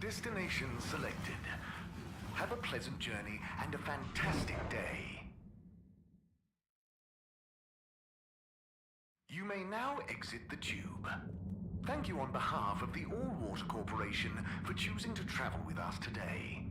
Destination selected. Have a pleasant journey and a fantastic day. You may now exit the tube. Thank you on behalf of the All Water Corporation for choosing to travel with us today.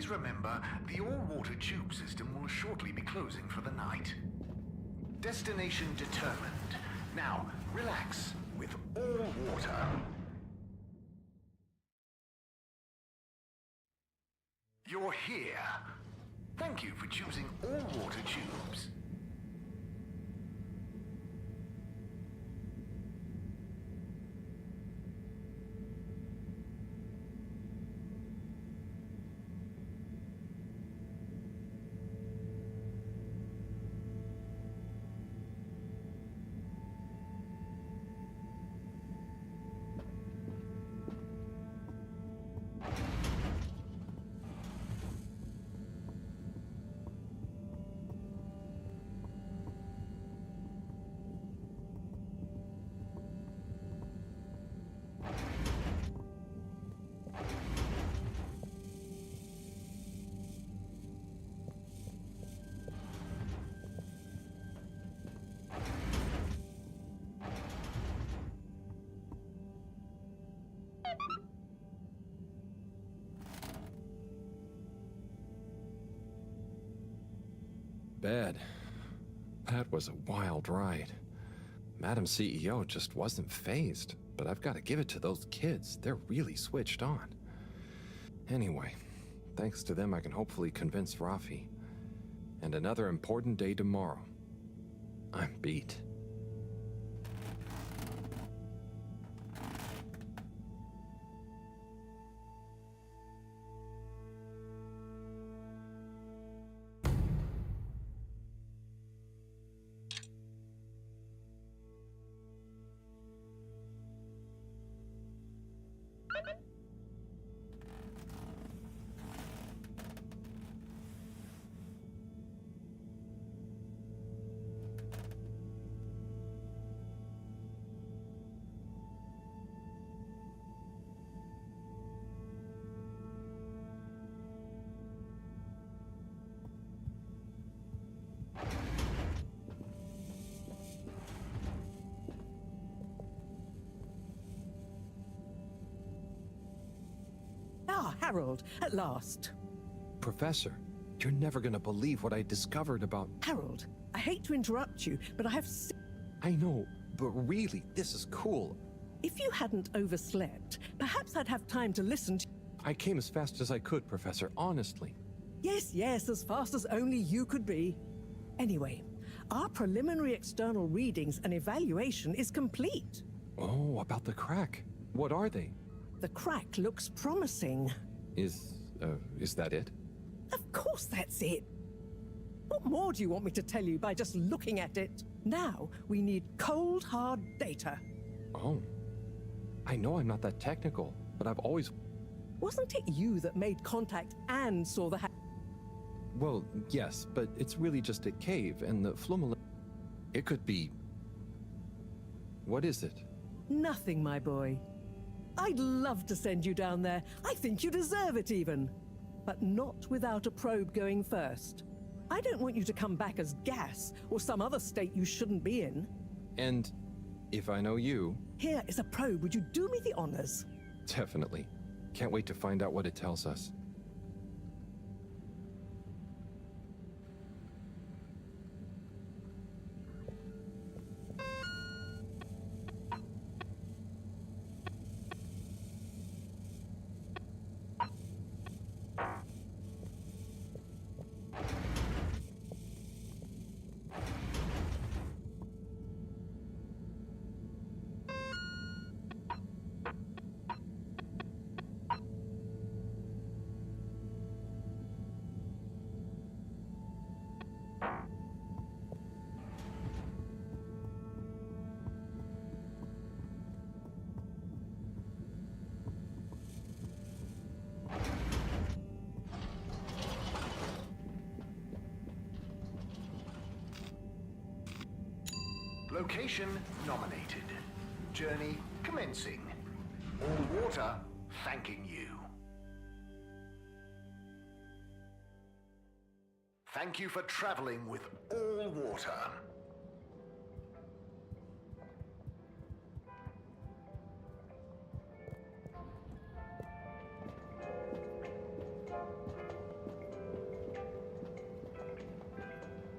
Please remember, the all-water tube system will shortly be closing for the night. Destination determined. Now, relax with all water. You're here. Thank you for choosing all-water tubes. bed. That was a wild ride. Madam CEO just wasn't fazed, but I've got to give it to those kids. They're really switched on. Anyway, thanks to them I can hopefully convince Rafi. And another important day tomorrow. I'm beat. Ah, Harold, at last. Professor, you're never gonna believe what I discovered about... Harold, I hate to interrupt you, but I have... I know, but really, this is cool. If you hadn't overslept, perhaps I'd have time to listen to... I came as fast as I could, Professor, honestly. Yes, yes, as fast as only you could be. Anyway, our preliminary external readings and evaluation is complete. Oh, about the crack. What are they? The crack looks promising. Is that it? Of course that's it. What more do you want me to tell you by just looking at it? Now, we need cold, hard data. Oh. I know I'm not that technical, but I've always... Wasn't it you that made contact and saw the Well, yes, but it's really just a cave, and the flumel... It could be... What is it? Nothing, my boy. I'd love to send you down there. I think you deserve it even. But not without a probe going first. I don't want you to come back as gas or some other state you shouldn't be in. And if I know you... Here is a probe. Would you do me the honors? Definitely. Can't wait to find out what it tells us. Location nominated. Journey commencing. All water thanking you. Thank you for traveling with all water.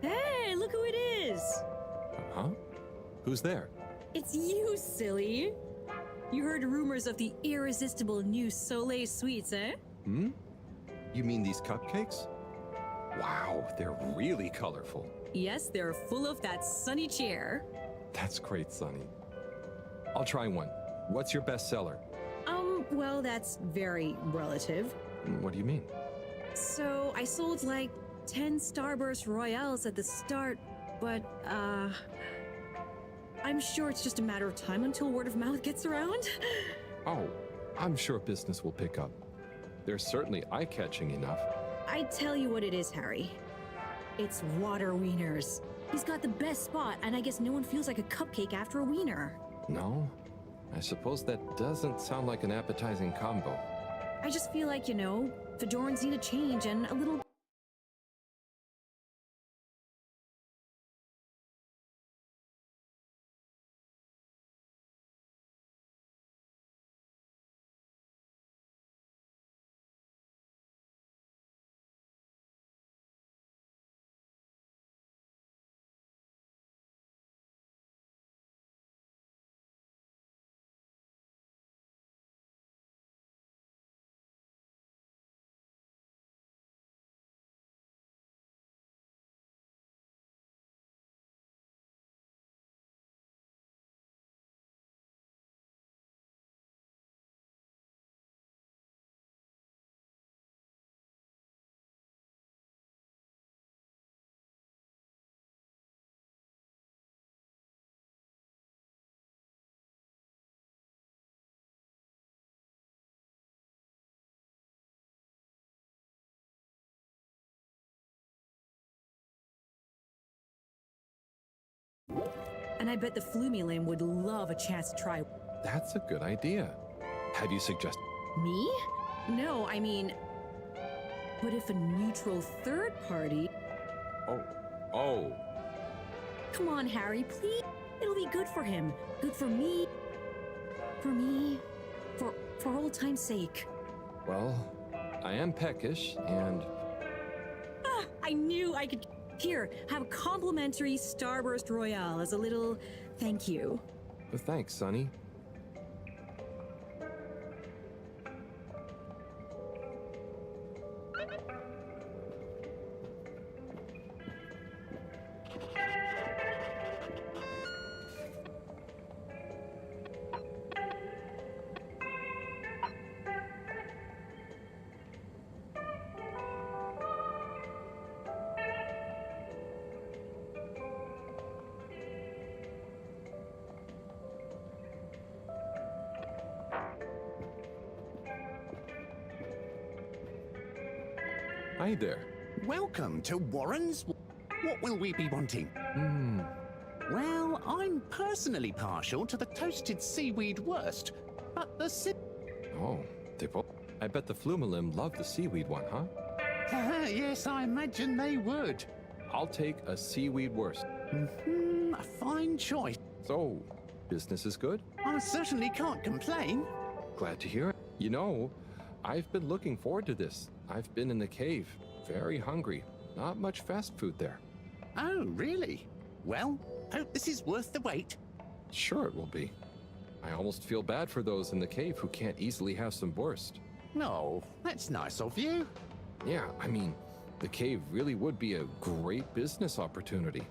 Hey, look who it is! Huh? Who's there? It's you, silly! You heard rumors of the irresistible new Soleil sweets, eh? Hmm? You mean these cupcakes? Wow, they're really colorful. Yes, they're full of that sunny cheer. That's great, Sonny. I'll try one. What's your best seller? Well, that's very relative. What do you mean? So, I sold like 10 Starburst Royales at the start, but, I'm sure it's just a matter of time until word of mouth gets around. Oh, I'm sure business will pick up. They're certainly eye-catching enough. I tell you what it is, Harry. It's water wieners. He's got the best spot, and I guess no one feels like a cupcake after a wiener. No? I suppose that doesn't sound like an appetizing combo. I just feel like, Fedorans need a change and a little And I bet the Flumilim would love a chance to try. That's a good idea. Have you suggested? Me? No, I mean... But if a neutral third party... Oh. Come on, Harry, please. It'll be good for him. Good for me. For me. For old time's sake. Well, I am peckish, and... Ah, I knew I could... Here, have a complimentary Starburst Royale as a little thank you. Thanks, Sonny. Hi there. Welcome to Warren's. What will we be wanting? Well, I'm personally partial to the toasted seaweed wurst, but the Oh, they both... I bet the Flumilim love the seaweed one, huh? Yes, I imagine they would. I'll take a seaweed wurst. A fine choice. So, business is good? I certainly can't complain. Glad to hear it. You know, I've been looking forward to this. I've been in the cave, very hungry. Not much fast food there. Oh, really? Well, hope this is worth the wait. Sure it will be. I almost feel bad for those in the cave who can't easily have some wurst. No, that's nice of you. Yeah, I mean, the cave really would be a great business opportunity.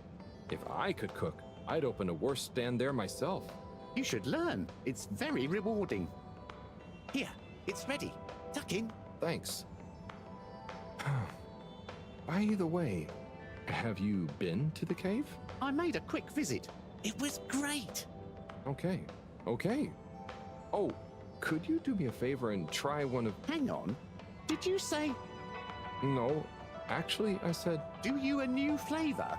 If I could cook, I'd open a wurst stand there myself. You should learn. It's very rewarding. Here, it's ready. Tuck in. Thanks. By the way, have you been to the cave? I made a quick visit. It was great. Okay. Oh, could you do me a favor and try one of... Hang on. Did you say, No, actually, I said... do you a new flavor?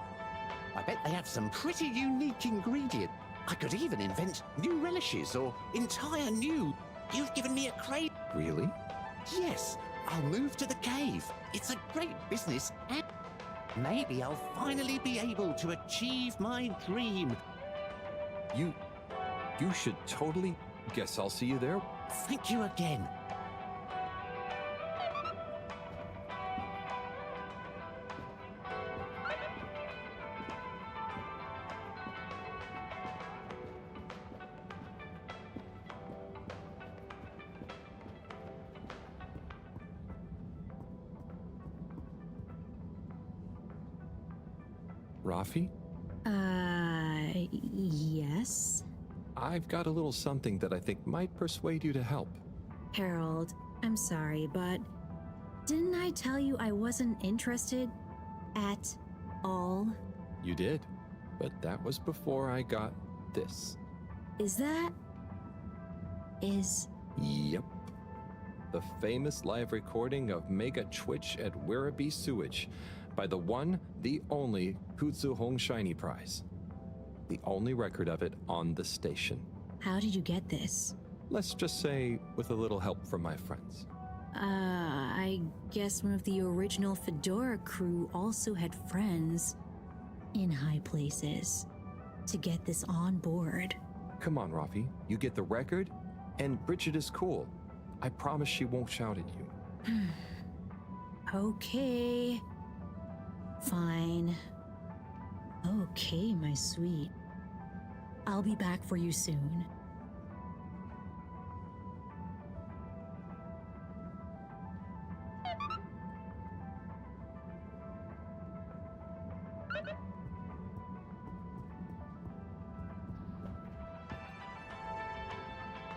I bet they have some pretty unique ingredients. I could even invent new relishes or entire new... You've given me a crave. Really? Yes, I'll move to the cave. It's a great business and maybe I'll finally be able to achieve my dream. You should totally... Guess I'll see you there. Thank you again. Rafi? Yes? I've got a little something that I think might persuade you to help. Harold, I'm sorry, but didn't I tell you I wasn't interested at all? You did, but that was before I got this. Is... Yep. The famous live recording of Mega Twitch at Werribee Sewage by the one, the only Kutsu Hong Shiny Prize. The only record of it on the station. How did you get this? Let's just say with a little help from my friends. I guess one of the original Fedora crew also had friends in high places to get this on board. Come on, Rafi. You get the record, and Bridget is cool. I promise she won't shout at you. Okay. Fine. Okay, my sweet. I'll be back for you soon.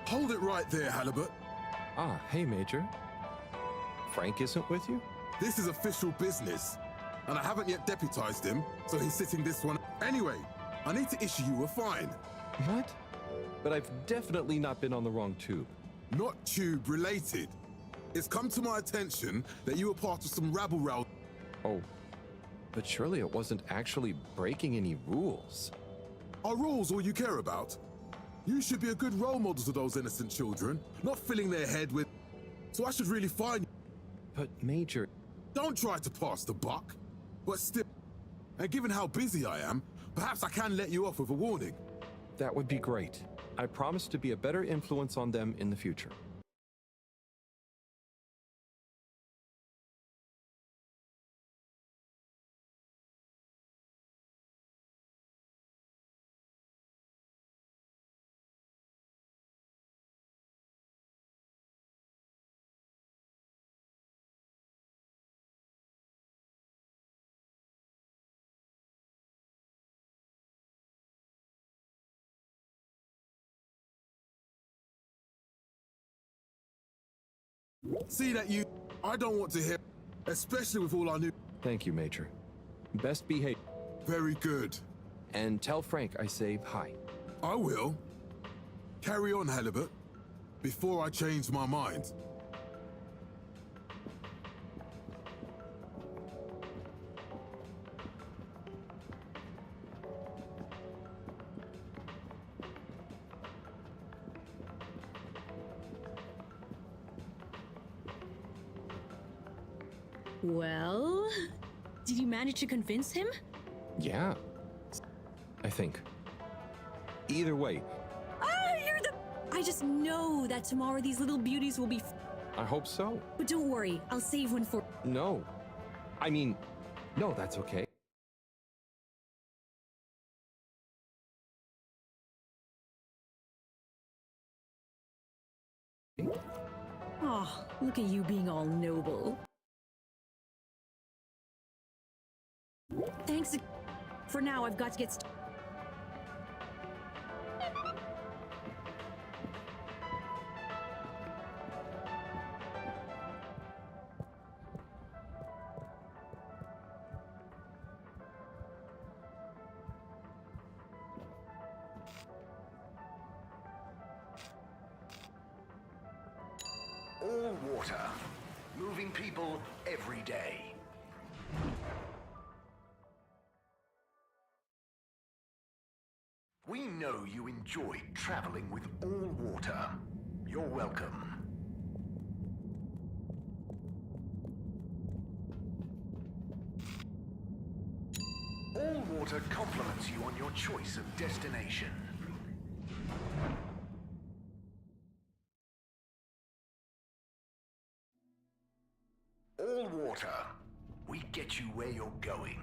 Hold it right there, Halibut. Ah, hey, Major. Frank isn't with you? This is official business. And I haven't yet deputized him, so he's sitting this one. Anyway, I need to issue you a fine. What? But I've definitely not been on the wrong tube. Not tube related. It's come to my attention that you were part of some rabble-rouse. Oh, but surely it wasn't actually breaking any rules. Are rules all you care about? You should be a good role model to those innocent children, not filling their head with... So I should really fine you. But Major... Don't try to pass the buck. But still... And given how busy I am, perhaps I can let you off with a warning. That would be great. I promise to be a better influence on them in the future. See that you... I don't want to hear... Especially with all our new... Thank you, Major. Best behave. Very good. And tell Frank I say hi. I will. Carry on, Halibut. Before I change my mind. Well, did you manage to convince him? Yeah. I think. Either way, You're the... I just know that tomorrow these little beauties will be... I hope so. But don't worry, I'll save one for... No. I mean, no, that's okay. Oh, look at you being all noble. Thanks. For now, I've got to get All water. Moving people every day. We know you enjoy traveling with all water. You're welcome. All water compliments you on your choice of destination. All water. We get you where you're going.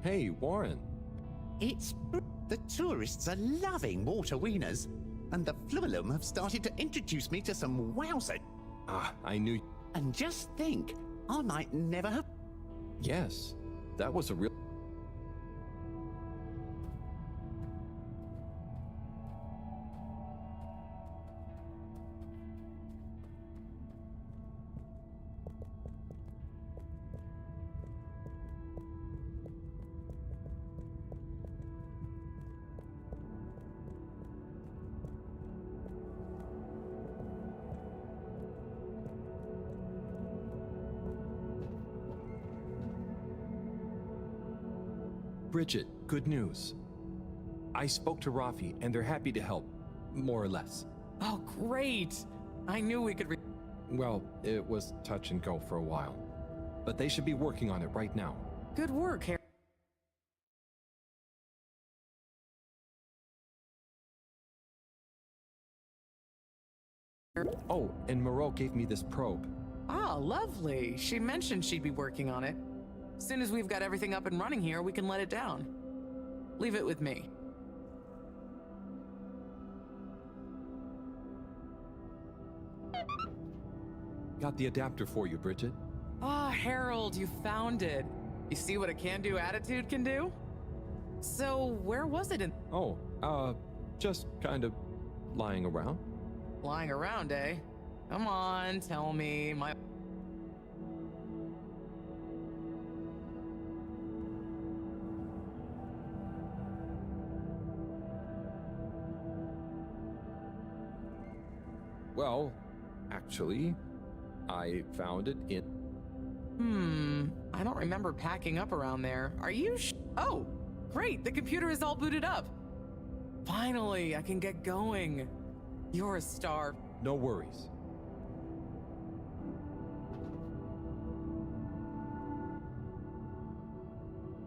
Hey, Warren. The tourists are loving water wieners, and the Fluilum have started to introduce me to some wowzer. Ah, I knew... And just think, I might never have... Yes, that was a real... Bridget, good news. I spoke to Rafi, and they're happy to help, more or less. Oh, great! I knew we could Well, it was touch and go for a while. But they should be working on it right now. Good work, Harry. Oh, and Moreau gave me this probe. Ah, lovely. She mentioned she'd be working on it. As soon as we've got everything up and running here, we can let it down. Leave it with me. Got the adapter for you, Bridget. Ah, Harold, you found it. You see what a can-do attitude can do? So, where was it in... Oh, just kind of lying around. Lying around, eh? Come on, tell me. Well, actually, I found it in... I don't remember packing up around there. Are you Oh, great, the computer is all booted up. Finally, I can get going. You're a star. No worries.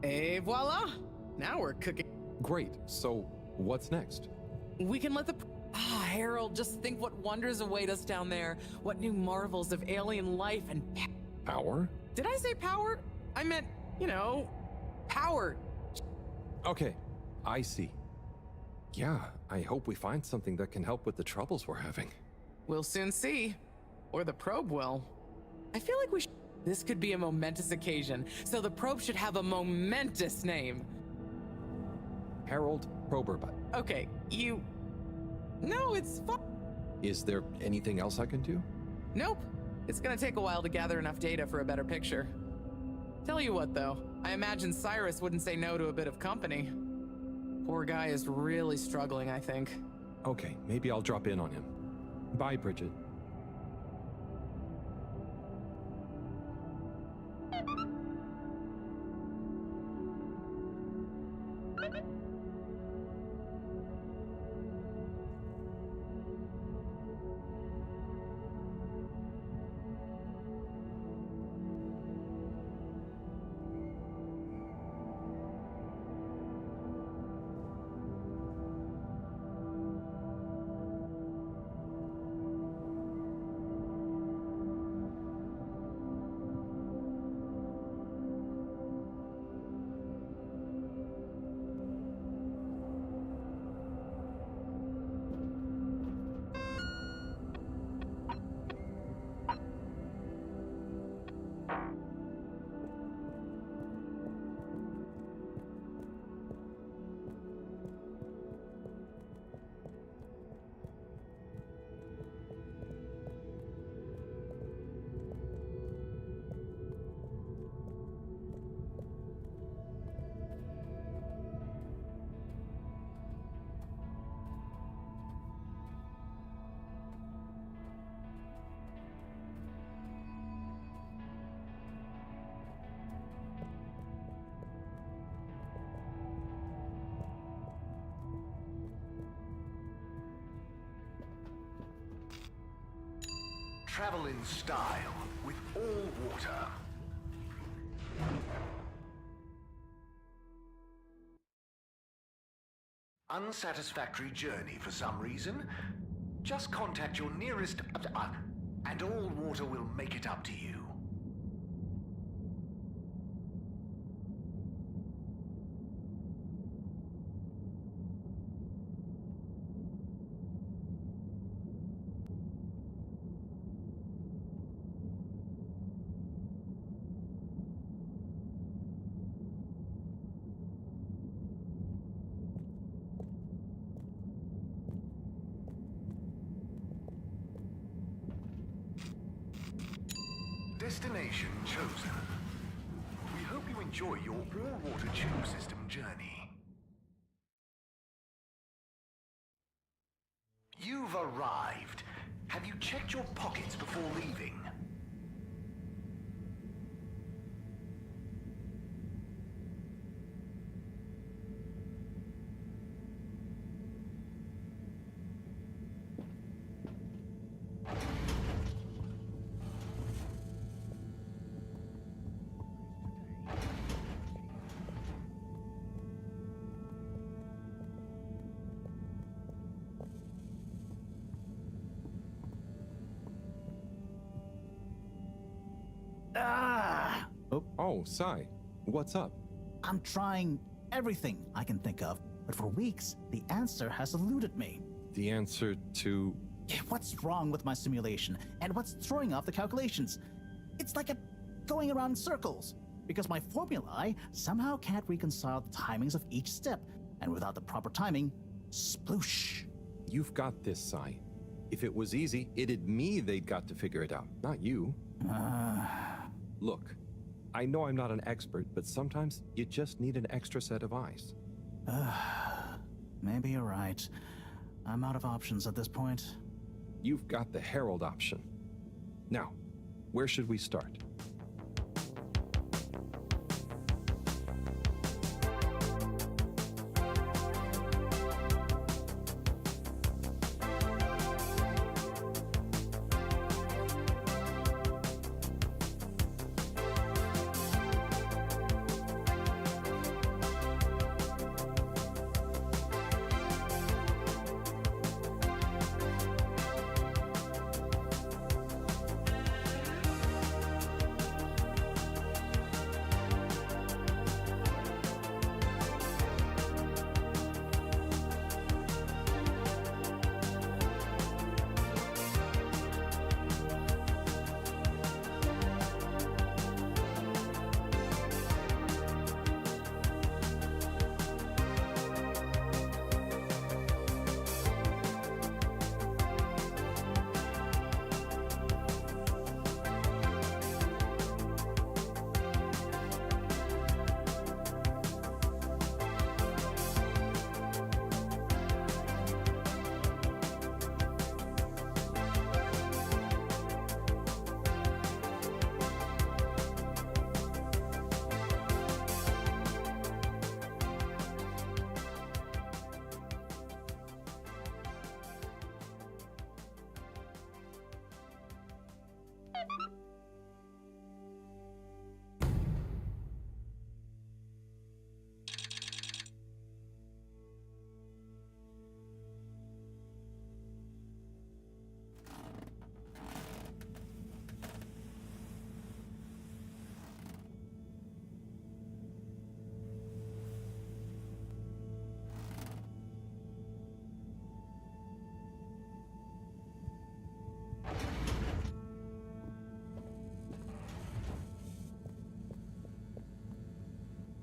Et voila! Now we're cooking. Great, so what's next? We can let the... Harold, just think what wonders await us down there. What new marvels of alien life and... Power? Did I say power? I meant, you know, power. Okay, I see. Yeah, I hope we find something that can help with the troubles we're having. We'll soon see. Or the probe will. I feel like this could be a momentous occasion, so the probe should have a momentous name. Harold Proberbutt. Okay, you... No, it's fine. Is there anything else I can do? Nope. It's gonna take a while to gather enough data for a better picture. Tell you what, though. I imagine Cyrus wouldn't say no to a bit of company. Poor guy is really struggling, I think. Okay, maybe I'll drop in on him. Bye, Bridget. Travel in style with all water. Unsatisfactory journey for some reason? Just contact your nearest... and all water will make it up to you. Destination chosen. We hope you enjoy your all-water tube system journey. You've arrived. Have you checked your pockets before leaving? Oh, Sai, what's up? I'm trying everything I can think of, but for weeks, the answer has eluded me. The answer to What's wrong with my simulation? And what's throwing off the calculations? It's like going around in circles. Because my formulae somehow can't reconcile the timings of each step. And without the proper timing, sploosh. You've got this, Sai. If it was easy, it'd me they'd got to figure it out, not you. Look, I know I'm not an expert, but sometimes you just need an extra set of eyes. Maybe you're right. I'm out of options at this point. You've got the Herald option. Now, where should we start?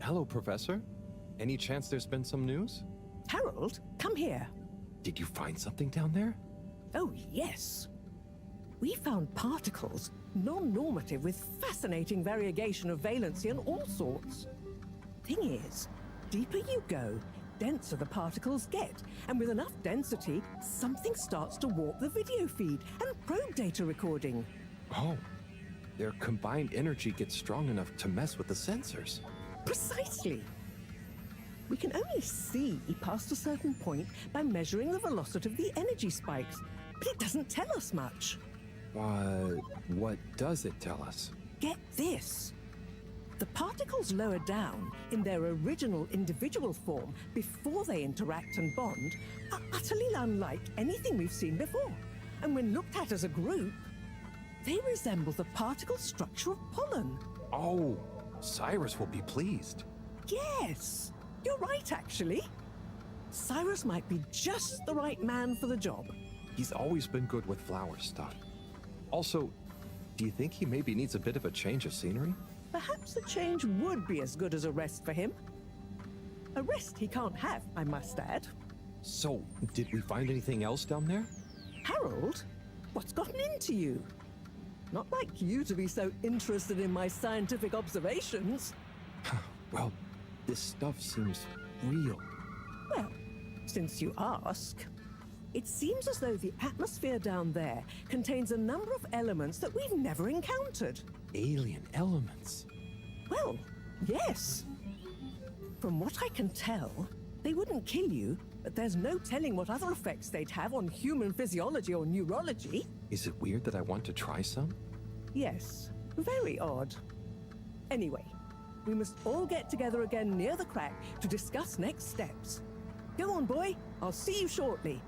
Hello, Professor. Any chance there's been some news? Harold, come here. Did you find something down there? Oh, yes. We found particles, non-normative, with fascinating variegation of valency and all sorts. Thing is, deeper you go, denser the particles get, and with enough density, something starts to warp the video feed and probe data recording. Oh, their combined energy gets strong enough to mess with the sensors. Precisely. We can only see past a certain point by measuring the velocity of the energy spikes, but it doesn't tell us much. What does it tell us? Get this. The particles lower down in their original individual form before they interact and bond are utterly unlike anything we've seen before. And when looked at as a group, they resemble the particle structure of pollen. Oh, Cyrus will be pleased. Yes, you're right, actually. Cyrus might be just the right man for the job. He's always been good with flower stuff. Also, do you think he maybe needs a bit of a change of scenery? Perhaps a change would be as good as a rest for him. A rest he can't have, I must add. So, did we find anything else down there? Harold, what's gotten into you? Not like you to be so interested in my scientific observations. Well, this stuff seems real. Well, since you ask, it seems as though the atmosphere down there contains a number of elements that we've never encountered. Alien elements. Well, yes. From what I can tell, they wouldn't kill you, but there's no telling what other effects they'd have on human physiology or neurology. Is it weird that I want to try some? Yes, very odd. Anyway, we must all get together again near the crack to discuss next steps. Go on, boy. I'll see you shortly.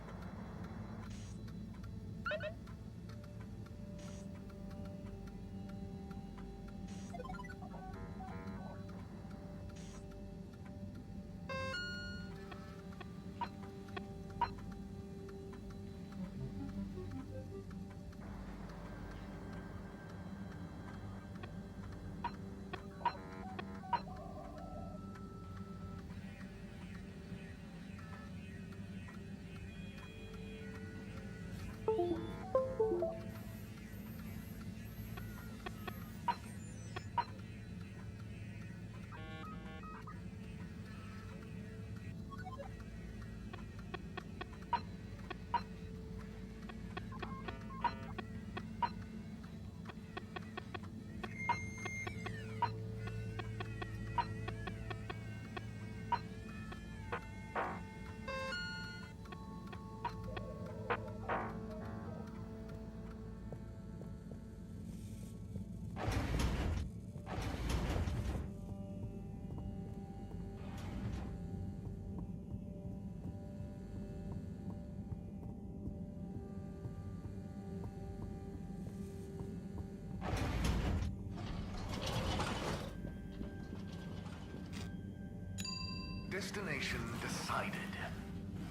Destination decided.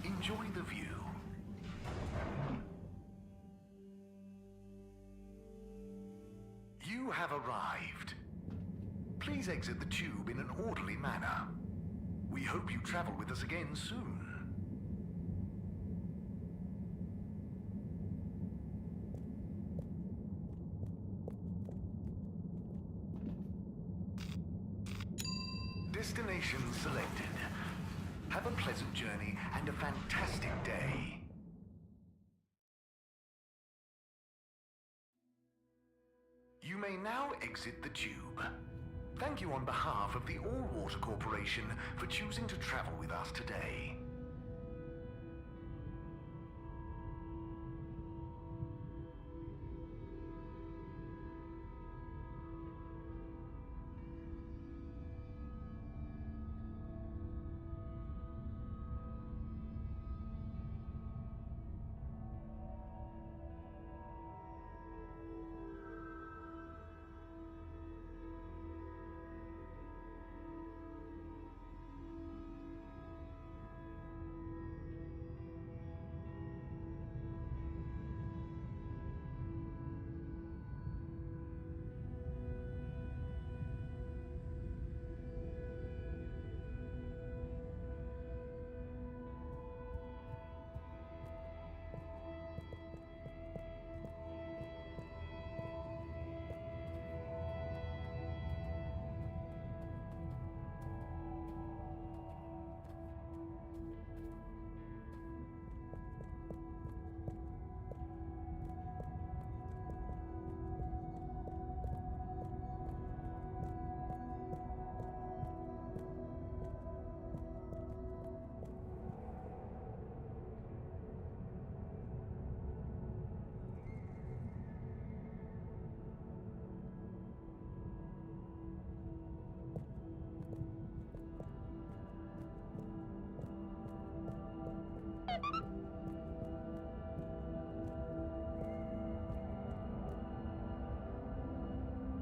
Enjoy the view. You have arrived. Please exit the tube in an orderly manner. We hope you travel with us again soon. Destination selected. Have a pleasant journey and a fantastic day. You may now exit the tube. Thank you on behalf of the All Water Corporation for choosing to travel with us today.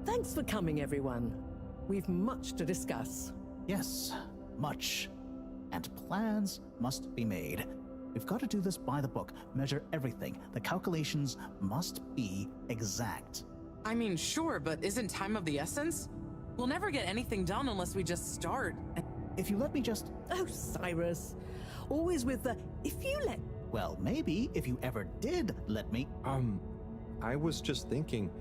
Thanks for coming, everyone. We've much to discuss. Yes, much. And plans must be made. We've got to do this by the book, measure everything. The calculations must be exact. I mean, sure, but isn't time of the essence? We'll never get anything done unless we just start. If you let me just... Oh, Cyrus. Always with the, if you let... Well, maybe if you ever did let me... I was just thinking,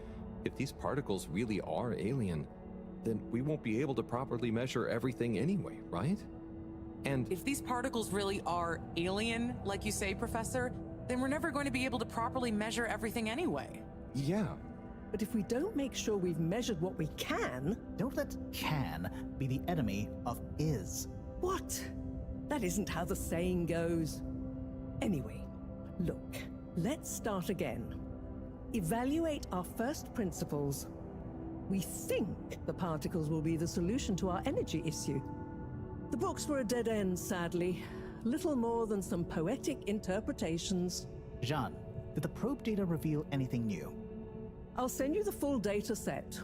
if these particles really are alien, then we won't be able to properly measure everything anyway, right? And If these particles really are alien, like you say, Professor, then we're never going to be able to properly measure everything anyway. yeah, But if we don't make sure we've measured what we can... Don't let can be the enemy of is. What? That isn't how the saying goes. Anyway, look, let's start again. Evaluate our first principles. We think the particles will be the solution to our energy issue. The books were a dead end, sadly. Little more than some poetic interpretations. Jean, did the probe data reveal anything new? I'll send you the full data set.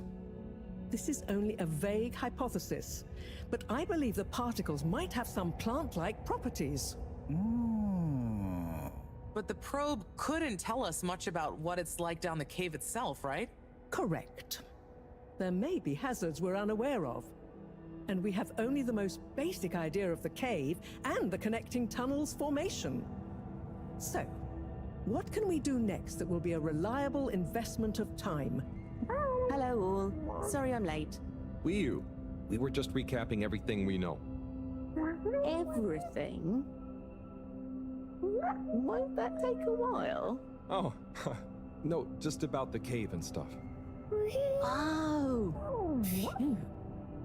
This is only a vague hypothesis, but I believe the particles might have some plant-like properties. But the probe couldn't tell us much about what it's like down the cave itself, right? Correct. There may be hazards we're unaware of, and we have only the most basic idea of the cave and the connecting tunnel's formation. So, What can we do next that will be a reliable investment of time? Hello all. Sorry I'm late. We were just recapping everything we know. Everything? Won't that take a while? Oh, no, just about the cave and stuff. Oh. Phew.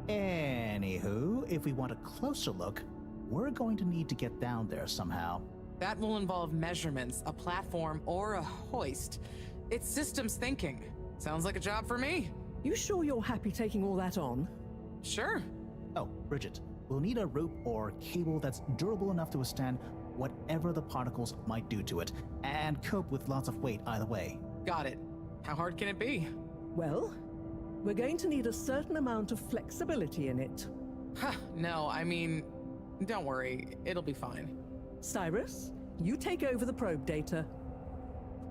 Anywho, if we want a closer look, we're going to need to get down there somehow. That will involve measurements, a platform, or a hoist. It's systems thinking. Sounds like a job for me. You sure you're happy taking all that on? Sure. Oh, Bridget, we'll need a rope or cable that's durable enough to withstand whatever the particles might do to it, and cope with lots of weight either way. Got it. How hard can it be? Well, we're going to need a certain amount of flexibility in it. No, I mean, don't worry. It'll be fine. Cyrus, you take over the probe data.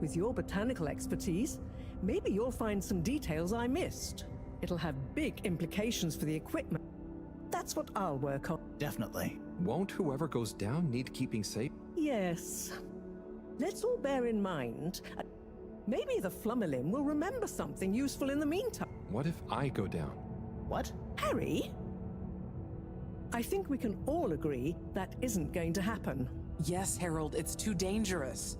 With your botanical expertise, maybe you'll find some details I missed. It'll have big implications for the equipment. That's what I'll work on. Definitely. Won't whoever goes down need keeping safe? Yes. Let's all bear in mind, maybe the Flummerlim will remember something useful in the meantime. What if I go down? What? Harry? I think we can all agree that isn't going to happen. Yes, Harold, it's too dangerous.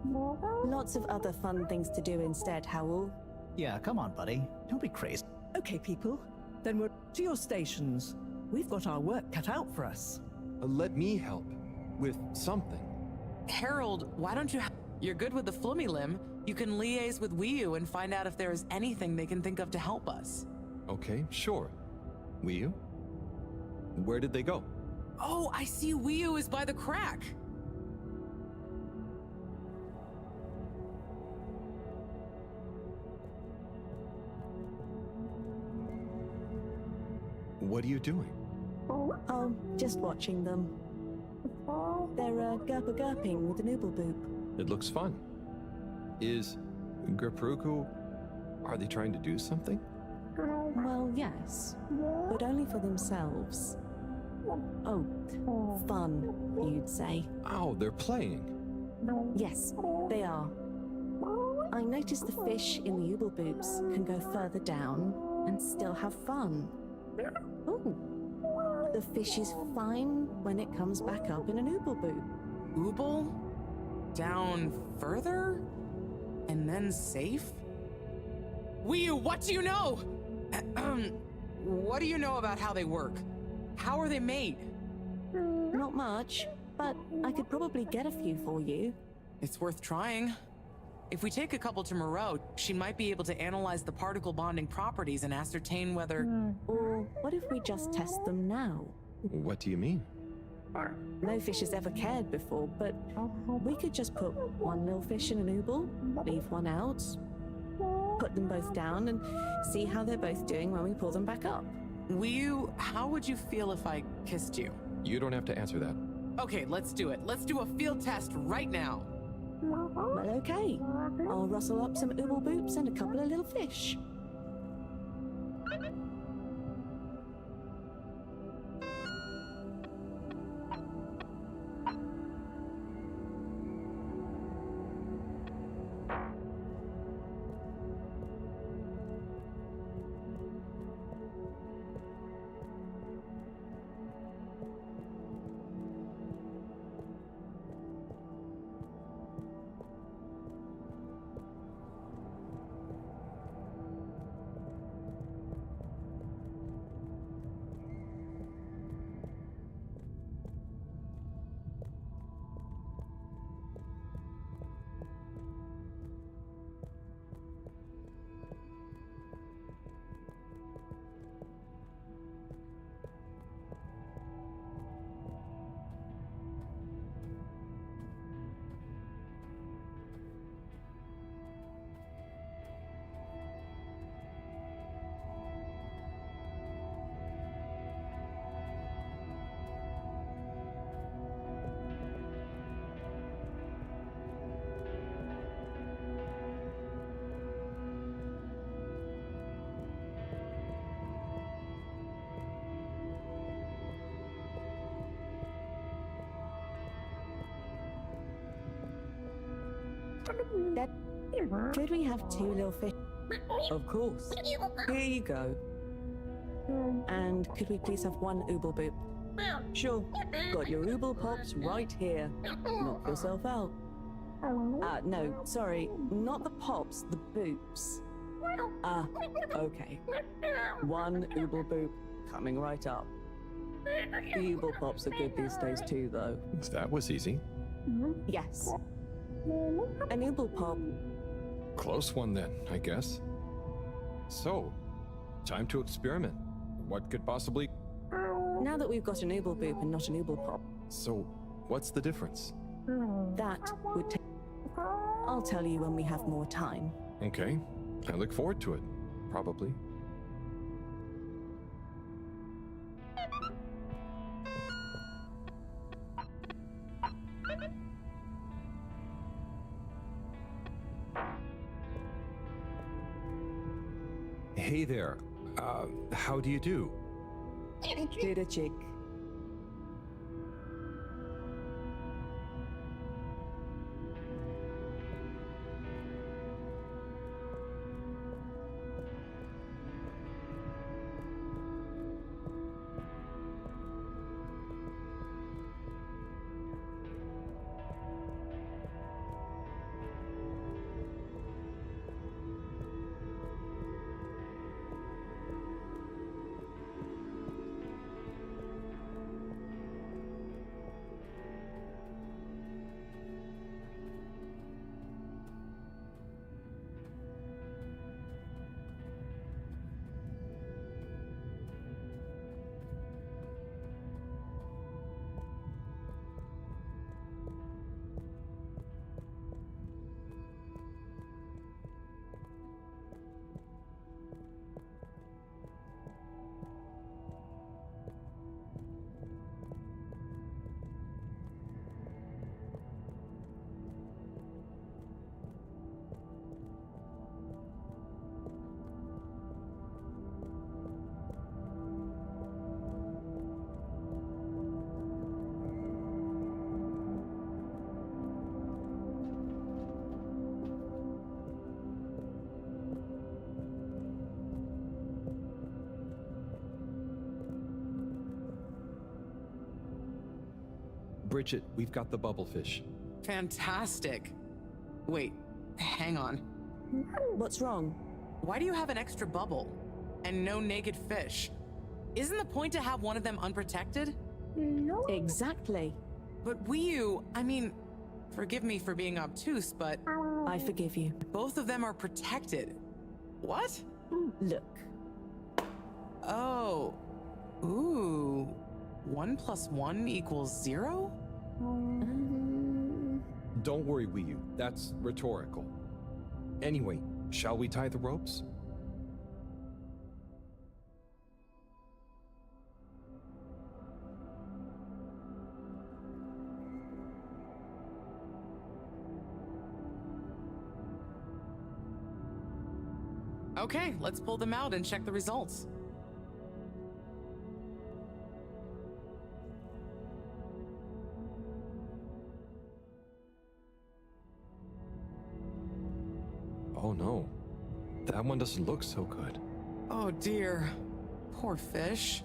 Lots of other fun things to do instead, Howell. Yeah, come on, buddy. Don't be crazy. Okay, people, then we're to your stations. We've got our work cut out for us. Let me help with something. Harold, why don't you... You're good with the Flummy Limb. You can liaise with Wiyu and find out if there is anything they can think of to help us. Okay, sure. Wiyu? Where did they go? Oh, I see Wiyu is by the crack. What are you doing? Oh, just watching them. They're gurping with an ooble boop. It looks fun. Is Gerpruku... Are they trying to do something? Well, yes, but only for themselves. Oh, fun, you'd say. Oh, they're playing. Yes, they are. I noticed the fish in the ooble boops can go further down and still have fun. Oh, the fish is fine when it comes back up in an ooble boop. Ooble? Down further? And then safe? Wiyu, what do you know? What do you know about how they work? How are they made? Not much, but I could probably get a few for you. It's worth trying. If we take a couple to Moreau, she might be able to analyze the particle bonding properties and ascertain whether... Or what if we just test them now? What do you mean? No fish has ever cared before, but we could just put one little fish in an ooble, leave one out, put them both down, and see how they're both doing when we pull them back up. Wiyu, how would you feel if I kissed you? You don't have to answer that. Okay, let's do it. Let's do a field test right now. Well, okay. I'll rustle up some ooble boops and a couple of little fish. Dad, could we have 2 little fish? Of course. Here you go. And could we please have 1 ooble boop? Sure. Got your ooble pops right here. Knock yourself out. No, sorry, not the pops, the boops. Okay. 1 ooble boop coming right up. The ooble pops are good these days too, though. That was easy. Yes. An ooble pop. Close one then, I guess. So, time to experiment. What could possibly... Now that we've got an ooble boop and not an ooble pop, So, what's the difference? that would take... I'll tell you when we have more time. Okay, I look forward to it. Probably. Hey there. How do you do? Did a chick. Bridget, we've got the bubblefish. Fantastic. Wait, hang on. What's wrong? Why do you have an extra bubble and no naked fish? Isn't the point to have one of them unprotected? Exactly. But I mean, forgive me for being obtuse, but I forgive you. both of them are protected. What? Look. Oh. Ooh. 1 + 1 = 0? Don't worry, Wii U. That's rhetorical. Anyway, shall we tie the ropes? Okay, let's pull them out and check the results. Oh no. That one doesn't look so good. Oh dear. Poor fish.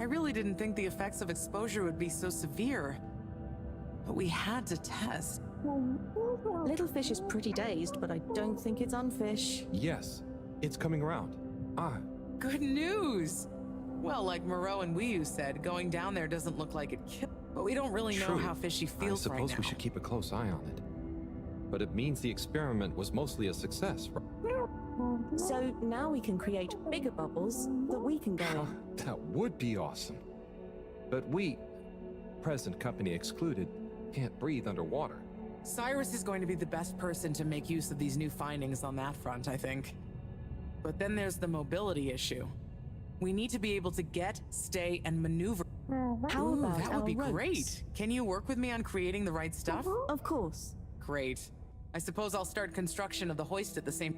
I really didn't think the effects of exposure would be so severe. But we had to test. Little fish is pretty dazed, but I don't think it's unfish. Yes, it's coming around. Ah, Good news! Well, like Moreau and Wii U said, going down there doesn't look like it killed. But we don't really know true. how fishy feels I right suppose now. we should keep a close eye on it. But it means the experiment was mostly a success, right? So now we can create bigger bubbles that we can go in. That would be awesome. But we, present company excluded, can't breathe underwater. Cyrus is going to be the best person to make use of these new findings on that front, I think. But then there's the mobility issue. We need to be able to get, stay, and maneuver. How Ooh, about that would our be ropes? great. Can you work with me on creating the right stuff? Of course. Great. I suppose I'll start construction of the hoist at the same...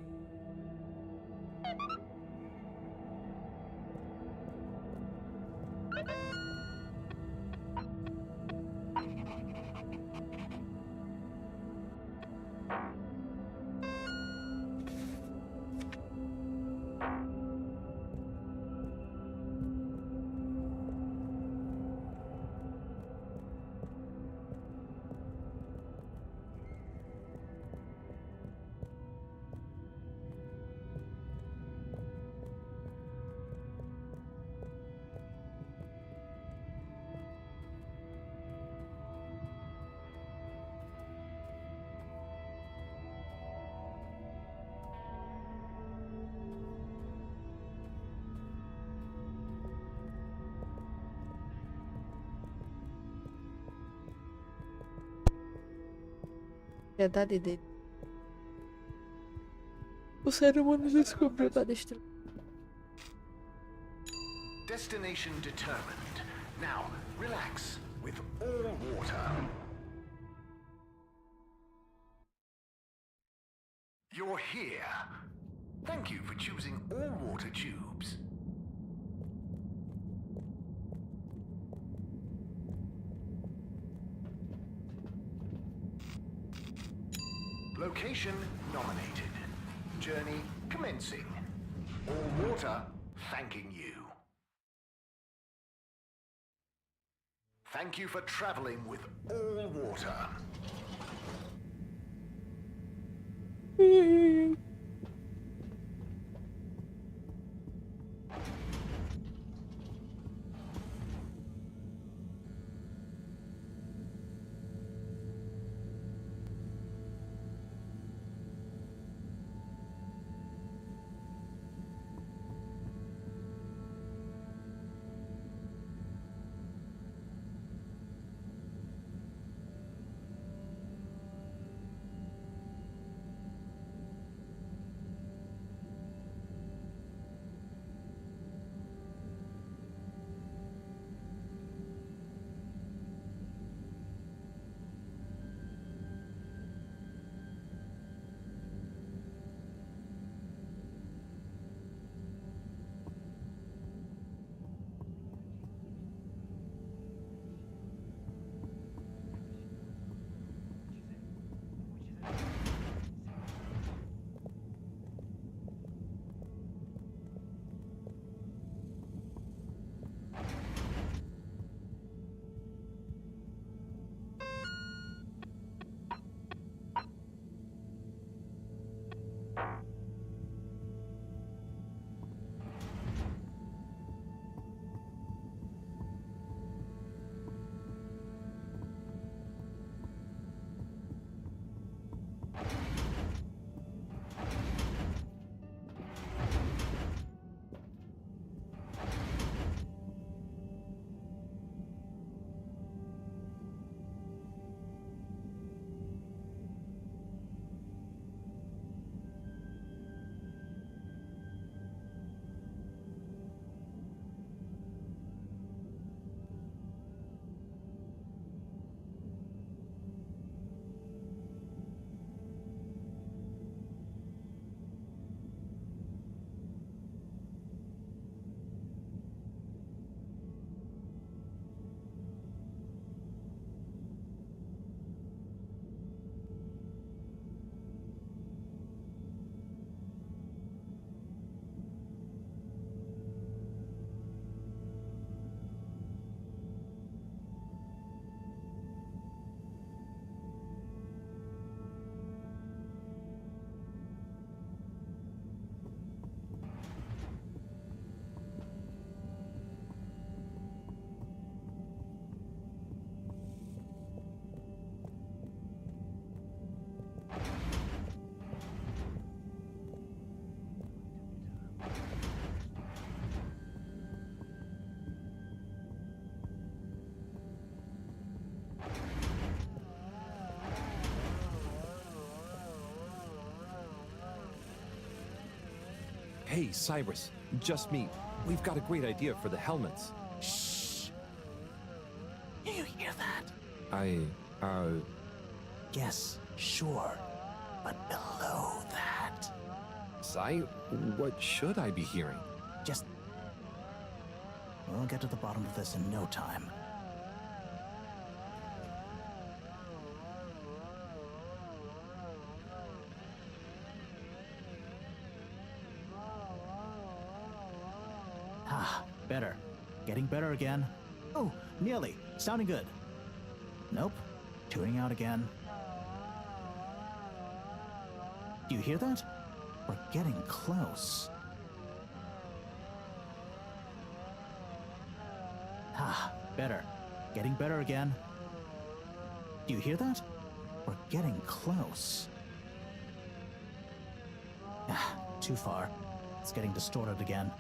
propriedade dele. O ser humano descobriu para destruir. Destination determined. Now, relax with all water. You're here. Thank you for choosing all water tubes. Location nominated. Journey commencing. All water thanking you. Thank you for traveling with all water. Hey, Cyrus, just me. We've got a great idea for the helmets. Shh. Do you hear that? I, Yes, sure. But below that, Cy, what should I be hearing? just... We'll get to the bottom of this in no time. Ah, better. Getting better again. Oh, nearly. Sounding good. Nope. Tuning out again. Do you hear that? We're getting close. Ah, better. Getting better again. Do you hear that? We're getting close. Ah, too far. It's getting distorted again.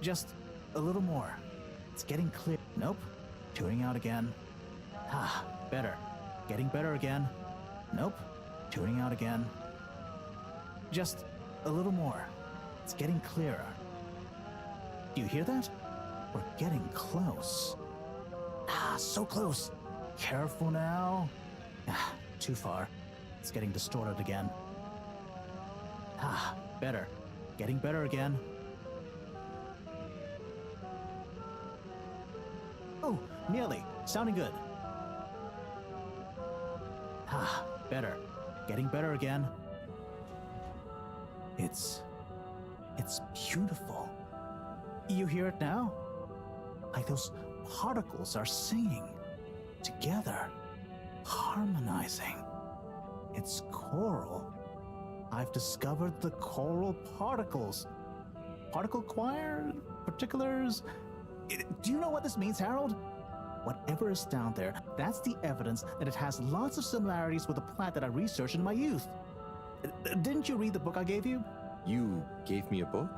Just a little more. It's getting clear. Nope. Tuning out again. Ah, better. Getting better again. Nope. Tuning out again. Just a little more. It's getting clearer. Do you hear that? We're getting close. Ah, so close. Careful now. Ah, too far. It's getting distorted again. Ah, better. Getting better again. Oh, nearly. Sounding good. Ah, better. Getting better again. It's beautiful. You hear it now? Like those particles are singing together, harmonizing. It's choral. I've discovered the choral particles. Particle choir? Particulars? Do you know what this means, Harold? Whatever is down there, that's the evidence that it has lots of similarities with the plant that I researched in my youth. Didn't you read the book I gave you? You gave me a book?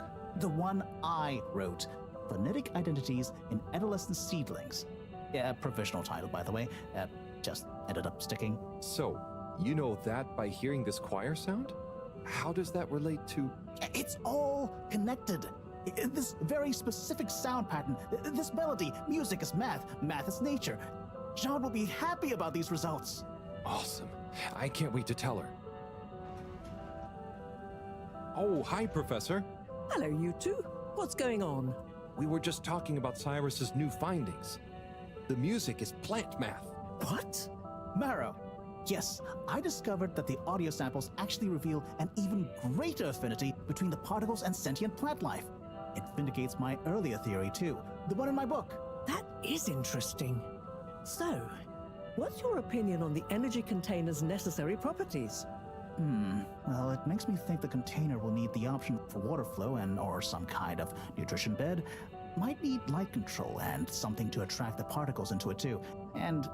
The one I wrote. Phonetic Identities in Adolescent Seedlings. Yeah, provisional title, by the way. Just ended up sticking. So, you know that by hearing this choir sound? How does that relate to... It's all connected. This very specific sound pattern, this melody, music is math, math is nature. John will be happy about these results. Awesome. I can't wait to tell her. Oh, hi, Professor. Hello, you two. What's going on? We were just talking about Cyrus's new findings. The music is plant math. What? Marrow. Yes, I discovered that the audio samples actually reveal an even greater affinity between the particles and sentient plant life. It vindicates my earlier theory, too, the one in my book. That is interesting. So, what's your opinion on the energy container's necessary properties? Well, it makes me think the container will need the option for water flow or some kind of nutrition bed. Might need light control and something to attract the particles into it, too. And,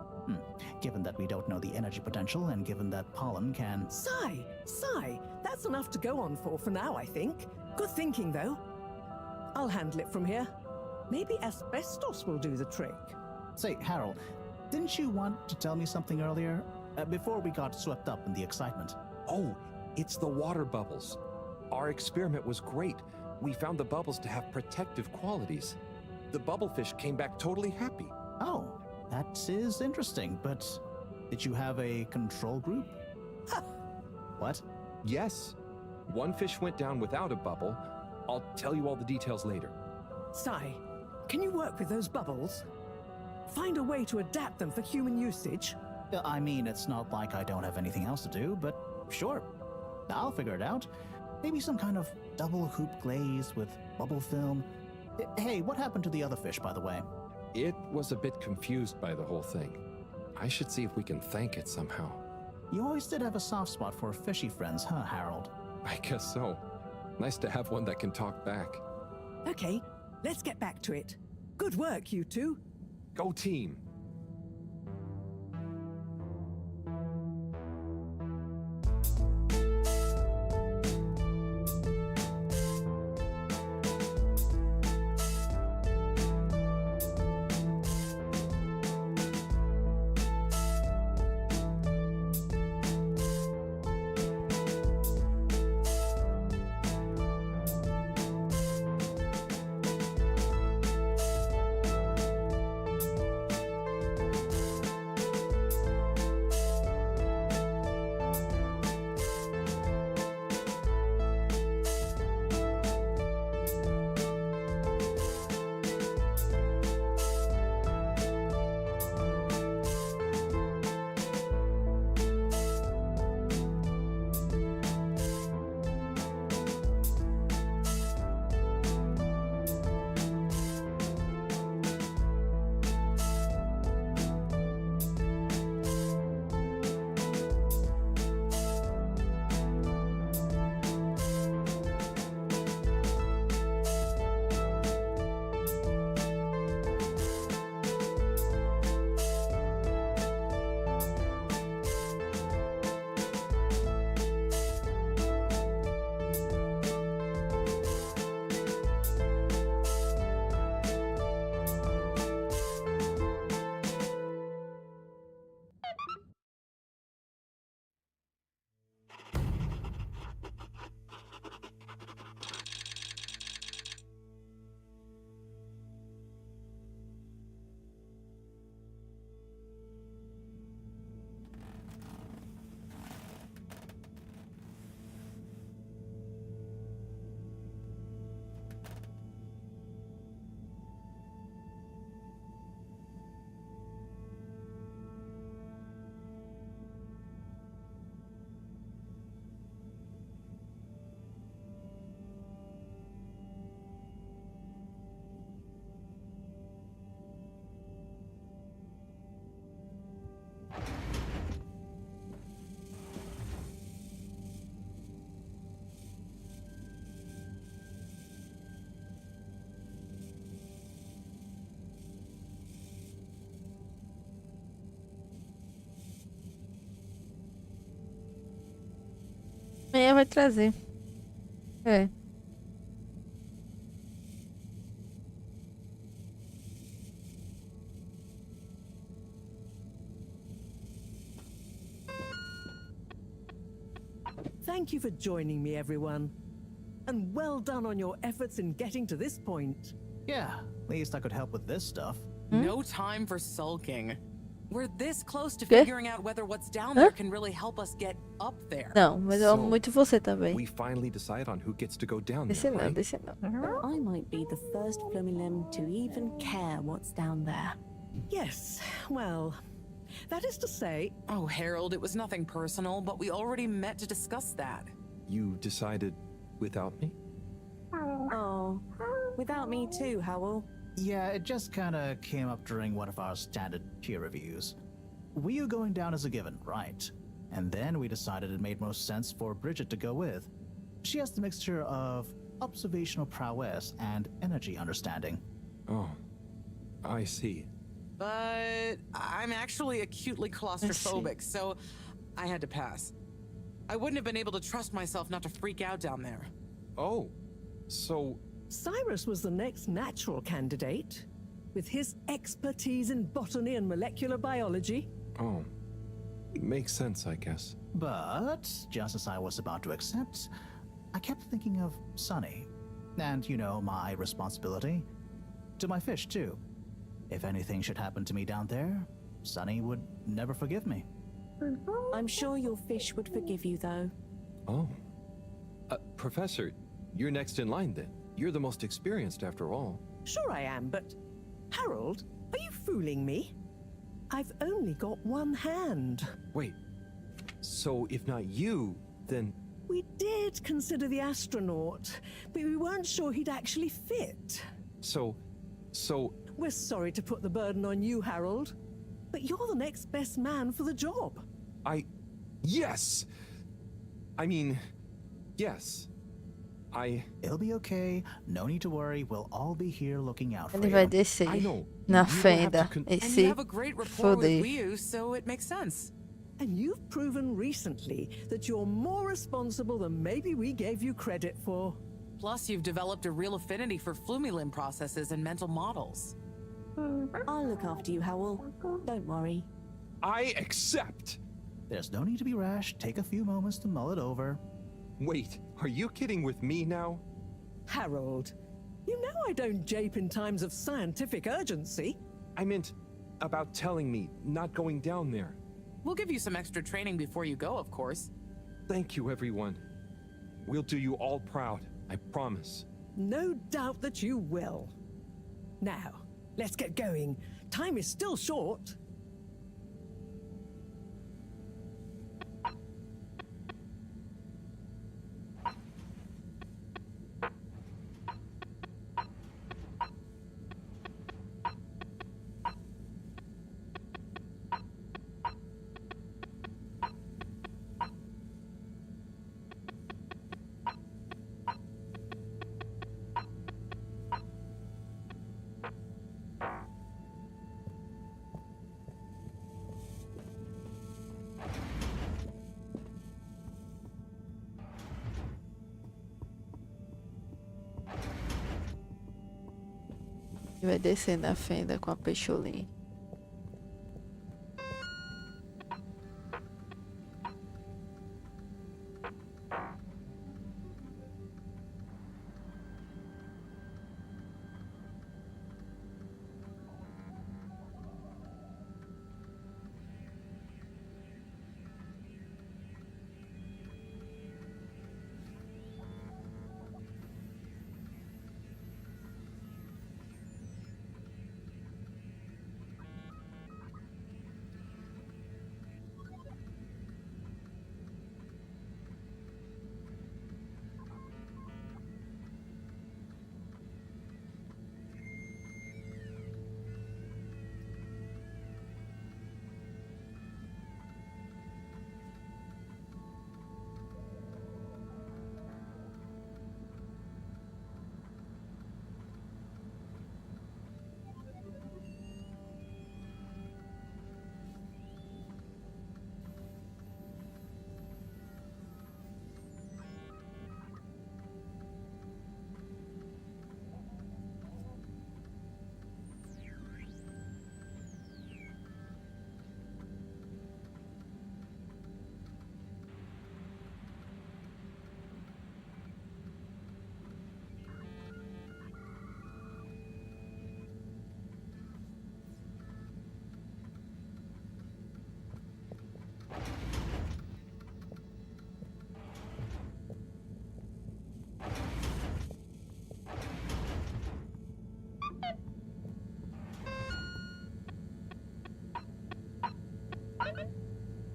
given that we don't know the energy potential and given that pollen can... Sigh! That's enough to go on for now, I think. Good thinking, though. I'll handle it from here. Maybe asbestos will do the trick. Say, Harold, didn't you want to tell me something earlier? Before we got swept up in the excitement. Oh, it's the water bubbles. Our experiment was great. We found the bubbles to have protective qualities. The bubblefish came back totally happy. Oh, that is interesting, but did you have a control group? What? Yes. One fish went down without a bubble. I'll tell you all the details later. Sigh, can you work with those bubbles? Find a way to adapt them for human usage? I mean, it's not like I don't have anything else to do, but sure. I'll figure it out. Maybe some kind of double hoop glaze with bubble film. Hey, what happened to the other fish, by the way? It was a bit confused by the whole thing. I should see if we can thank it somehow. You always did have a soft spot for fishy friends, huh, Harold? I guess so. Nice to have one that can talk back. Okay, let's get back to it. Good work, you two. Go team! Amanhã vai trazer. É. Thank you for joining me, everyone. And well done on your efforts in getting to this point. Yeah, at least I could help with this stuff. No time for sulking. We're this close to Quê? figuring out whether what's down there can really help us get up there. Não, mas eu amo So, muito você também. We finally decide on who gets to go down Desce there, não, right? desce não. I might be the first Flumilim to even care what's down there. Yes, well, that is to say, Oh, Harold, it was nothing personal, but we already met to discuss that. You decided without me? Oh, without me too, Howell. Yeah, it just kinda came up during one of our standard peer reviews. We are going down as a given, right? And then we decided it made most sense for Bridget to go with. She has the mixture of observational prowess and energy understanding. Oh, I see. But I'm actually acutely claustrophobic, so I had to pass. I wouldn't have been able to trust myself not to freak out down there. Oh, so Cyrus was the next natural candidate. With his expertise in botany and molecular biology. Oh, makes sense, I guess. But just as I was about to accept, I kept thinking of Sunny. And, you know, my responsibility. To my fish, too. If anything should happen to me down there, Sunny would never forgive me. I'm sure your fish would forgive you, though. Oh. Professor, you're next in line then. You're the most experienced after all. Sure I am, but Harold, are you fooling me? I've only got one hand. Wait, so if not you, then... We did consider the astronaut, but we weren't sure he'd actually fit. So... We're sorry to put the burden on you, Harold, but you're the next best man for the job. Yes! I mean, yes. It'll be okay. No need to worry. We'll all be here looking out for Ele vai you. descer I know. na You don't have to fenda con- e And se you have a great rapport with foder. Liu, so it makes sense. And you've proven recently that you're more responsible than maybe we gave you credit for. Plus, you've developed a real affinity for Flumilim processes and mental models. I'll look after you, Howell. Don't worry. I accept! There's no need to be rash. Take a few moments to mull it over. Wait, are you kidding with me now? Harold, you know I don't jape in times of scientific urgency. I meant about telling me, not going down there. We'll give you some extra training before you go, of course. Thank you, everyone. We'll do you all proud, I promise. No doubt that you will. Now, let's get going. Time is still short. E vai descer na fenda com a peixolinha.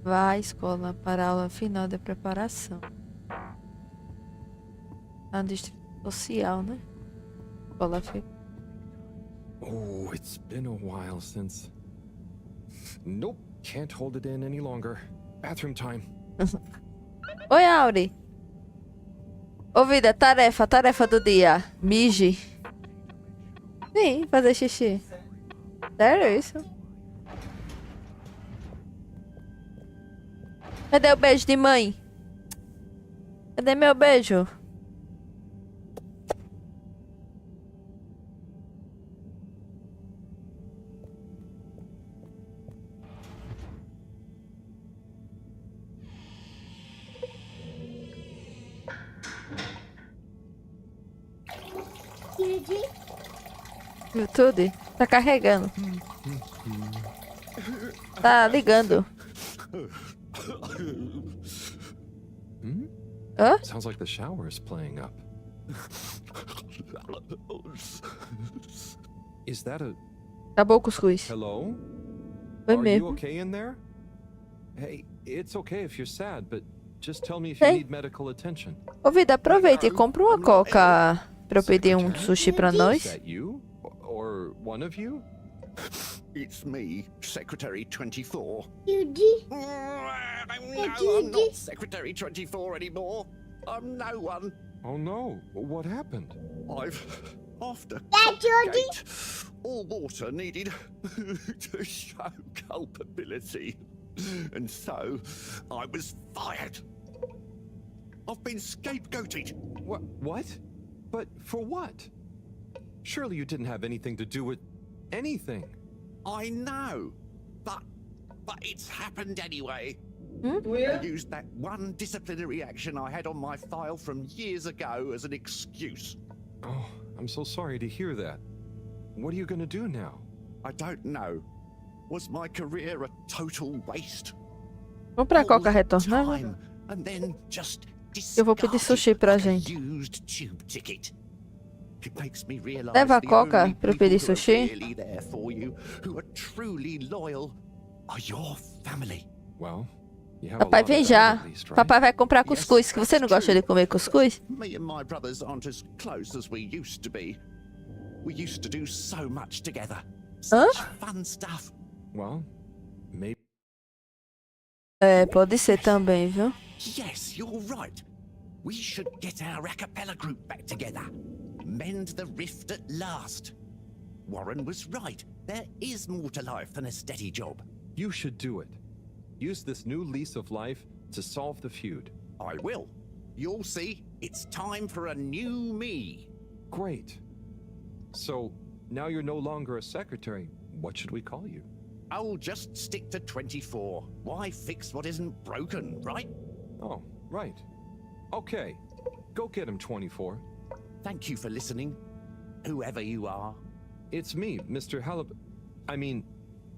Vá à escola para a aula final de preparação. Tá no distrito social, né? Escola fica. Oh, it's been a while since. Nope, can't hold it in any longer. Bathroom time. Oi, Auri. Ô, vida, tarefa do dia. Mije. Sim, fazer xixi. Sério isso? Cadê o beijo de mãe? Cadê meu beijo? YouTube? Tá carregando. Tá ligando. Hã? Sounds like the shower is playing up. Is that a... Acabou o cuscuz. Hello? Foi Are you mesmo. okay in there? Hey, it's okay if you're sad, but just tell me if Hey. you need medical attention. Ô, vida, aproveita e compra uma coca pra eu pedir um Secretary? sushi pra Is nós. that you? Or one of you? It's me, Secretary 24. Judy, No, Judy. I'm not Secretary 24 anymore. I'm no one. Oh no, what happened? I've after Dad, Judy. gate. All water needed to show culpability. And so I was fired. I've been scapegoated. What? But for what? Surely you didn't have anything to do with anything. I know, but it's happened anyway. Hmm? I used that one disciplinary action I had on my file from years ago as an excuse. Oh, I'm so sorry to hear that. What are you gonna do now? I don't know. Was my career a total waste? Comprar All coca that retornável. time, and then just Eu vou pedir sushi pra discarded like a gente. used tube ticket. It makes me realize Leva a the coca only pra eu people pedir who are sushi. really there for you, who are truly loyal, are your family. Well, you have a Papai lot vem of já. that at least, right? Papai vai comprar Yes, cuscuz. Que você não that's gosta de true. comer cuscuz? Me and my brothers aren't as close as we used to be. We used to do so much together. Hã? Such fun stuff. Well, maybe. É, pode ser também, viu? Yes, you're right. We should get our a cappella group back together. Mend the rift at last. Warren was right. There is more to life than a steady job. You should do it. Use this new lease of life to solve the feud. I will. You'll see. It's time for a new me. Great. So, now you're no longer a secretary. What should we call you? I'll just stick to 24. Why fix what isn't broken, right? Oh, right. Okay. Go get him, 24. Thank you for listening, whoever you are. It's me, Mr. Halibut. I mean,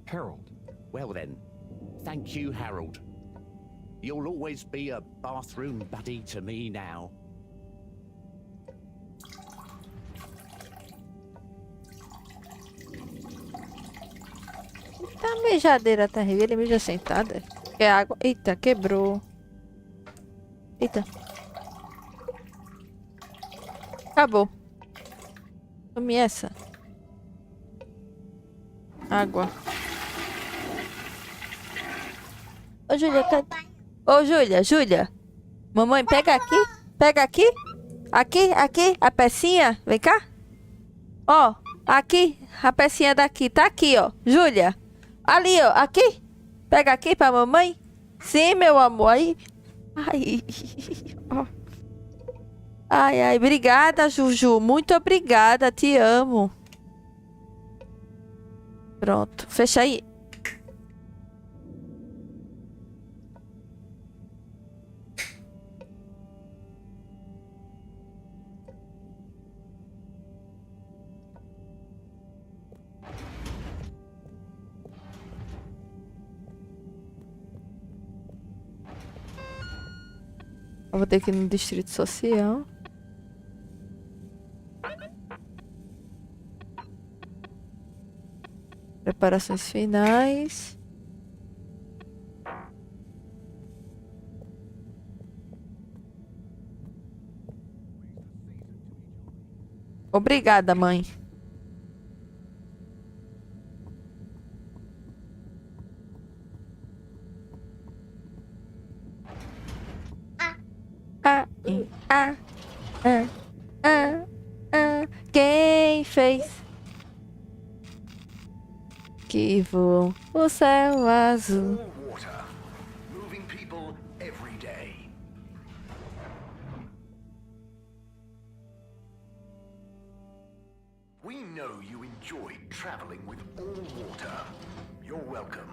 Harold. Well then, thank you, Harold. You'll always be a bathroom buddy to me now. Tá a mijadeira terrível. Ele mija sentada. É água. Eita, quebrou. Eita. Acabou. Tome essa. Água. Ô, Júlia, cadê? Ô, Júlia. Mamãe, pega aqui. Pega aqui. Aqui. A pecinha. Vem cá. Ó, aqui. A pecinha daqui. Tá aqui, ó. Júlia. Ali, ó. Aqui. Pega aqui pra mamãe. Sim, meu amor. Aí. Ai. Ó. Ai. Obrigada, Juju. Muito obrigada. Te amo. Pronto. Fecha aí. Eu vou ter que ir no distrito social. Preparações finais. Obrigada, mãe. Ah, ah, ah, ah, ah. Quem fez que voou o céu azul? All water, moving people every day. We know you enjoyed traveling with all water. You're welcome.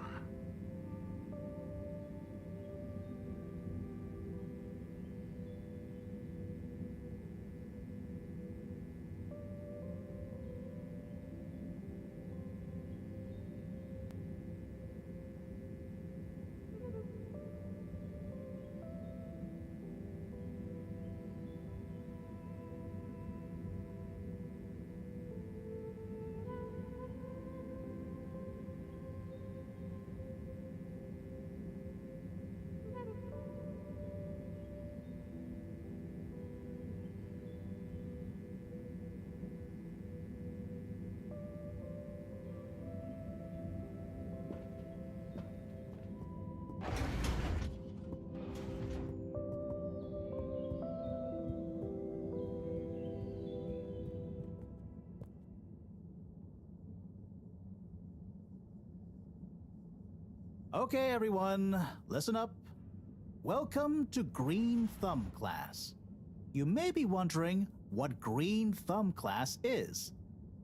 Okay, everyone, listen up. Welcome to Green Thumb class. You may be wondering what Green Thumb class is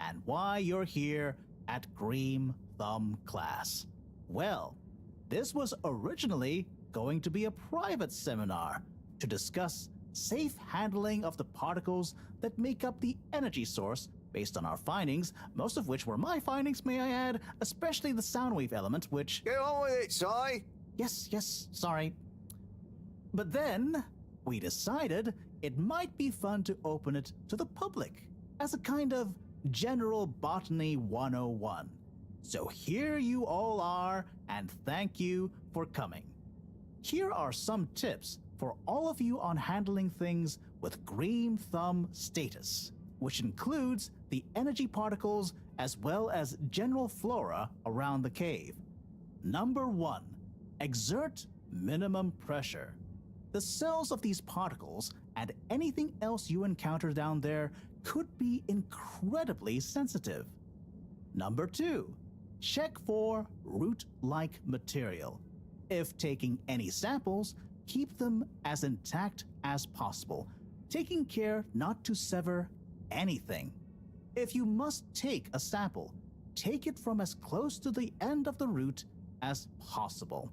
and why you're here at Green Thumb class. Well, this was originally going to be a private seminar to discuss safe handling of the particles that make up the energy source based on our findings, most of which were my findings, may I add, especially the sound wave element, which... Get on with it, Si. Yes, sorry. But then, we decided it might be fun to open it to the public as a kind of general botany 101. So here you all are, and thank you for coming. Here are some tips for all of you on handling things with Green Thumb status, which includes the energy particles as well as general flora around the cave. Number 1, exert minimum pressure. The cells of these particles and anything else you encounter down there could be incredibly sensitive. Number 2, check for root-like material. If taking any samples, keep them as intact as possible, taking care not to sever anything. If you must take a sample, take it from as close to the end of the root as possible.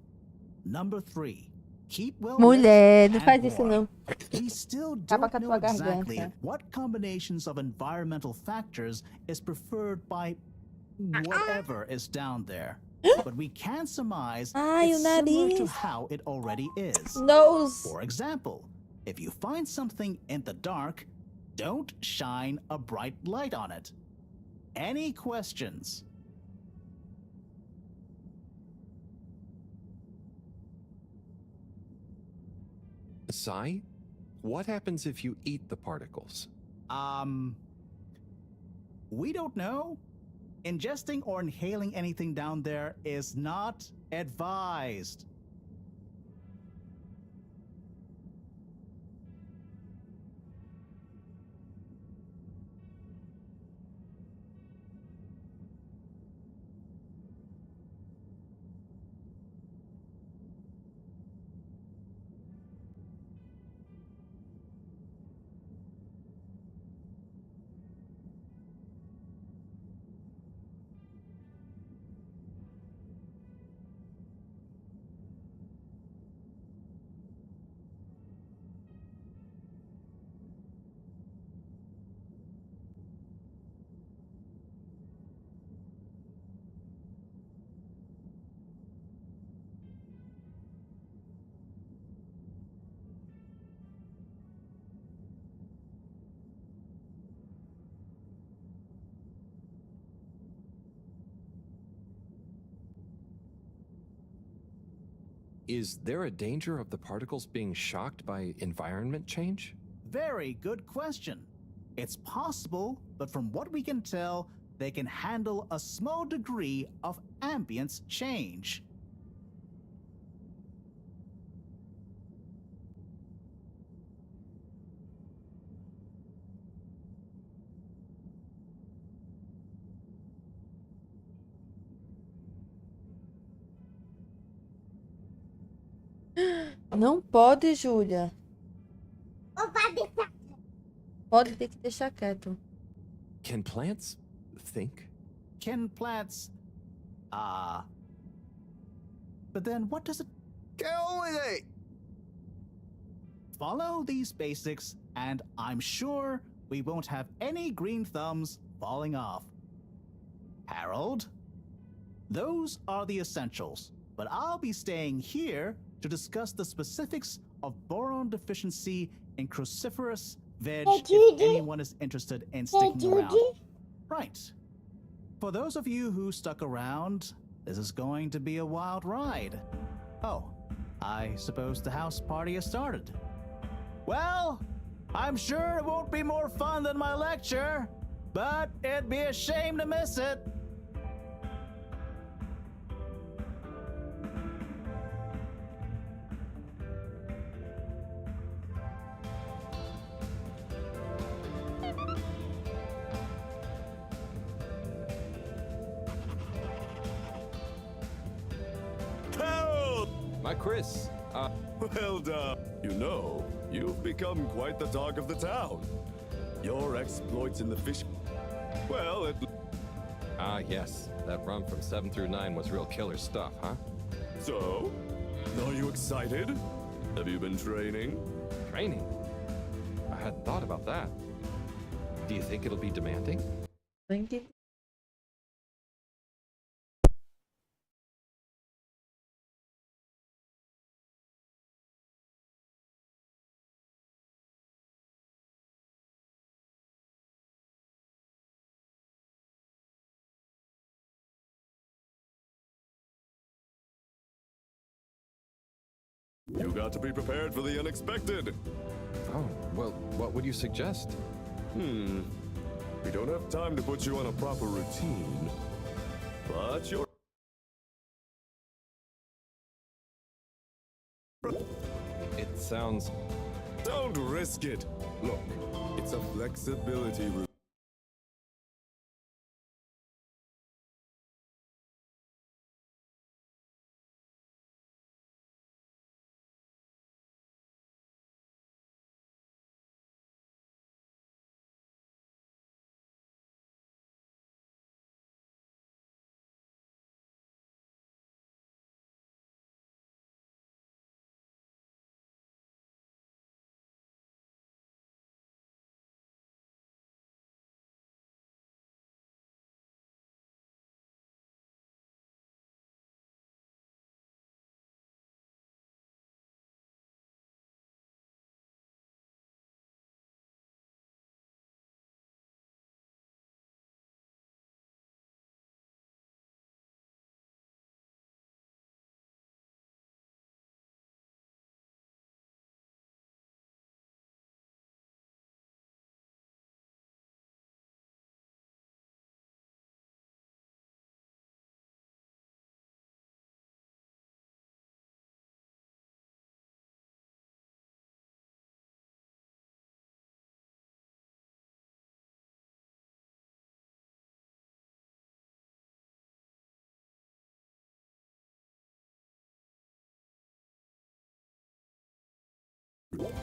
Number 3, keep well Mulher, não and faz isso warm. não. We still Acaba don't com a know tua exactly garganta. what combinations of environmental factors is preferred by whatever is down there. But we can surmise Ai, it's o similar to nariz. how it already is. Nose. For example, if you find something in the dark, don't shine a bright light on it. Any questions? Sai, what happens if you eat the particles? We don't know. Ingesting or inhaling anything down there is not advised. Is there a danger of the particles being shocked by environment change? Very good question. It's possible, but from what we can tell, they can handle a small degree of ambience change. Não pode, Júlia. Opa, deixa. Pode ter que deixar quieto. Can plants think? Can plants... But then what does it... Get on with it! Follow these basics, and I'm sure we won't have any green thumbs falling off. Harold? Those are the essentials, but I'll be staying here to discuss the specifics of boron deficiency in cruciferous veg Hey, if Judy. anyone is interested in Hey, sticking around. Judy. Right. For those of you who stuck around, this is going to be a wild ride. Oh, I suppose the house party has started. Well, I'm sure it won't be more fun than my lecture, but it'd be a shame to miss it. My Chris, Well done. You know, you've become quite the talk of the town. Your exploits in the fish... Well, it... yes. That run from 7 through 9 was real killer stuff, huh? So? Are you excited? Have you been training? Training? I hadn't thought about that. Do you think it'll be demanding? Thank you. You got to be prepared for the unexpected. Oh, well, what would you suggest? We don't have time to put you on a proper routine, but you're... It sounds... Don't risk it. Look, it's a flexibility routine.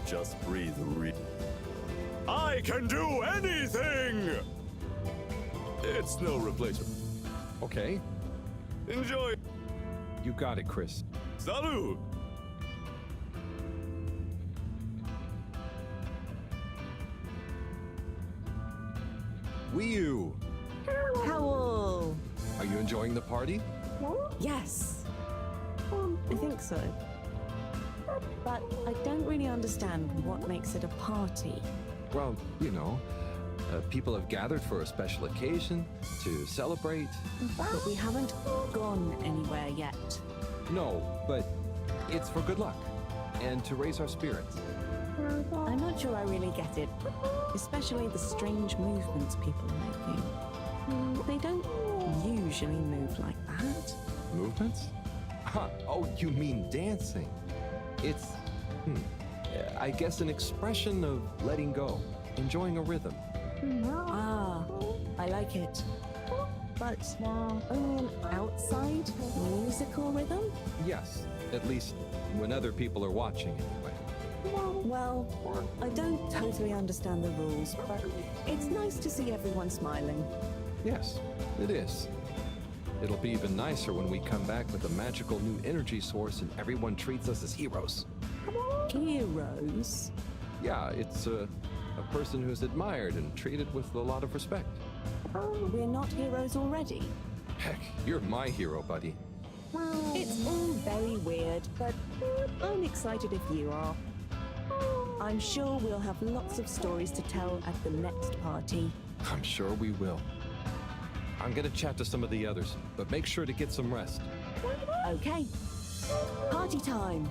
Just breathe. I can do anything! It's no replacement. Okay, Enjoy. you got it, Chris. Salud! Wii U! Howl! Are you enjoying the party? Yes. I think so. But I don't really understand what makes it a party. Well, you know, people have gathered for a special occasion to celebrate. But we haven't gone anywhere yet. No, but it's for good luck and to raise our spirits. I'm not sure I really get it, especially the strange movements people are making. They don't usually move like that. Movements? Oh, you mean dancing. It's, I guess an expression of letting go, enjoying a rhythm. Ah, I like it. But only an outside musical rhythm? Yes, at least when other people are watching anyway. Well, I don't totally understand the rules, but it's nice to see everyone smiling. Yes, it is. It'll be even nicer when we come back with a magical new energy source and everyone treats us as heroes. Heroes? Yeah, it's a person who's admired and treated with a lot of respect. We're not heroes already. Heck, you're my hero, buddy. It's all very weird, but I'm excited if you are. I'm sure we'll have lots of stories to tell at the next party. I'm sure we will. I'm gonna chat to some of the others, but make sure to get some rest. Okay. Party time.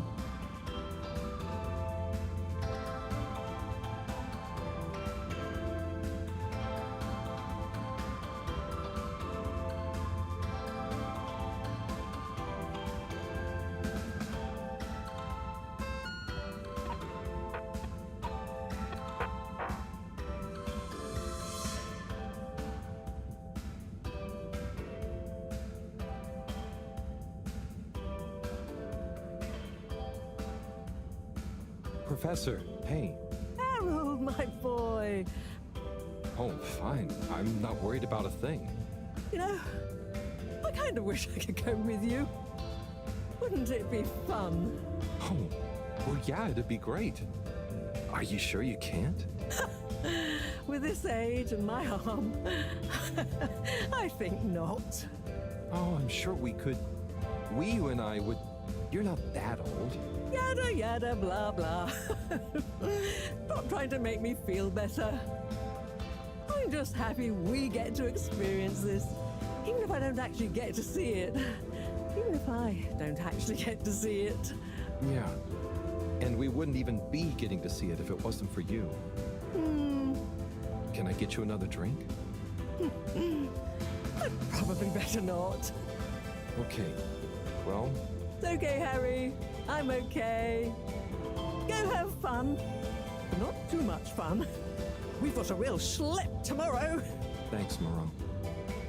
Professor, hey. Harold, my boy. Oh, fine. I'm not worried about a thing. You know, I kind of wish I could go with you. Wouldn't it be fun? Oh, well, yeah, it'd be great. Are you sure you can't? With this age and my arm, I think not. Oh, I'm sure we could. You and I would. You're not that old. Yada yada blah blah. Stop trying to make me feel better. I'm just happy we get to experience this, even if I don't actually get to see it. Even if I don't actually get to see it. Yeah. And we wouldn't even be getting to see it if it wasn't for you. Can I get you another drink? I'd probably better not. Okay. Well, It's okay, Harry. I'm okay. Go have fun. Not too much fun. We've got a real schlep tomorrow. thanks, Moreau.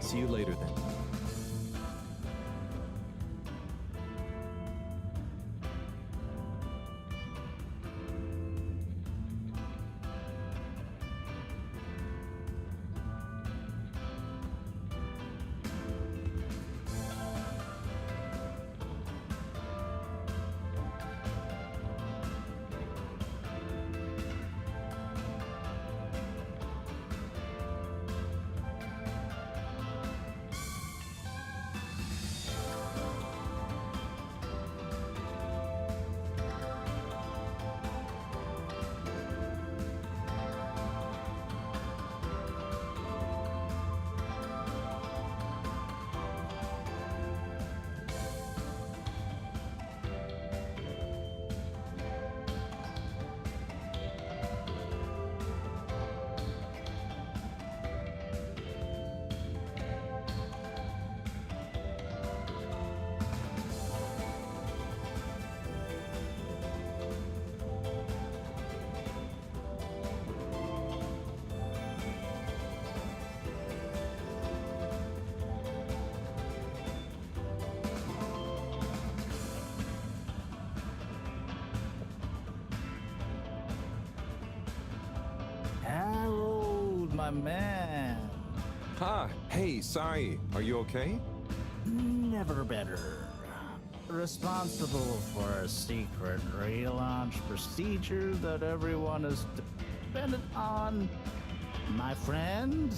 See you later then. Harold, my man. Hey, sorry. Are you okay? Never better. Responsible for a secret relaunch procedure that everyone is dependent on. My friend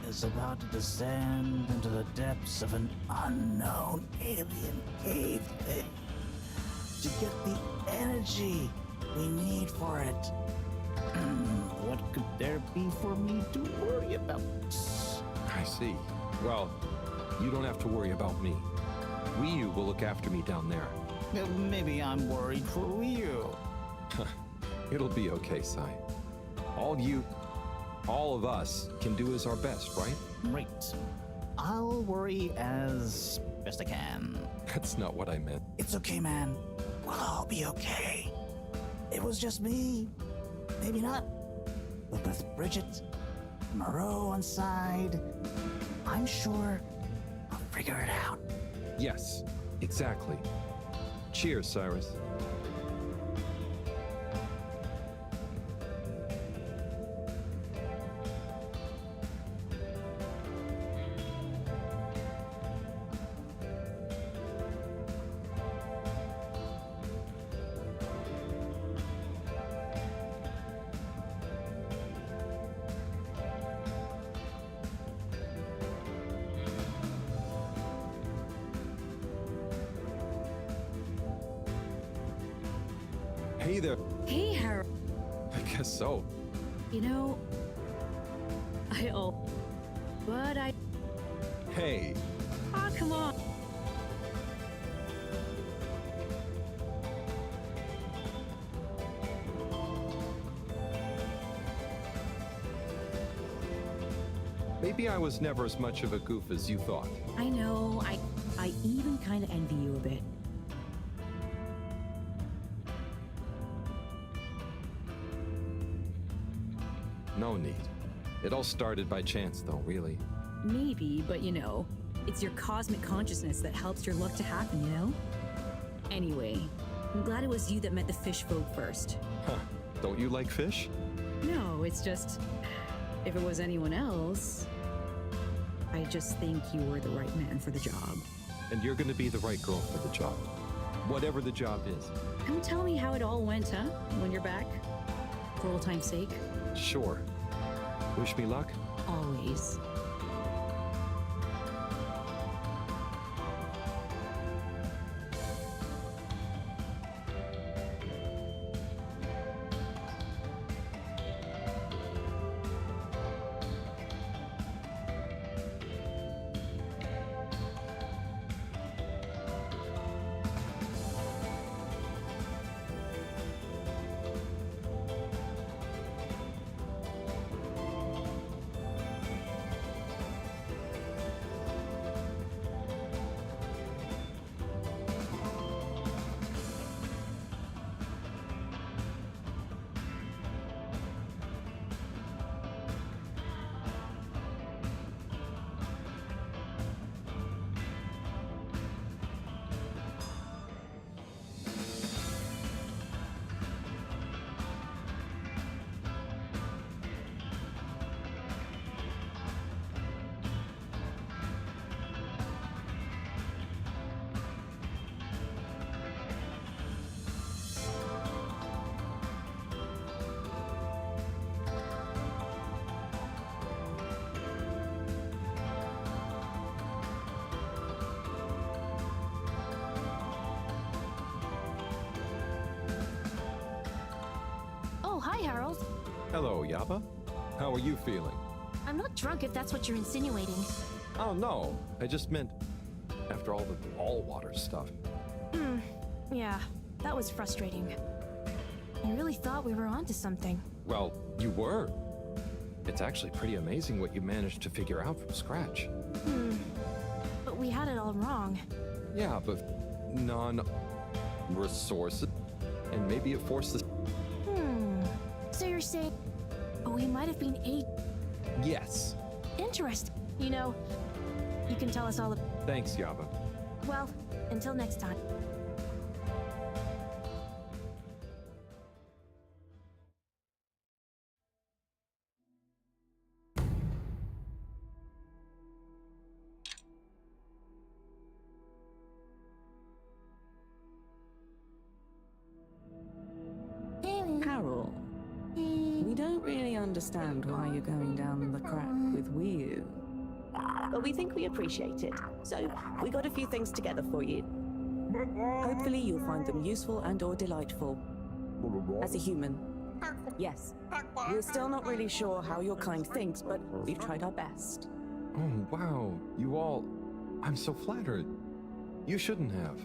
is about to descend into the depths of an unknown alien cave thing to get the energy we need for it. What could there be for me to worry about? I see. Well, you don't have to worry about me. Ryu will look after me down there. Maybe I'm worried for you. It'll be okay, Si. All of us can do is our best, right? Great. I'll worry as best I can. That's not what I meant. It's okay, man. We'll all be okay. It was just me. Maybe not. But with Bridget, Moreau on side, I'm sure I'll figure it out. Yes, exactly. Cheers, Cyrus. Hey there. Hey, Harold. I guess so. You know, but I. Hey. Ah, come on. Maybe I was never as much of a goof as you thought. I know. I even kind of envy you a bit. No need. It all started by chance, though, really. Maybe, but you know, it's your cosmic consciousness that helps your luck to happen, you know? Anyway, I'm glad it was you that met the fish folk first. Huh. Don't you like fish? No, it's just, if it was anyone else, I just think you were the right man for the job. And you're gonna be the right girl for the job. Whatever the job is. Come tell me how it all went, huh? When you're back? For old time's sake? Sure. Wish me luck? Always. Hi, Harold. Hello, Yaba. How are you feeling? I'm not drunk if that's what you're insinuating. Oh, no. I just meant after all the all-water stuff. Yeah, that was frustrating. I really thought we were onto something. Well, you were. It's actually pretty amazing what you managed to figure out from scratch. But we had it all wrong. Yeah, but non-resources, and maybe it forced the... So you're saying we might have been Yes. Interesting. You know, you can tell us all Thanks, Yaba. Well, until next time. Carol, we don't really understand why you're going down the crack with Wii. But we think we appreciate it, so we got a few things together for you. Hopefully you'll find them useful and or delightful. As a human. Yes. We're still not really sure how your kind thinks, but we've tried our best. Oh, wow. You all... I'm so flattered. You shouldn't have.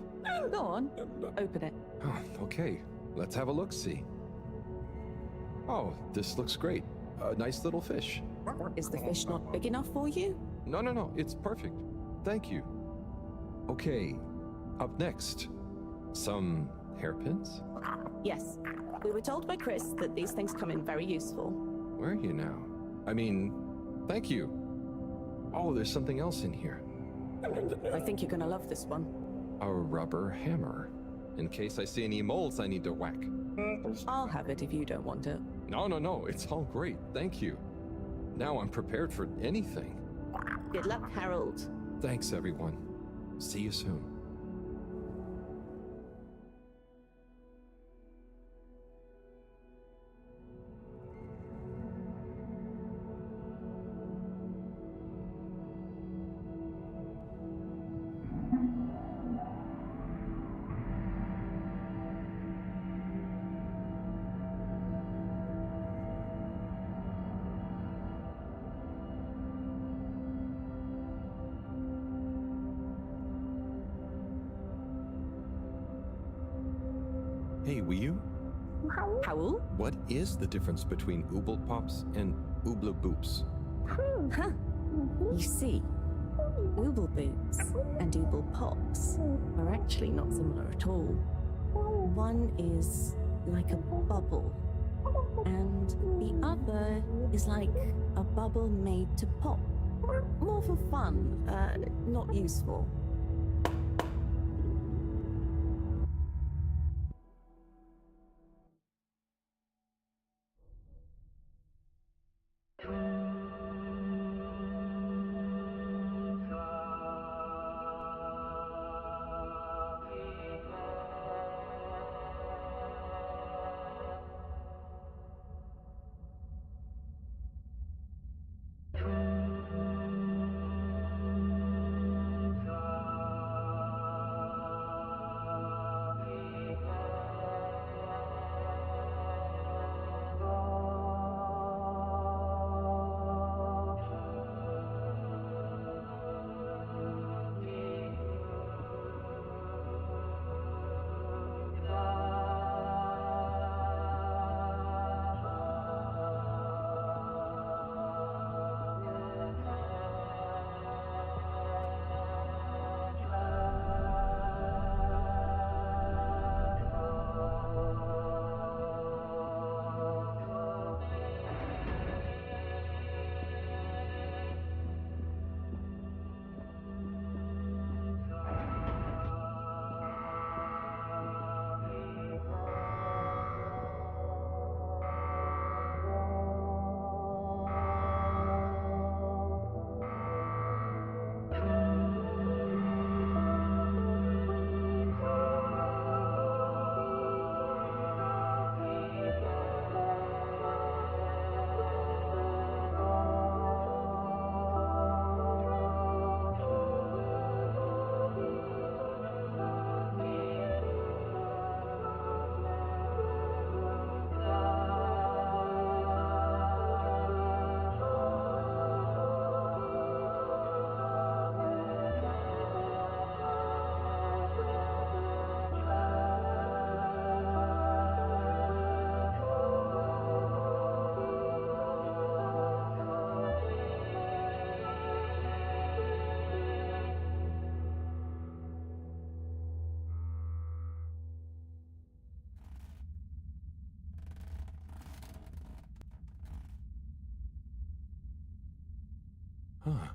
Go on. Open it. Oh, okay. Let's have a look-see. Oh, this looks great. A nice little fish. Is the fish not big enough for you? No, it's perfect. Thank you. Okay, up next, some hairpins? Yes. We were told by Chris that these things come in very useful. Where are you now? I mean, thank you. Oh, there's something else in here. I think you're gonna love this one. A rubber hammer. In case I see any moles I need to whack. I'll have it if you don't want it. No, it's all great. Thank you. Now I'm prepared for anything. Good luck, Harold. Thanks, everyone. See you soon. Hey, will you? Howl? What is the difference between Ooble Pops and Ooble Boops? Huh. You see, Ooble Boots and Ooble Pops are actually not similar at all. One is like a bubble, and the other is like a bubble made to pop. More for fun, not useful. Huh.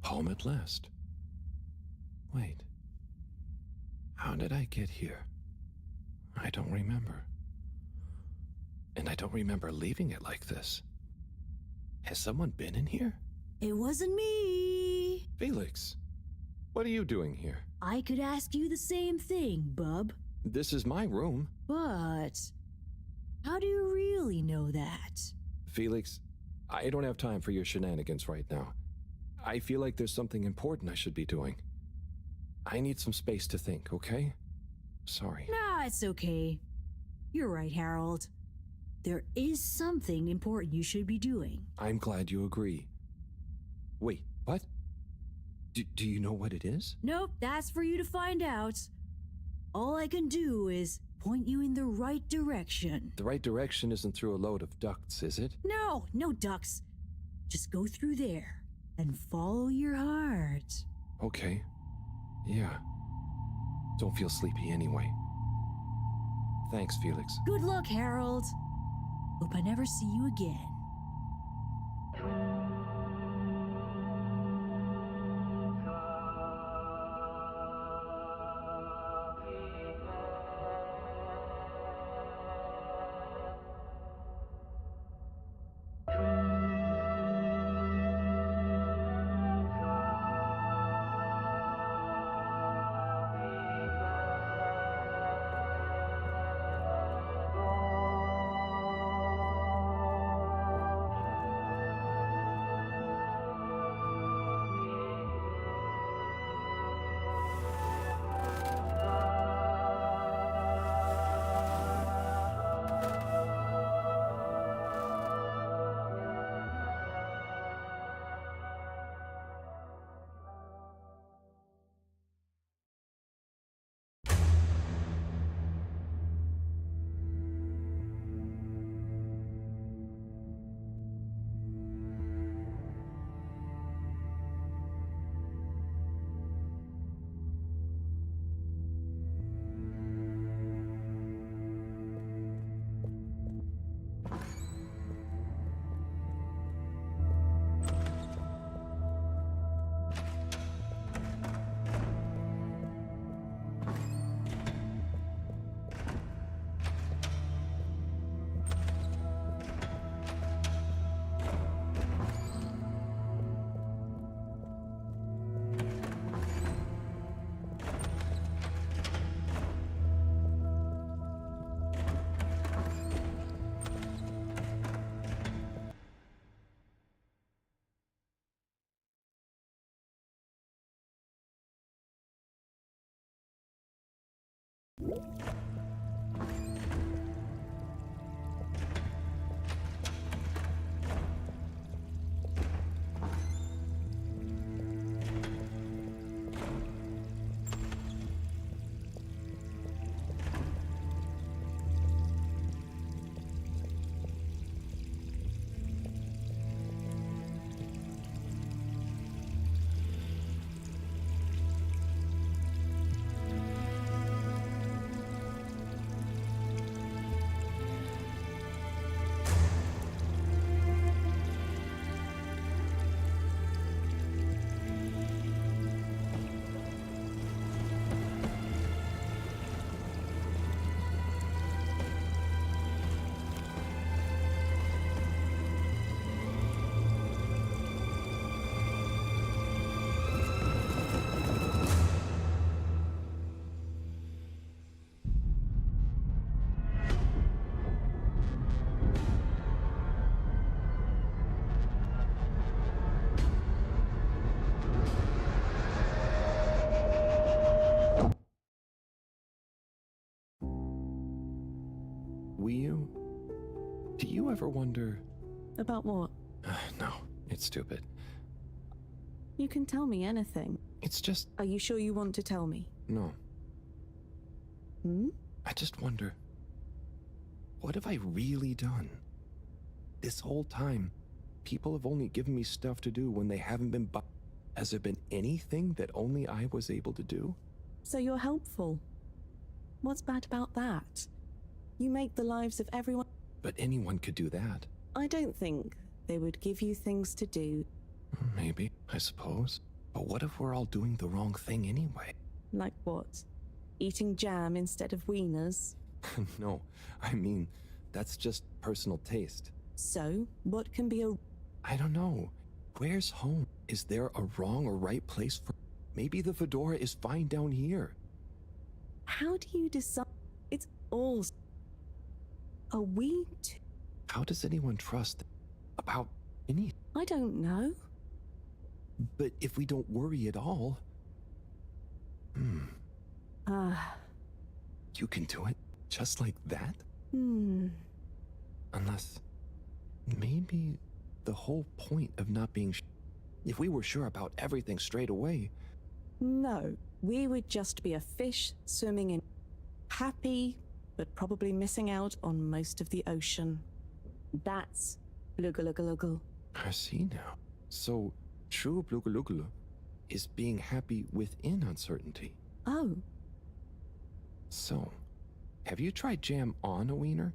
Home at last. Wait. How did I get here? I don't remember. And I don't remember leaving it like this. Has someone been in here? It wasn't me. Felix, what are you doing here? I could ask you the same thing, bub. This is my room. But how do you really know that? Felix, I don't have time for your shenanigans right now. I feel like there's something important I should be doing. I need some space to think, okay? Sorry. Nah, it's okay. You're right, Harold. There is something important you should be doing. I'm glad you agree. Wait, what? Do you know what it is? Nope, that's for you to find out. All I can do is point you in the right direction. The right direction isn't through a load of ducts, is it? No, no ducks. Just go through there and follow your heart. Okay. Yeah. Don't feel sleepy anyway. Thanks, Felix. Good luck, Harold. Hope I never see you again. Do you ever wonder... About what? No, it's stupid. You can tell me anything. It's just... Are you sure you want to tell me? No. Hmm? I just wonder... What have I really done? This whole time, people have only given me stuff to do when they haven't been Has there been anything that only I was able to do? So you're helpful. What's bad about that? You make the lives of everyone... But anyone could do that. I don't think they would give you things to do. Maybe, I suppose. But what if we're all doing the wrong thing anyway? Like what? Eating jam instead of wieners? No, I mean, that's just personal taste. So, what can be a... I don't know. Where's home? Is there a wrong or right place for... Maybe the fedora is fine down here. How do you decide? It's all... Are we How does anyone trust about any... I don't know. But if we don't worry at all... You can do it just like that? Unless... Maybe the whole point of not being if we were sure about everything straight away... No, we would just be a fish swimming in... Happy, but probably missing out on most of the ocean. That's Blugaluggaluggal. I see now. So, true Blugaluggalu is being happy within uncertainty. Oh, So, have you tried jam on a wiener?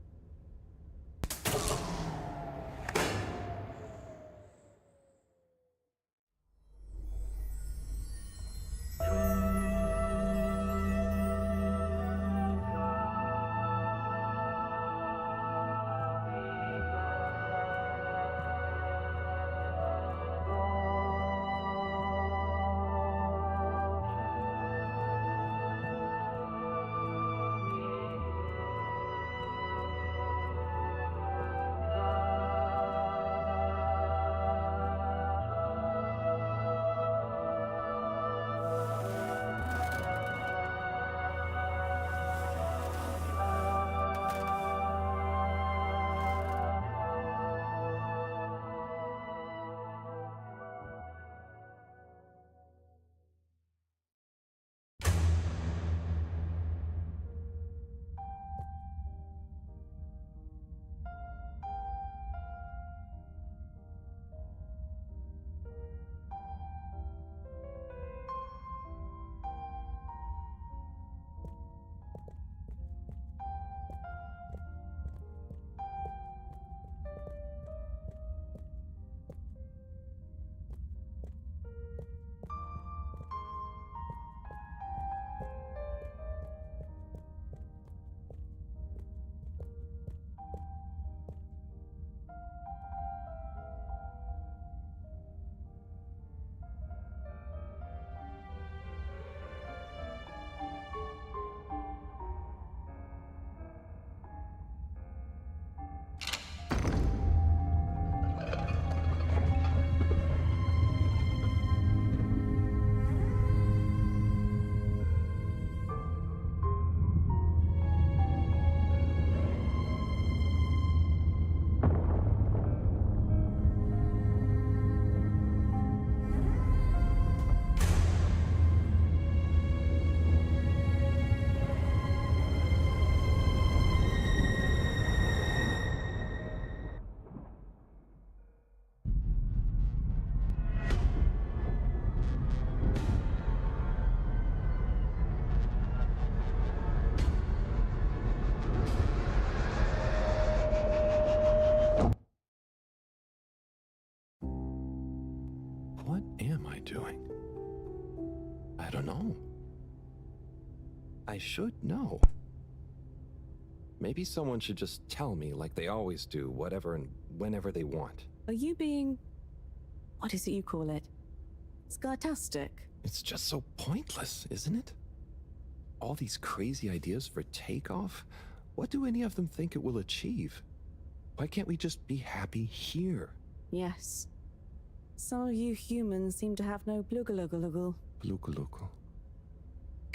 What am I doing? I don't know. I should know. Maybe someone should just tell me like they always do, whatever and whenever they want. are you being... what is it you call it? Scartastic? It's just so pointless, isn't it? All these crazy ideas for takeoff, what do any of them think it will achieve? Why can't we just be happy here? Yes. Some of you humans seem to have no Blugaluggaluggal. Blugaluggal.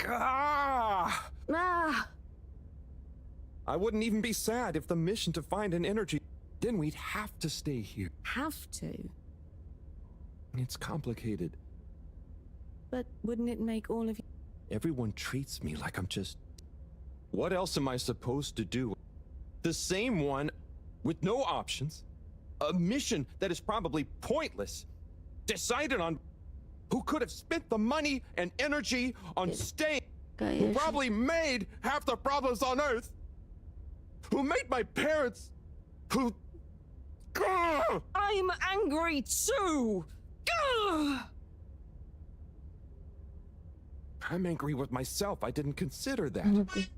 Ah! Ah! I wouldn't even be sad if the mission to find an energy... Then we'd have to stay here. Have to? It's complicated. But wouldn't it make all of you... Everyone treats me like I'm just... What else am I supposed to do? The same one with no options. A mission that is probably pointless. Decided on... Who could have spent the money and energy on staying... Who probably made half the problems on Earth. Who made my parents... Who... Gah! I'm angry too! Gah! I'm angry with myself. I didn't consider that.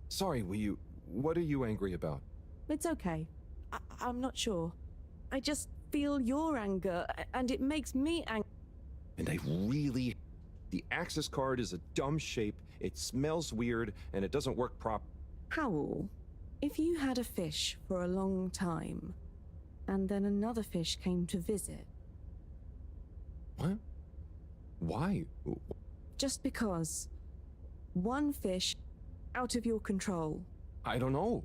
Sorry, what are you angry about? It's okay. I'm not sure. I just feel your anger, and it makes me angry. And I really... The access card is a dumb shape, it smells weird, and it doesn't work Howl, if you had a fish for a long time, and then another fish came to visit... What? Why? Just because. One fish out of your control. I don't know.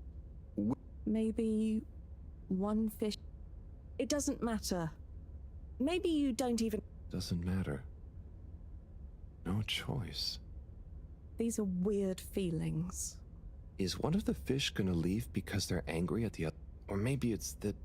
Maybe one fish... It doesn't matter. Maybe you don't even... Doesn't matter. No choice. These are weird feelings. Is one of the fish gonna leave because they're angry at the other? Or maybe it's that...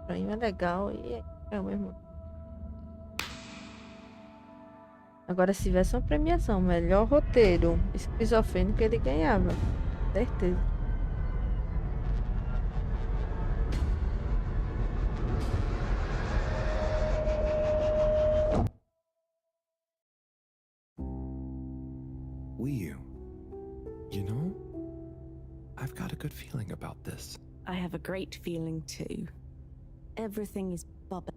É legal e é o mesmo. Agora, se tivesse uma premiação, melhor roteiro esquizofrênico, ele ganhava. Certeza. Will you know, I've got a good feeling about this. I have a great feeling too. Everything is bubbling.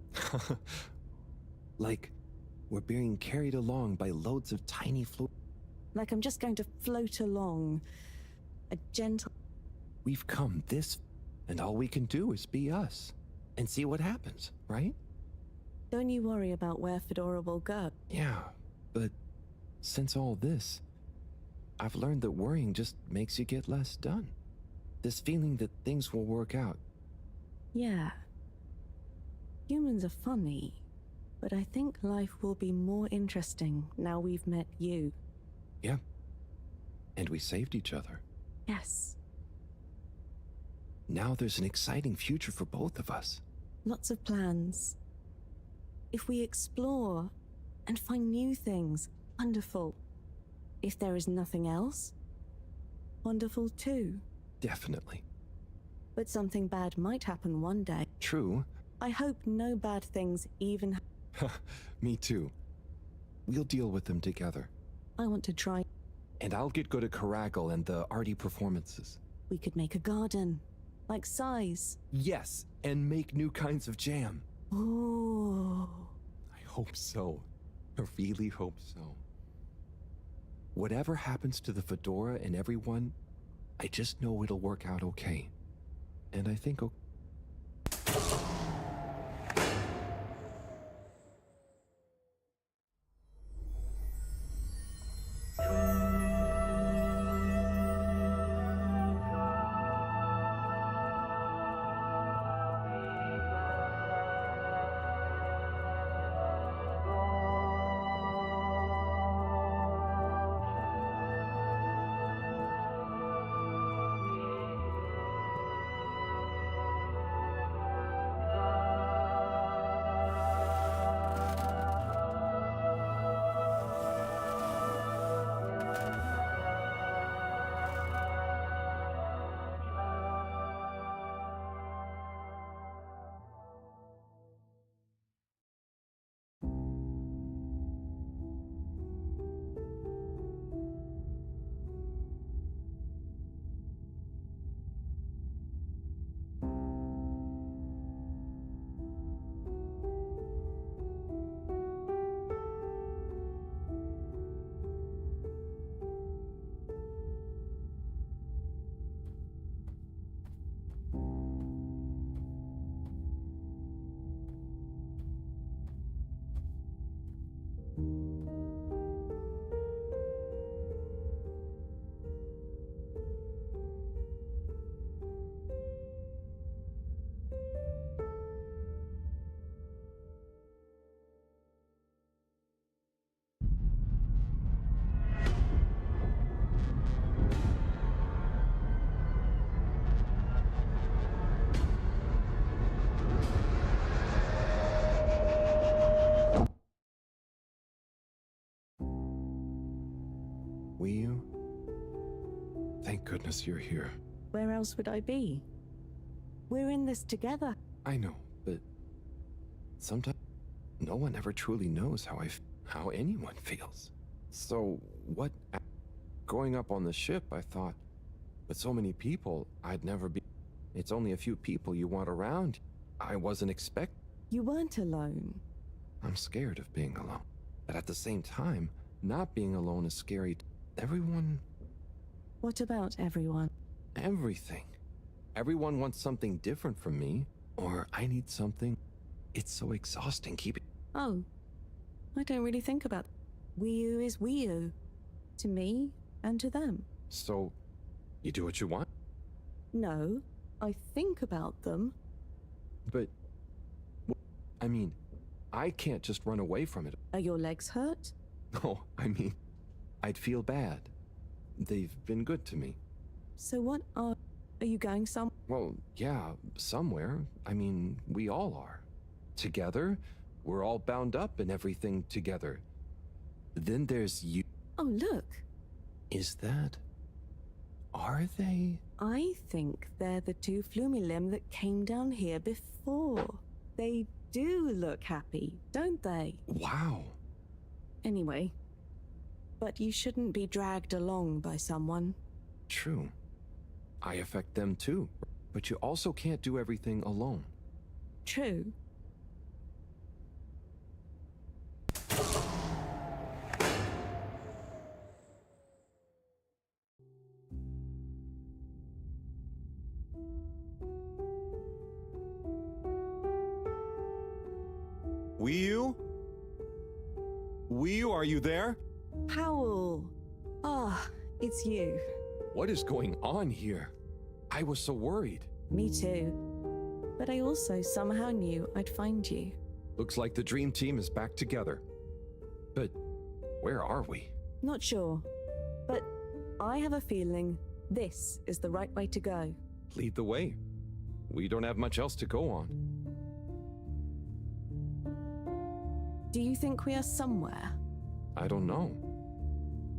Like we're being carried along by loads of tiny Like I'm just going to float along. A gentle... We've come this, and all we can do is be us. And see what happens, right? Don't you worry about where Fedora will go. Yeah, but since all this, I've learned that worrying just makes you get less done. This feeling that things will work out. Yeah. Humans are funny, but I think life will be more interesting now we've met you. Yeah. And we saved each other. Yes. Now there's an exciting future for both of us. Lots of plans. If we explore and find new things, wonderful. If there is nothing else, wonderful too. Definitely. But something bad might happen one day. True. I hope no bad things even... Me too. We'll deal with them together. I want to try. And I'll get good at Caragal and the arty performances. We could make a garden, like size. Yes, and make new kinds of jam. Oh. I hope so. I really hope so. Whatever happens to the Fedora and everyone, I just know it'll work out okay. And I think... Will you? Thank goodness you're here. Where else would I be? We're in this together. I know, but sometimes no one ever truly knows how anyone feels. So what? Growing up on the ship, I thought, with so many people, I'd never be. It's only a few people you want around. I wasn't expecting. You weren't alone. I'm scared of being alone. But at the same time, not being alone is scary. Everyone. What about everyone? Everything. Everyone wants something different from me, or I need something. It's so exhausting keeping. Oh, I don't really think about. Wii U is Wii U. To me and to them. So, you do what you want? No, I think about them. But, I mean, I can't just run away from it. Are your legs hurt? No, I mean, I'd feel bad. They've been good to me. So what are you going some? Well, yeah, somewhere. I mean, we all are. Together, we're all bound up in everything together. Then there's you. Oh, look. Is that... Are they? I think they're the two Flumilim that came down here before. They do look happy, don't they? Wow. Anyway, but you shouldn't be dragged along by someone. True. I affect them too. But you also can't do everything alone. True. Wii U? Wii U, are you there? Powell. Ah, it's you. What is going on here? I was so worried. Me too. But I also somehow knew I'd find you. Looks like the dream team is back together. But where are we? Not sure. But I have a feeling this is the right way to go. Lead the way. We don't have much else to go on. Do you think we are somewhere? I don't know.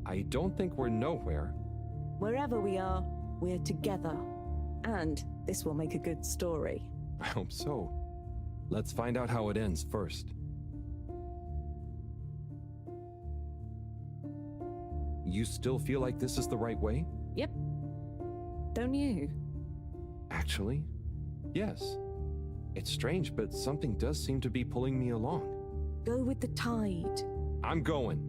I don't think we're nowhere. Wherever we are, we're together. And this will make a good story. I hope so. Let's find out how it ends first. You still feel like this is the right way? Yep. Don't you? Actually, yes. It's strange, but something does seem to be pulling me along. Go with the tide. I'm going.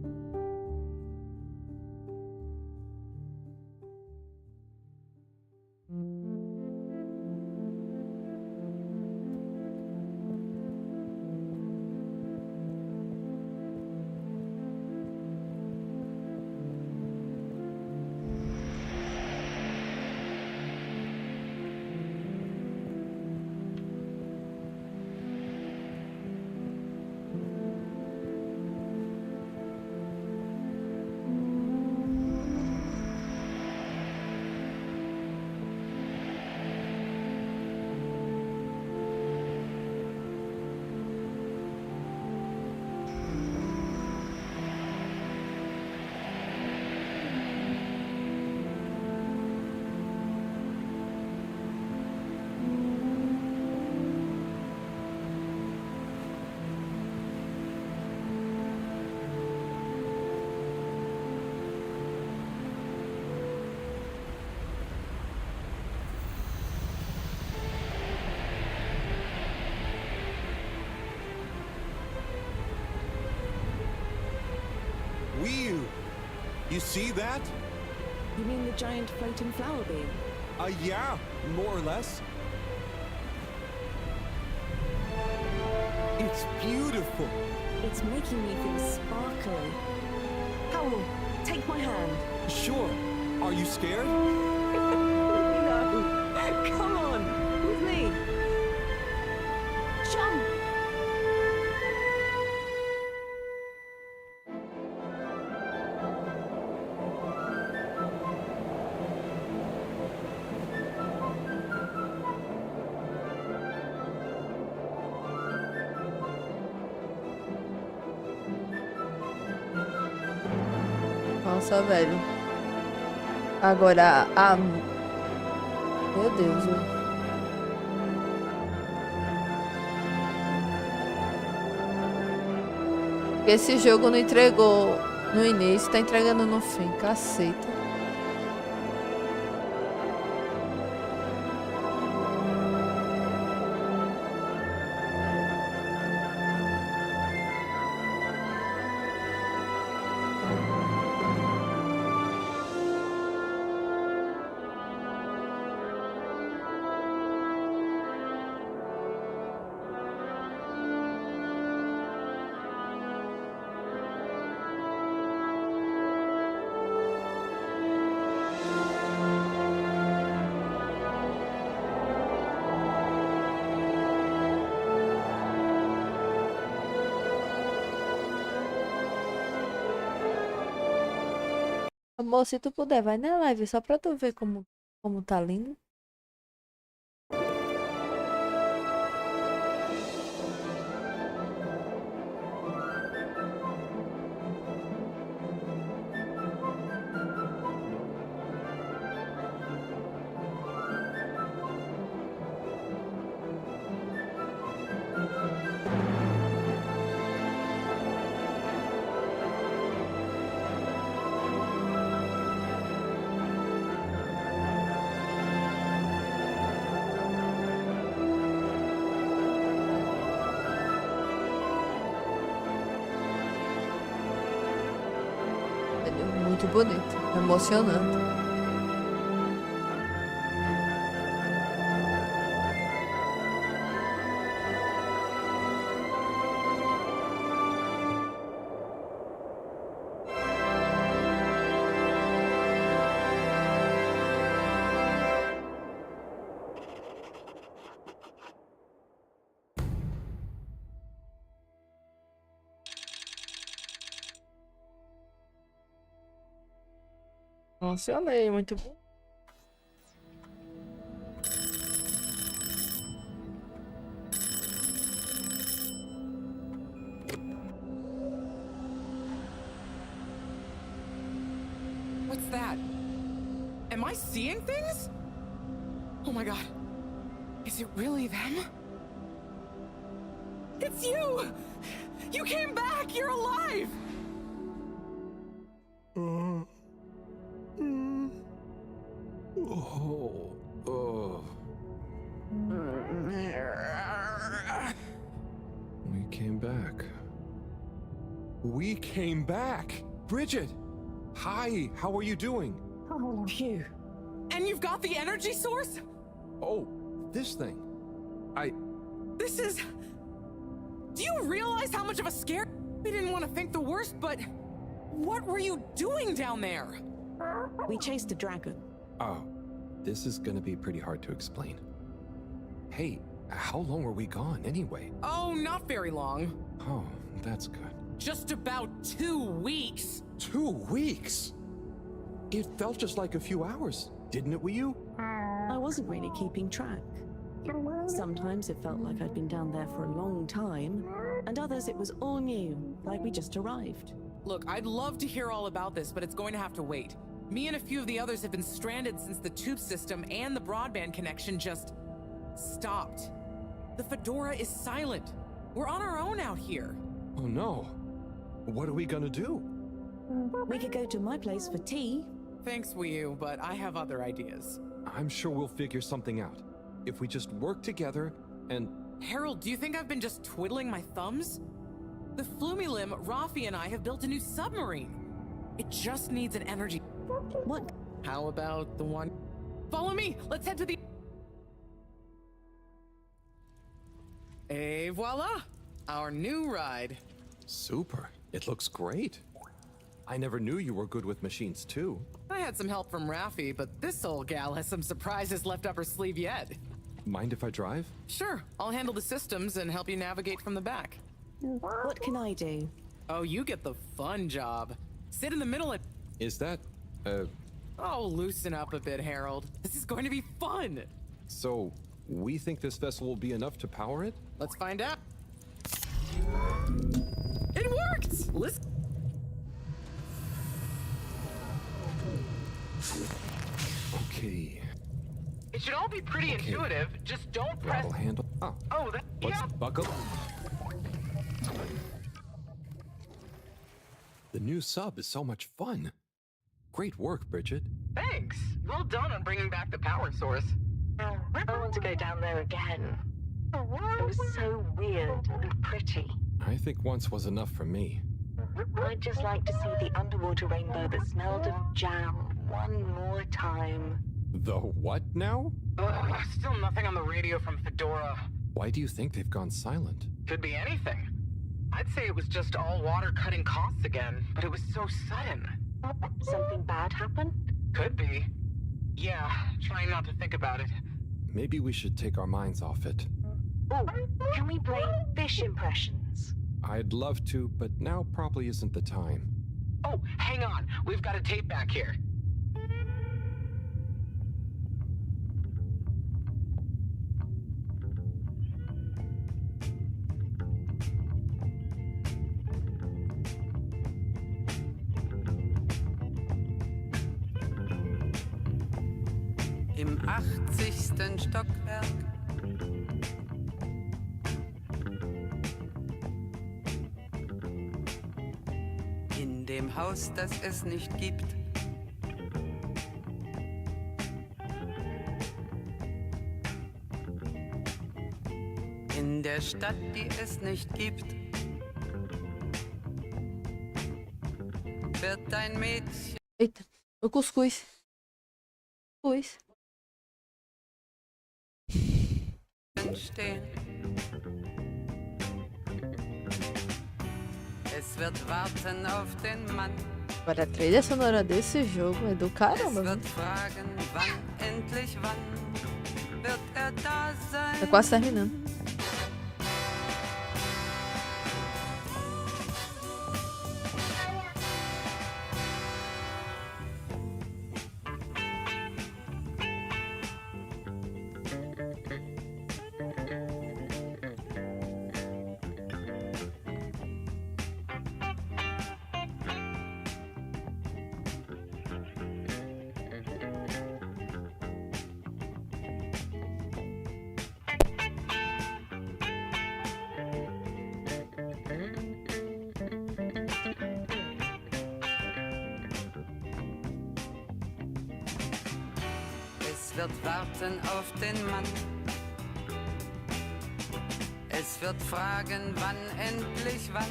Wii U! You see that? You mean the giant floating flower beam? Yeah, more or less. It's beautiful. It's making me feel sparkly. Powell, take my hand. Sure. Are you scared? No. Come on, with me. Jump! Nossa, velho. Agora, meu Deus, velho. Esse jogo não entregou no início, tá entregando no fim, caceta. Amor, se tu puder, vai na live só pra tu ver como tá lindo. Muito bonito, emocionante. Emocionei, muito bom. What's that? Am I seeing things? Oh my god. Is it really them? It's you! You came back! You're alive! We came back. We came back! Bridget! Hi, how are you doing? Oh, phew. And you've got the energy source? Oh, this thing. This is... Do you realize how much of a scare... We didn't want to think the worst, but... What were you doing down there? We chased a dragon. Oh, this is gonna be pretty hard to explain. Hey, how long were we gone anyway? Oh, not very long. Oh, that's good. Just about 2 weeks. 2 weeks? It felt just like a few hours, didn't it, Wii U? I wasn't really keeping track. Sometimes it felt like I'd been down there for a long time, and others it was all new, like we just arrived. Look, I'd love to hear all about this, but it's going to have to wait. Me and a few of the others have been stranded since the tube system and the broadband connection just... stopped. The Fedora is silent. We're on our own out here. Oh no. What are we gonna do? We could go to my place for tea. Thanks, Wii U, but I have other ideas. I'm sure we'll figure something out. If we just work together and... Harold, do you think I've been just twiddling my thumbs? The Flumilim, Rafi, and I have built a new submarine. It just needs an energy... What? How about the one... Follow me! Let's head to the... Et voila! Our new ride. Super. It looks great. I never knew you were good with machines too. I had some help from Rafi, but this old gal has some surprises left up her sleeve yet. Mind if I drive? Sure, I'll handle the systems and help you navigate from the back. What can I do? Oh, you get the fun job. Sit in the middle and... Is that, Oh, loosen up a bit, Harold. This is going to be fun. So, we think this vessel will be enough to power it? Let's find out. It worked! Listen. Okay. It should all be pretty intuitive. Just don't press. Throttle handle. Oh. Oh, that. Let's Yeah. buckle. The new sub is so much fun. Great work, Bridget. Thanks. Well done on bringing back the power source. I want to go down there again. It was so weird and pretty. I think once was enough for me. I'd just like to see the underwater rainbow that smelled of jam one more time. The what now? Still nothing on the radio from Fedora. Why do you think they've gone silent? Could be anything. I'd say it was just all water cutting costs again, but it was so sudden. Something bad happened? Could be. Yeah, trying not to think about it. Maybe we should take our minds off it. Oh, can we play fish impressions? I'd love to, but now probably isn't the time. Oh, hang on. We've got a tape back here. Im 80. Stockwerk. In dem Haus, das es nicht gibt. In der Stadt, die es nicht gibt. Wird ein Mädchen. Eita, o cuscuz. Cuscuz. Stehen. Es wird warten auf den Mann. Agora a trilha sonora desse jogo é do Es caramba. wird fragen, wann, endlich wann, wird er da sein. Tá quase terminando. Es wird warten auf den Mann. Es wird fragen, wann, endlich wann,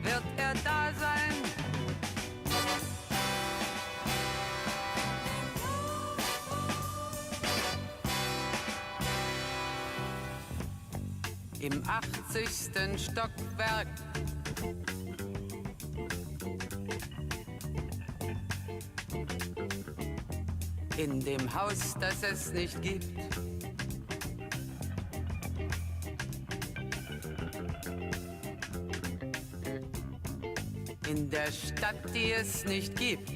wird er da sein. Im 80. Stockwerk. In dem Haus, das es nicht gibt. In der Stadt, die es nicht gibt.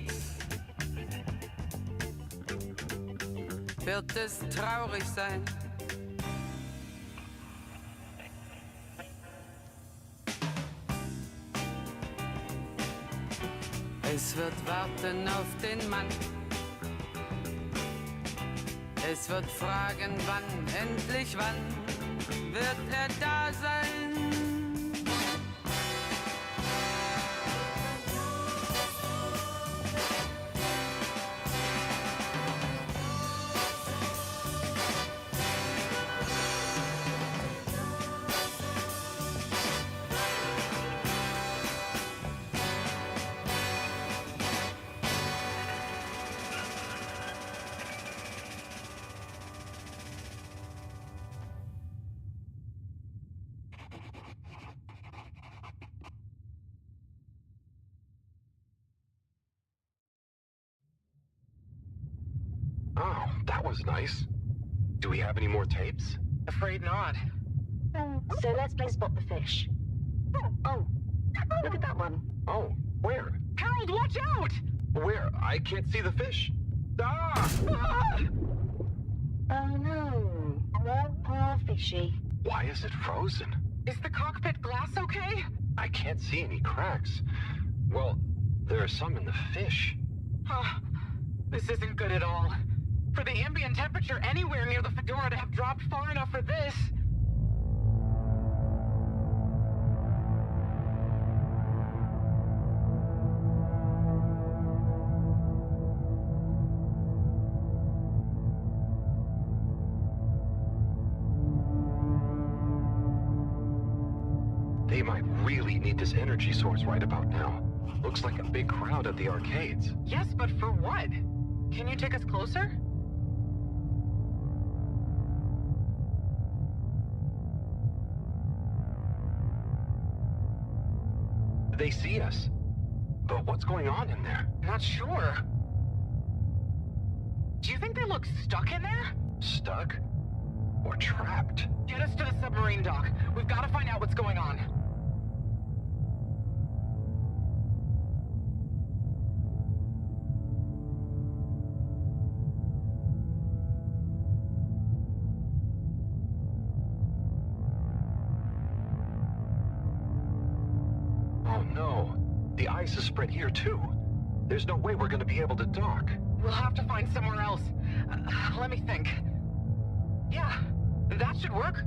Wird es traurig sein. Es wird warten auf den Mann. Es wird fragen, wann, endlich wann, wird er da sein. Oh, that was nice. Do we have any more tapes? Afraid not. So let's play Spot the Fish. Oh, look at that one. Oh, where? Harold, watch out! Where? I can't see the fish. Ah! Ah! Oh no. Poor fishy. Why is it frozen? Is the cockpit glass okay? I can't see any cracks. Well, there are some in the fish. This isn't good at all. For the ambient temperature anywhere near the Fedora to have dropped far enough for this. They might really need this energy source right about now. Looks like a big crowd at the arcades. Yes, but for what? Can you take us closer? They see us. But what's going on in there? Not sure. Do you think they look stuck in there? Stuck? Or trapped? Get us to the submarine dock. We've got to find out what's going on. Oh no. The ice has spread here too. There's no way we're gonna be able to dock. We'll have to find somewhere else. Let me think. Yeah, that should work.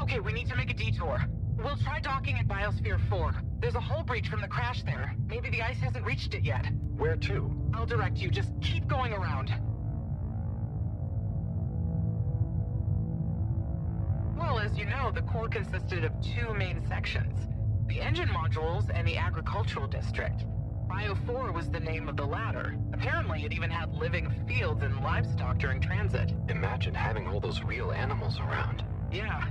Okay, we need to make a detour. We'll try docking at Biosphere 4. There's a hull breach from the crash there. Maybe the ice hasn't reached it yet. Where to? I'll direct you. Just keep going around. Well, as you know, the core consisted of two main sections. The engine modules and the agricultural district. Bio 4 was the name of the latter. Apparently, it even had living fields and livestock during transit. Imagine having all those real animals around. Yeah.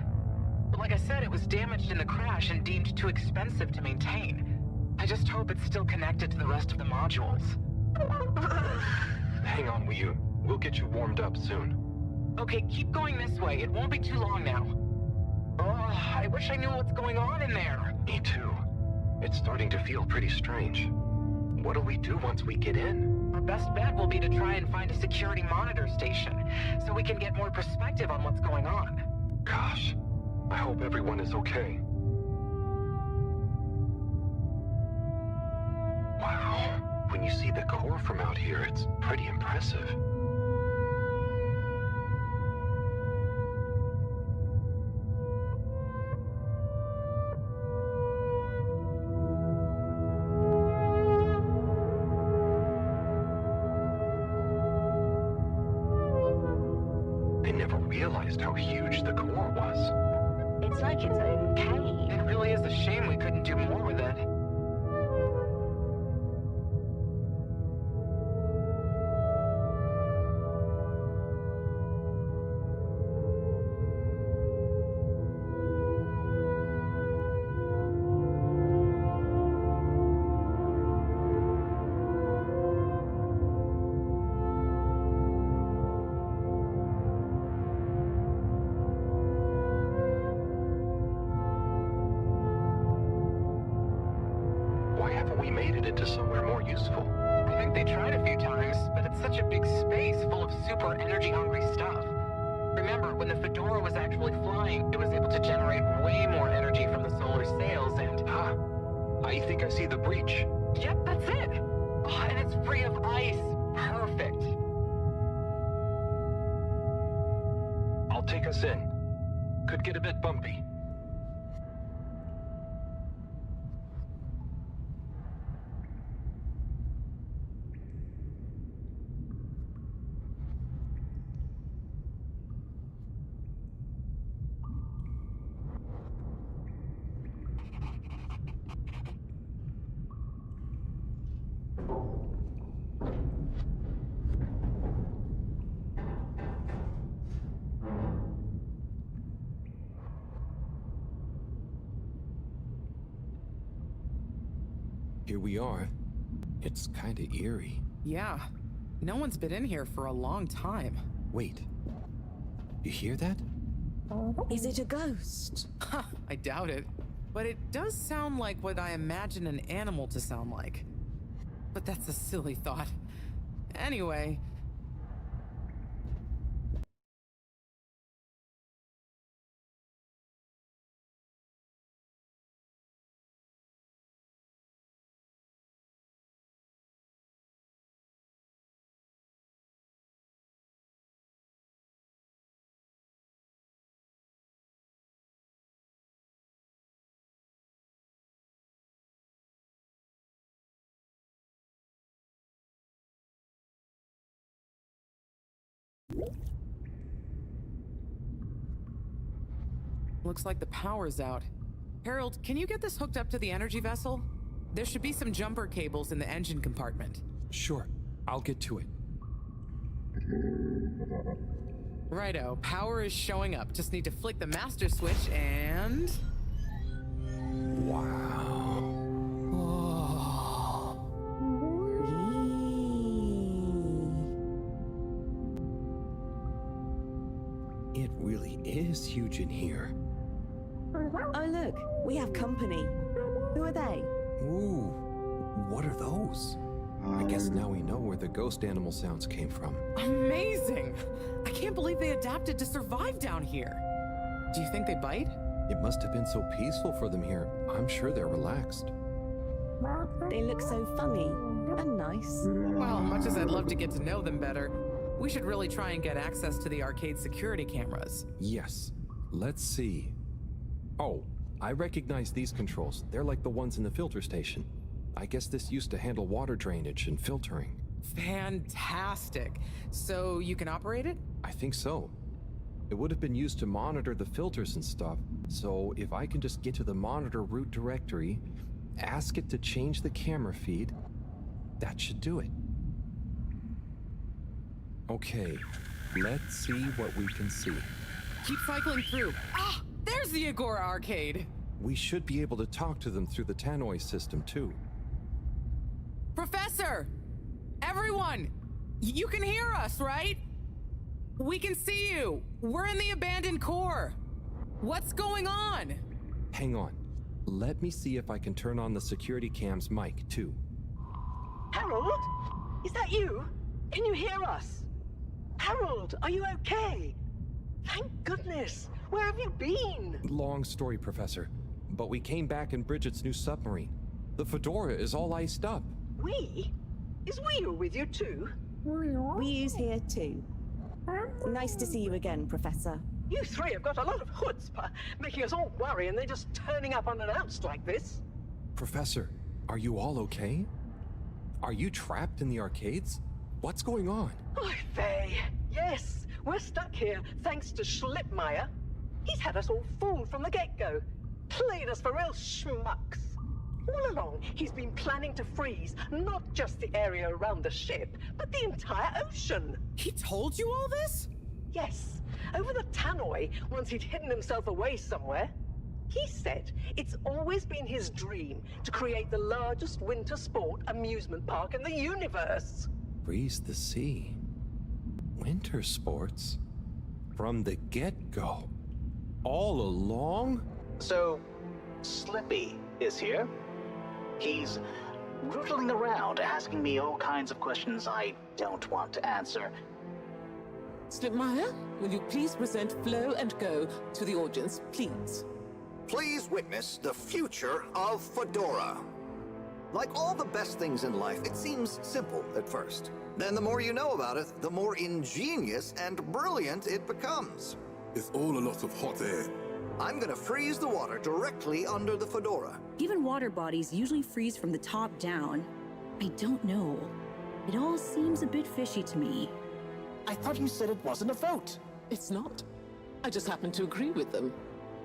But like I said, it was damaged in the crash and deemed too expensive to maintain. I just hope it's still connected to the rest of the modules. Hang on, we'll get you warmed up soon. Okay, keep going this way. It won't be too long now. Oh, I wish I knew what's going on in there. Me too. It's starting to feel pretty strange. What'll we do once we get in? Our best bet will be to try and find a security monitor station, so we can get more perspective on what's going on. Gosh, I hope everyone is okay. Wow, when you see the core from out here, it's pretty impressive. How huge the core was. It's like its own cave. It really is a shame we couldn't do more with it. We made it into somewhere more useful. I think they tried a few times, but it's such a big space full of super energy-hungry stuff. Remember, when the Fedora was actually flying, it was able to generate way more energy from the solar sails and... I think I see the breach. Yep, that's it! Oh, and it's free of ice. Perfect. I'll take us in. Could get a bit bumpy. Here we are. It's kinda eerie. Yeah. No one's been in here for a long time. Wait. You hear that? Is it a ghost? I doubt it. But it does sound like what I imagine an animal to sound like. But that's a silly thought. Anyway, Looks like the power's out. Harold, can you get this hooked up to the energy vessel? There should be some jumper cables in the engine compartment. Sure, I'll get to it. Righto, power is showing up. Just need to flick the master switch and... Wow. It really is huge in here. Oh, look, we have company. Who are they? Ooh, what are those? I guess now we know where the ghost animal sounds came from. Amazing! I can't believe they adapted to survive down here. Do you think they bite? It must have been so peaceful for them here. I'm sure they're relaxed. They look so funny and nice. Well, much as I'd love to get to know them better, we should really try and get access to the arcade security cameras. Yes. Let's see. Oh, I recognize these controls. They're like the ones in the filter station. I guess this used to handle water drainage and filtering. Fantastic. So you can operate it? I think so. It would have been used to monitor the filters and stuff. So if I can just get to the monitor root directory, ask it to change the camera feed, that should do it. Okay, let's see what we can see. Keep cycling through. Ah, there's the Agora arcade. We should be able to talk to them through the tannoy system too. Professor! Everyone! You can hear us, right? We can see you! We're in the abandoned core! What's going on? Hang on. Let me see if I can turn on the security cam's mic too. Harold? Is that you? Can you hear us? Harold, are you okay? Thank goodness! Where have you been? Long story, Professor. But we came back in Bridget's new submarine. The Fedora is all iced up. We? Is we with you too? We's here too. Nice to see you again, Professor. You three have got a lot of chutzpah, making us all worry and they're just turning up unannounced like this. Professor, are you all okay? Are you trapped in the arcades? What's going on? Oh, Faye. Yes, we're stuck here thanks to Schlipmeyer. He's had us all fooled from the get-go. Played us for real schmucks. All along, he's been planning to freeze not just the area around the ship, but the entire ocean. He told you all this? Yes, over the tannoy, once he'd hidden himself away somewhere. He said it's always been his dream to create the largest winter sport amusement park in the universe. Freeze the sea. Winter sports? From the get-go? All along? So, Slippy is here. He's rootling around, asking me all kinds of questions I don't want to answer. Slipmeyer, will you please present Flow and Go to the audience, please? Please witness the future of Fedora. Like all the best things in life, it seems simple at first. Then the more you know about it, the more ingenious and brilliant it becomes. It's all a lot of hot air. I'm gonna freeze the water directly under the Fedora. Given water bodies usually freeze from the top down, I don't know. It all seems a bit fishy to me. I thought you said it wasn't a vote. It's not. I just happen to agree with them.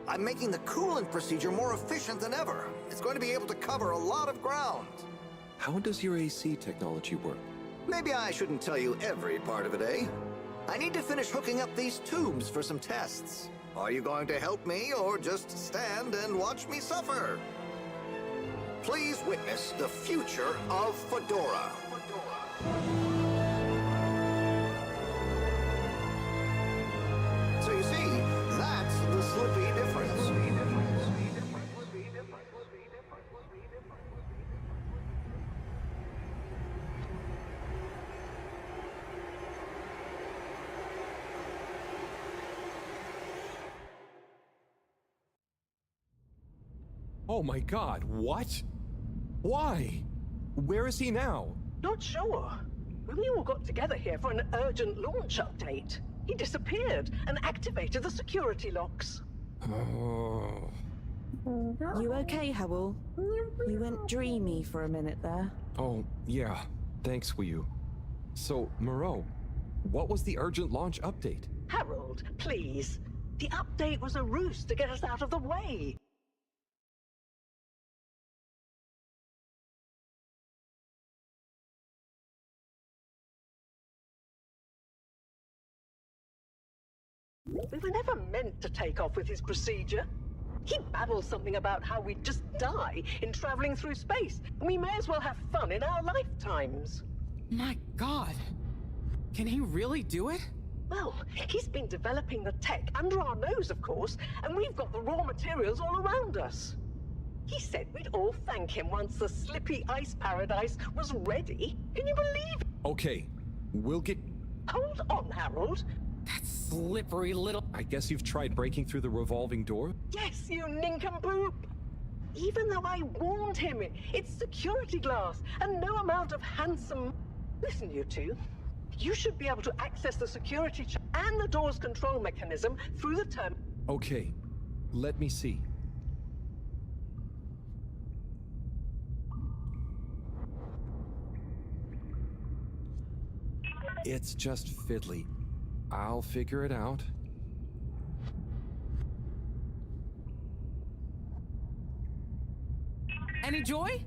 I'm making the coolant procedure more efficient than ever. It's going to be able to cover a lot of ground. How does your AC technology work? Maybe I shouldn't tell you every part of it, eh? I need to finish hooking up these tubes for some tests. Are you going to help me or just stand and watch me suffer? Please witness the future of Fedora. So you see, that's the Slippy difference. Oh my god, what? Why? Where is he now? Not sure. When we all got together here for an urgent launch update, he disappeared and activated the security locks. Oh. You okay, Howell? You went dreamy for a minute there. Oh, yeah. Thanks, Wii. So, Moreau, what was the urgent launch update? Harold, please. The update was a ruse to get us out of the way. We were never meant to take off with his procedure. He babbled something about how we'd just die in traveling through space, and we may as well have fun in our lifetimes. My God. Can he really do it? Well, he's been developing the tech under our nose, of course, and we've got the raw materials all around us. He said we'd all thank him once the slippy ice paradise was ready. Can you believe it? Okay, we'll get... Hold on, Harold. That slippery little... I guess you've tried breaking through the revolving door? Yes, you nincompoop! Even though I warned him, it's security glass, and no amount of handsome... Listen, you two. You should be able to access the security and the door's control mechanism through the term... Okay, let me see. It's just fiddly. I'll figure it out. Any joy?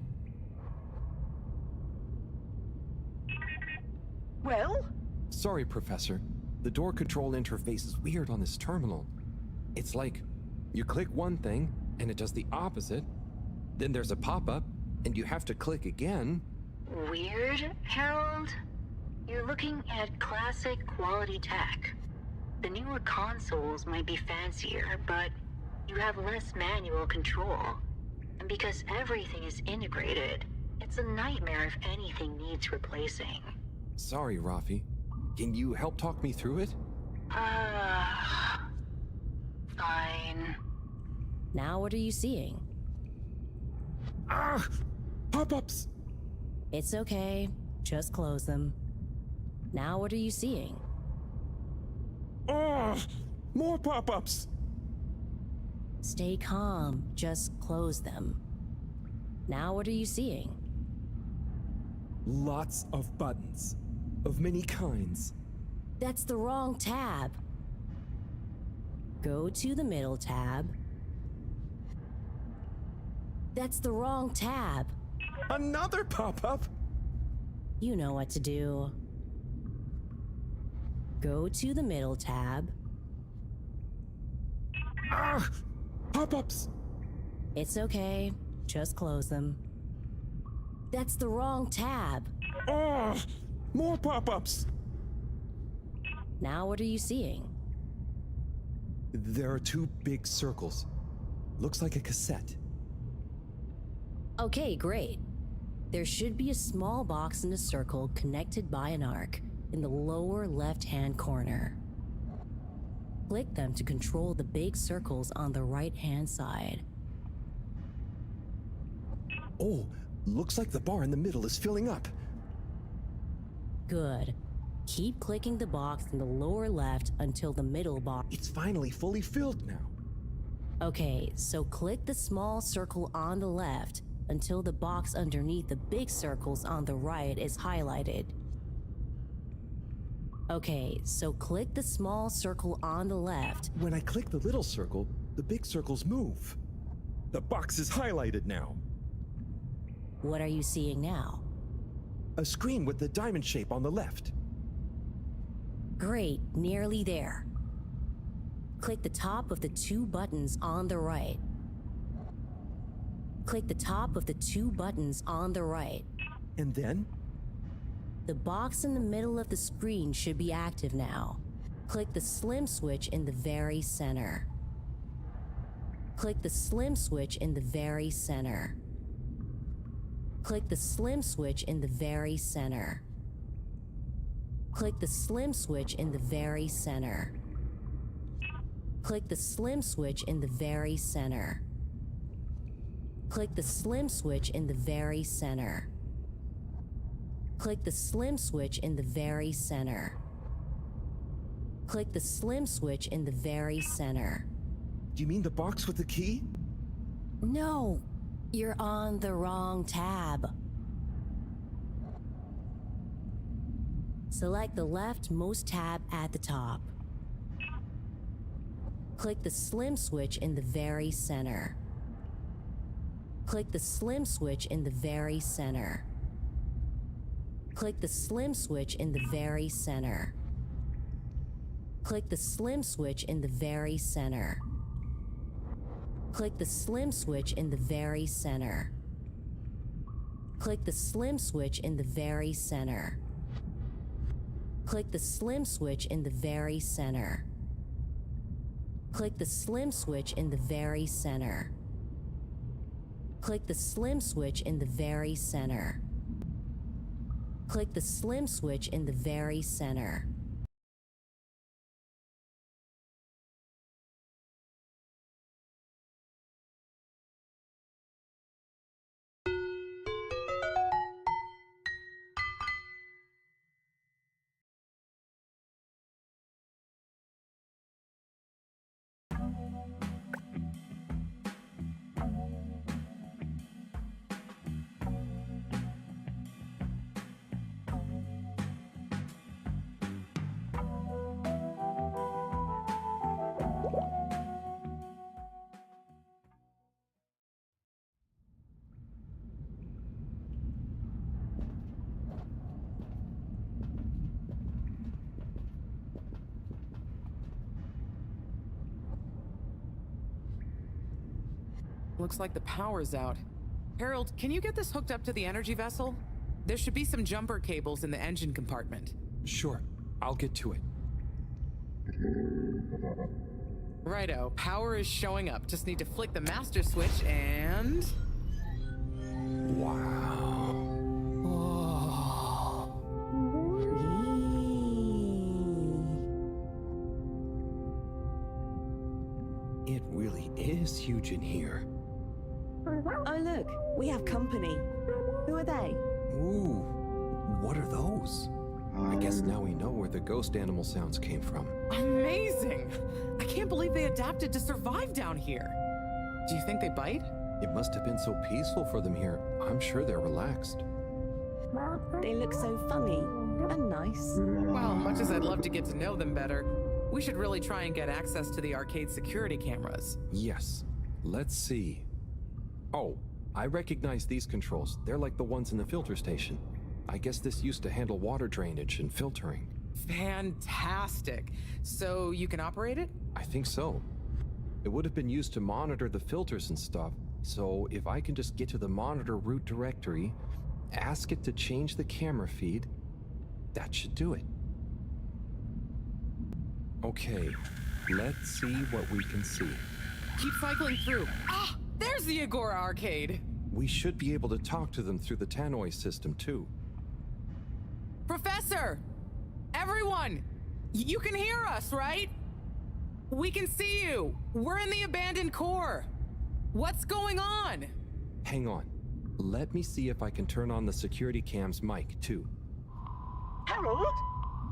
Well? Sorry, Professor. The door control interface is weird on this terminal. It's like, you click one thing, and it does the opposite. Then there's a pop-up, and you have to click again. Weird, Harold? You're looking at classic quality tech. The newer consoles might be fancier, but you have less manual control. And because everything is integrated, it's a nightmare if anything needs replacing. Sorry, Rafi. Can you help talk me through it? Fine. Now what are you seeing? Ah! Pop-ups! It's okay. Just close them. Now what are you seeing? Ah! More pop-ups! Stay calm. Just close them. Now what are you seeing? Lots of buttons. Of many kinds. That's the wrong tab. Go to the middle tab. That's the wrong tab. Another pop-up? You know what to do. Go to the middle tab. Ah! Pop-ups! It's okay. Just close them. That's the wrong tab. Ah! More pop-ups! Now what are you seeing? There are two big circles. Looks like a cassette. Okay, great. There should be a small box in a circle connected by an arc in the lower left-hand corner. Click them to control the big circles on the right-hand side. Oh, looks like the bar in the middle is filling up. Good. Keep clicking the box in the lower left until the middle bar. It's finally fully filled now. Okay, so click the small circle on the left until the box underneath the big circles on the right is highlighted. Okay, so click the small circle on the left. When I click the little circle, the big circles move. The box is highlighted now. What are you seeing now? A screen with the diamond shape on the left. Great, nearly there. Click the top of the two buttons on the right. Click the top of the two buttons on the right. And then? The box in the middle of the screen should be active now. Click the slim switch in the very center. Click the slim switch in the very center. Click the slim switch in the very center. Click the slim switch in the very center. Click the slim switch in the very center. Click the slim switch in the very center. Click the slim switch in the very center. Click the slim switch in the very center. Do you mean the box with the key? No, you're on the wrong tab. Select the leftmost tab at the top. Click the slim switch in the very center. Click the slim switch in the very center. Click the slim switch in the very center. Click the slim switch in the very center. Click the slim switch in the very center. Click the slim switch in the very center. Click the slim switch in the very center. Click the slim switch in the very center. Click the slim switch in the very center. Click the slim switch in the very center. Looks like the power's out. Harold, can you get this hooked up to the energy vessel? There should be some jumper cables in the engine compartment. Sure, I'll get to it. Righto, power is showing up. Just need to flick the master switch and... Wow. It really is huge in here. Oh, look, we have company. Who are they? Ooh, what are those? I guess now we know where the ghost animal sounds came from. Amazing! I can't believe they adapted to survive down here. Do you think they bite? It must have been so peaceful for them here. I'm sure they're relaxed. They look so funny and nice. Well, much as I'd love to get to know them better, we should really try and get access to the arcade security cameras. Yes. Let's see. Oh, I recognize these controls. They're like the ones in the filter station. I guess this used to handle water drainage and filtering. Fantastic. So you can operate it? I think so. It would have been used to monitor the filters and stuff. So if I can just get to the monitor root directory, ask it to change the camera feed, that should do it. Okay, let's see what we can see. Keep cycling through. Ah, there's the Agora arcade. We should be able to talk to them through the tannoy system too. Professor! Everyone! You can hear us, right? We can see you. We're in the abandoned core. What's going on? Hang on. Let me see if I can turn on the security cam's mic too. Harold?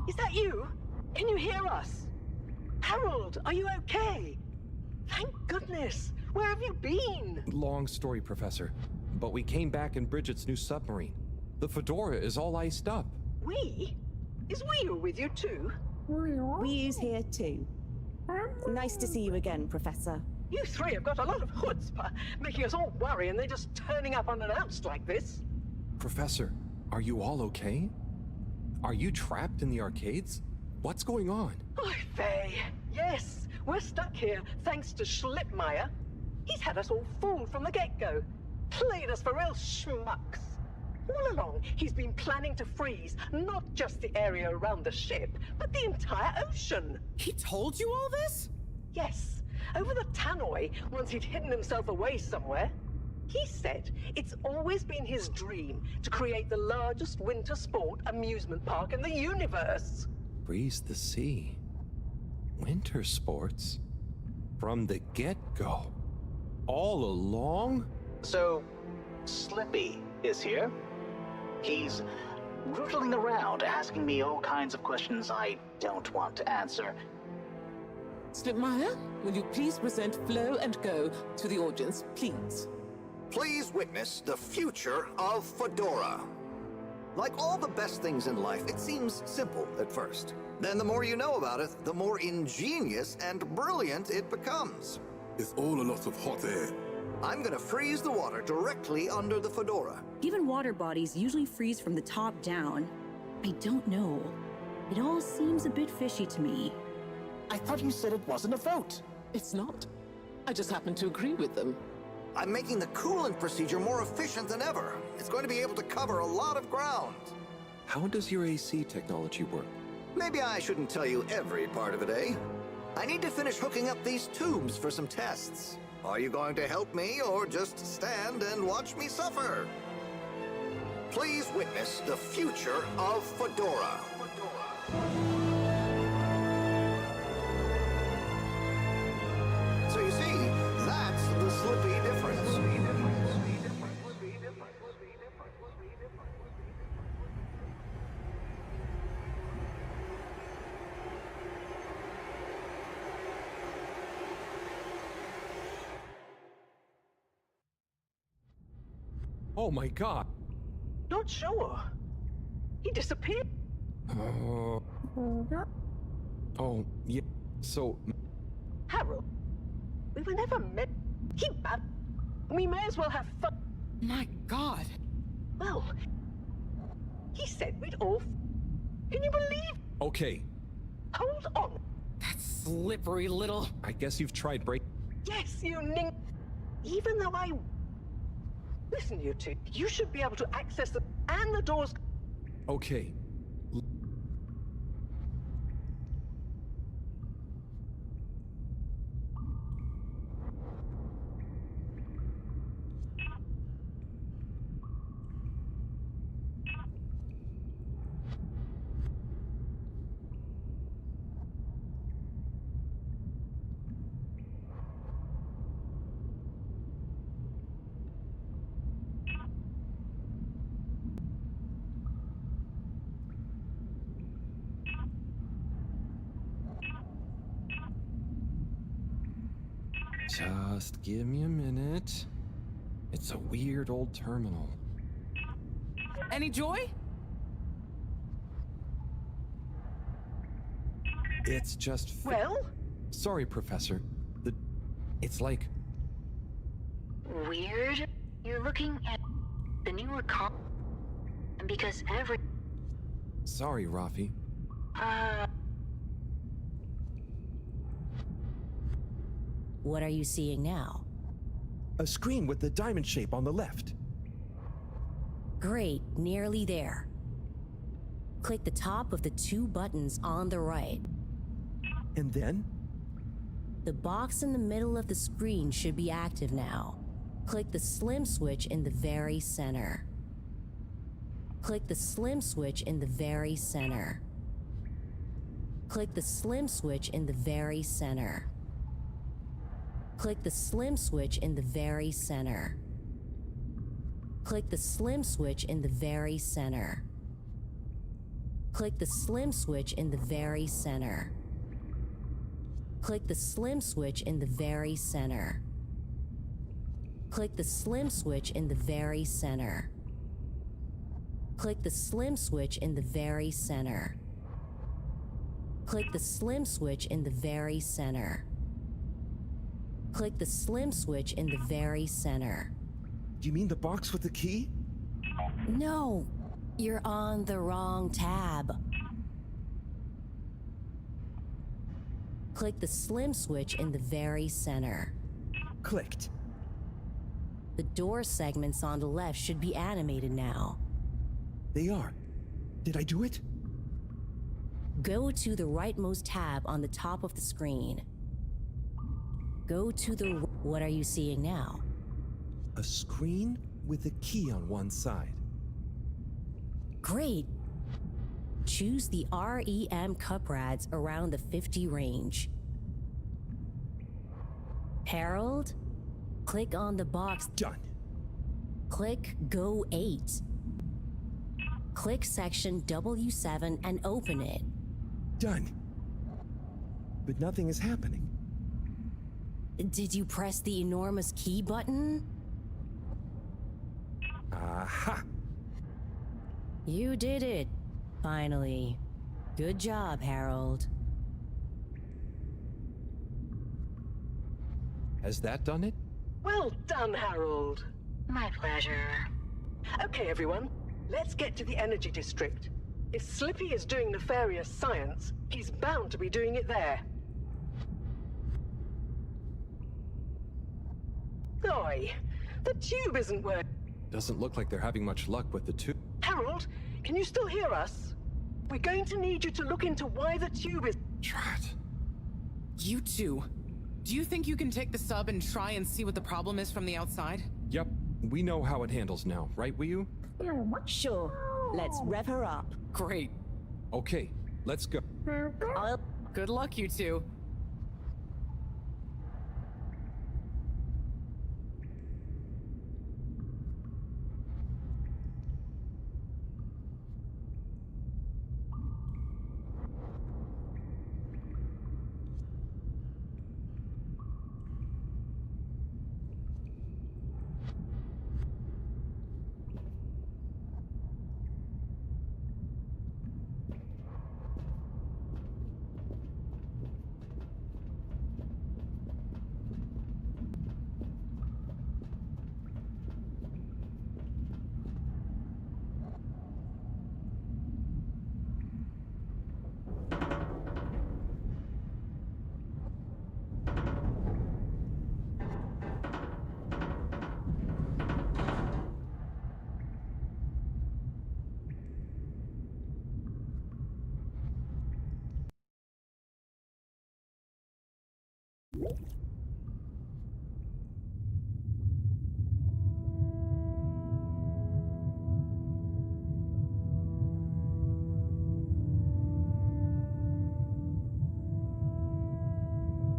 Is that you? Can you hear us? Harold, are you okay? Thank goodness. Where have you been? Long story, Professor. But we came back in Bridget's new submarine. The Fedora is all iced up. We? Is Wheel with you too? We's here too. Nice to see you again, Professor. You three have got a lot of chutzpah, making us all worry and then just turning up unannounced like this. Professor, are you all okay? Are you trapped in the arcades? What's going on? Oh, Faye. Yes, we're stuck here thanks to Schlippmeyer. He's had us all fooled from the get-go. Played us for real schmucks. All along, he's been planning to freeze not just the area around the ship, but the entire ocean. He told you all this? Yes, over the tannoy, once he'd hidden himself away somewhere. He said it's always been his dream to create the largest winter sport amusement park in the universe. Breeze the sea. Winter sports? From the get-go? All along? So, Slippy is here. He's rootling around, asking me all kinds of questions I don't want to answer. Slipmeyer, will you please present Flow and Go to the audience, please? Please witness the future of Fedora. Like all the best things in life, it seems simple at first. Then the more you know about it, the more ingenious and brilliant it becomes. It's all a lot of hot air. I'm gonna freeze the water directly under the fedora. Given water bodies usually freeze from the top down, I don't know. It all seems a bit fishy to me. I thought you said it wasn't a vote. It's not. I just happen to agree with them. I'm making the coolant procedure more efficient than ever. It's going to be able to cover a lot of ground. How does your AC technology work? Maybe I shouldn't tell you every part of it, eh? I need to finish hooking up these tubes for some tests. Are you going to help me or just stand and watch me suffer? Please witness the future of Fedora. So you see, that's the slippy difference. Oh my god! Not sure. He disappeared. Oh, yeah. So, Harold, we were never met. He bad. We may as well have fun. My god. Well, he said we'd all. Can you believe? okay. Hold on. That slippery little. I guess you've tried break. Yes, you ning. Even though I. Listen, you two. You should be able to access the and the doors. Okay. Just give me a minute. It's a weird old terminal. Any joy? It's just. Well? Sorry, Professor. It's like. Weird? You're looking at the newer and because every. Sorry, Rafi. What are you seeing now? A screen with the diamond shape on the left. Great, nearly there. Click the top of the two buttons on the right. And then? The box in the middle of the screen should be active now. Click the slim switch in the very center. Click the slim switch in the very center. Click the slim switch in the very center. Click the slim switch in the very center. Click the slim switch in the very center. Click the slim switch in the very center. Click the slim switch in the very center. Click the slim switch in the very center. Click the slim switch in the very center. Click the slim switch in the very center. Click the slim switch in the very center. You mean the box with the key? No, you're on the wrong tab. Click the slim switch in the very center. Clicked. The door segments on the left should be animated now. They are. Did I do it? Go to the rightmost tab on the top of the screen. Go to the... What are you seeing now? A screen with a key on one side. Great. Choose the REM cup rads around the 50 range. Harold, click on the box. Done. Click Go 8. Click section W7 and open it. Done. But nothing is happening. Did you press the enormous key button? Aha! You did it. Finally. Good job, Harold. Has that done it? Well done, Harold. My pleasure. Okay, everyone, let's get to the energy district. If Slippy is doing nefarious science, he's bound to be doing it there. Oi, the tube isn't working. Doesn't look like they're having much luck with the tube. Harold, can you still hear us? We're going to need you to look into why the tube is... Drat. You two. Do you think you can take the sub and try and see what the problem is from the outside? Yep, we know how it handles now, right, Wii? Sure. Let's rev her up. Great. Okay, let's go. Good luck, you two.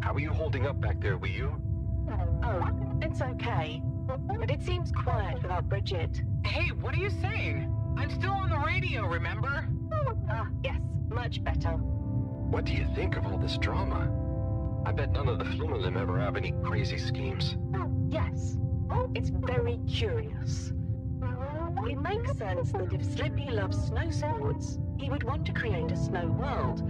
How are you holding up back there, Wii? Oh, it's okay. But it seems quiet without Bridget. Hey, what are you saying? I'm still on the radio, remember? Ah, yes, much better. What do you think of all this drama? I bet none of the Flumelim ever have any crazy schemes. Yes, it's very curious. It makes sense that if Slippy loves snow sports, he would want to create a snow world.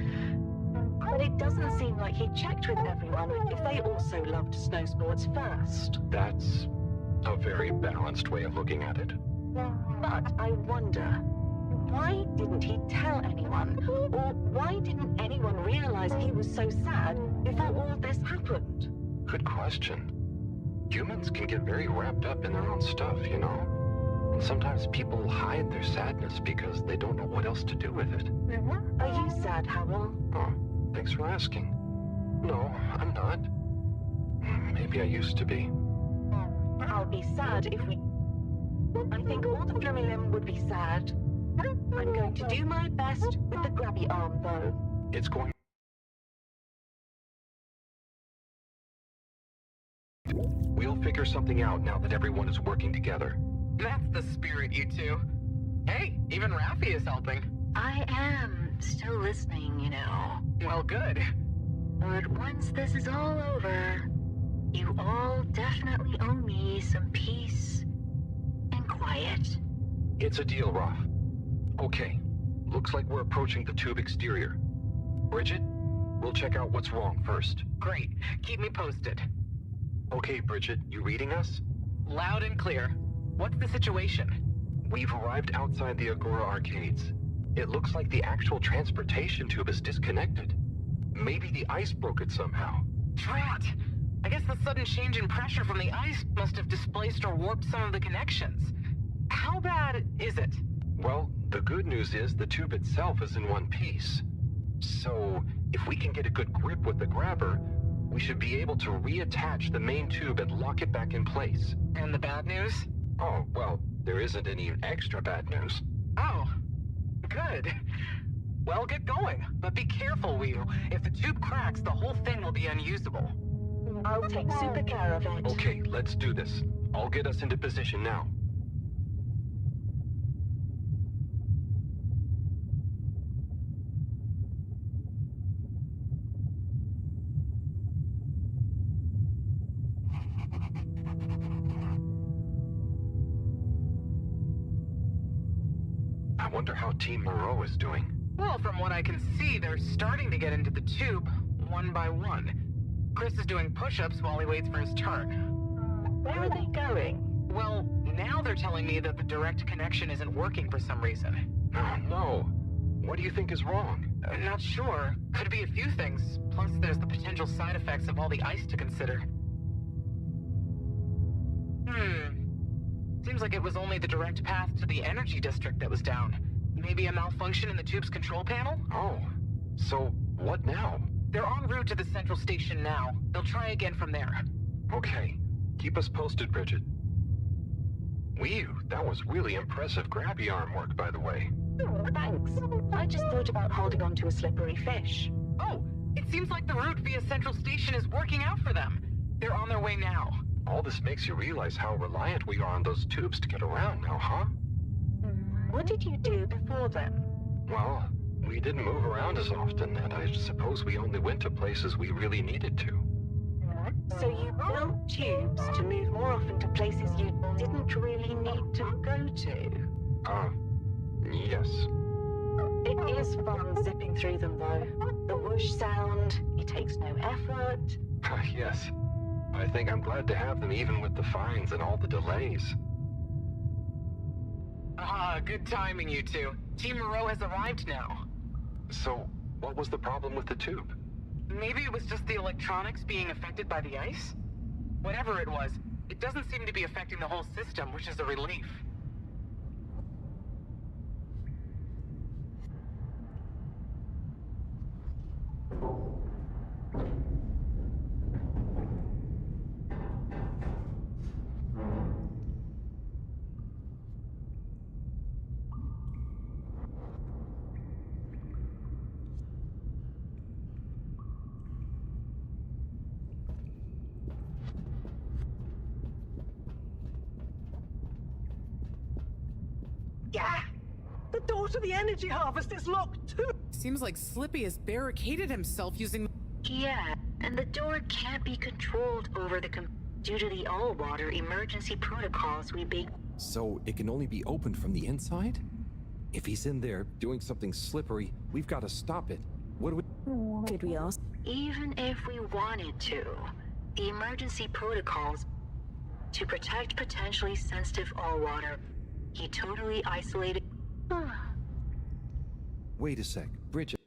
But it doesn't seem like he checked with everyone if they also loved snow sports first. That's a very balanced way of looking at it. But I wonder, why didn't he tell anyone? Or why didn't anyone realize he was so sad before all this happened? Good question. Humans can get very wrapped up in their own stuff, you know? And sometimes people hide their sadness because they don't know what else to do with it. Are you sad, Harold? Oh, thanks for asking. No, I'm not. Maybe I used to be. I'll be sad if we... I think all the Flumelim would be sad. I'm going to do my best with the grabby arm, though. It's going... We'll figure something out now that everyone is working together. That's the spirit, you two. Hey, even Raffi is helping. I am still listening, you know. Well, good. But once this is all over, you all definitely owe me some peace and quiet. It's a deal, Raf. Okay, looks like we're approaching the tube exterior. Bridget, we'll check out what's wrong first. Great. Keep me posted. Okay, Bridget, you reading us? Loud and clear. What's the situation? We've arrived outside the Agora arcades. It looks like the actual transportation tube is disconnected. Maybe the ice broke it somehow. Drat! I guess the sudden change in pressure from the ice must have displaced or warped some of the connections. How bad is it? Well, the good news is the tube itself is in one piece. So, if we can get a good grip with the grabber, we should be able to reattach the main tube and lock it back in place. And the bad news? Oh, well, there isn't any extra bad news. Oh, good. Well, get going, but be careful, Wheel. If the tube cracks, the whole thing will be unusable. I'll take super care of it. Okay, let's do this. I'll get us into position now. wonder how Team Moreau is doing. Well, from what I can see, they're starting to get into the tube, one by one. Chris is doing push-ups while he waits for his turn. Where are they going? Well, now they're telling me that the direct connection isn't working for some reason. Oh, no. What do you think is wrong? Not sure. Could be a few things. Plus, there's the potential side effects of all the ice to consider. Seems like it was only the direct path to the energy district that was down. Maybe a malfunction in the tube's control panel? Oh, so what now? They're en route to the central station now. They'll try again from there. Okay. Keep us posted, Bridget. Whew, that was really impressive grabby arm work, by the way. Oh, thanks. I just thought about holding on to a slippery fish. Oh, it seems like the route via central station is working out for them. They're on their way now. All this makes you realize how reliant we are on those tubes to get around now, huh? What did you do before then? Well, we didn't move around as often, and I suppose we only went to places we really needed to. So you built tubes to move more often to places you didn't really need to go to? Yes. It is fun zipping through them, though. The whoosh sound, it takes no effort. Yes. I think I'm glad to have them even with the fines and all the delays. Good timing, you two. Team Moreau has arrived now. So, what was the problem with the tube? Maybe it was just the electronics being affected by the ice? Whatever it was, it doesn't seem to be affecting the whole system, which is a relief. Yeah! The door to the energy harvest is locked too! Seems like Slippy has barricaded himself using... Yeah, and the door can't be controlled over the due to the all-water emergency protocols we big... So it can only be opened from the inside? If he's in there doing something slippery, we've got to stop it. What do we... Could we ask? Even if we wanted to, the emergency protocols to protect potentially sensitive all-water, he totally isolated... Wait a sec, Bridget.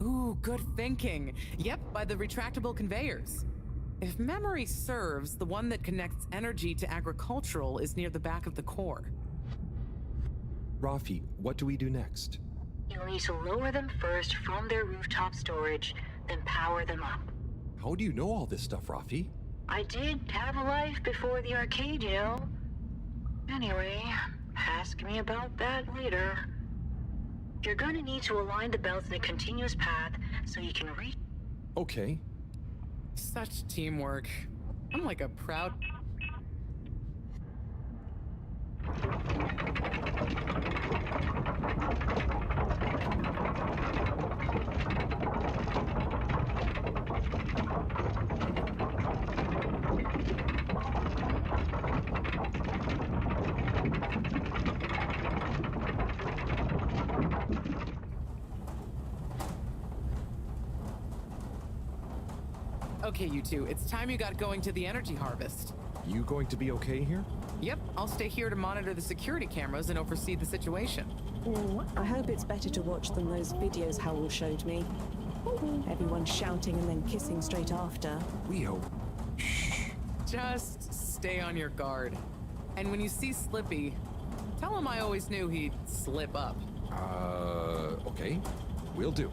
Ooh, good thinking. Yep, by the retractable conveyors. If memory serves, the one that connects energy to agricultural is near the back of the core. Rafi, what do we do next? You'll need to lower them first from their rooftop storage, then power them up. How do you know all this stuff, Rafi? I did have a life before the arcade, you know. Anyway, ask me about that later. You're gonna need to align the belts in a continuous path so you can reach. Okay. Such teamwork. I'm like a proud... Okay, you two, it's time you got going to the energy harvest. You going to be okay here? Yep, I'll stay here to monitor the security cameras and oversee the situation. I hope it's better to watch than those videos Howell showed me. Everyone shouting and then kissing straight after. We hope. Just stay on your guard. And when you see Slippy, tell him I always knew he'd slip up. Okay. Will do.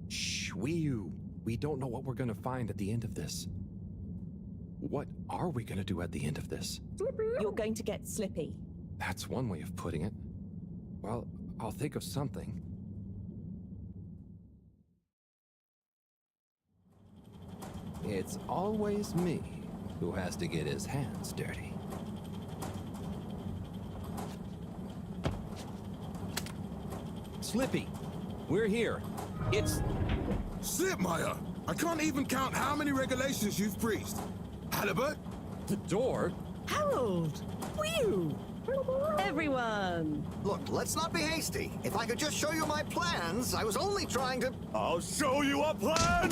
Shh, Wii-U. We don't know what we're gonna find at the end of this. What are we gonna do at the end of this? You're going to get Slippy. That's one way of putting it. Well, I'll think of something. It's always me who has to get his hands dirty. Slippy, we're here. It's... Slipmeyer! I can't even count how many regulations you've breached. Halibut? The door? Harold! Whew! Everyone! Look, let's not be hasty. If I could just show you my plans, I was only trying to... I'll show you a plan!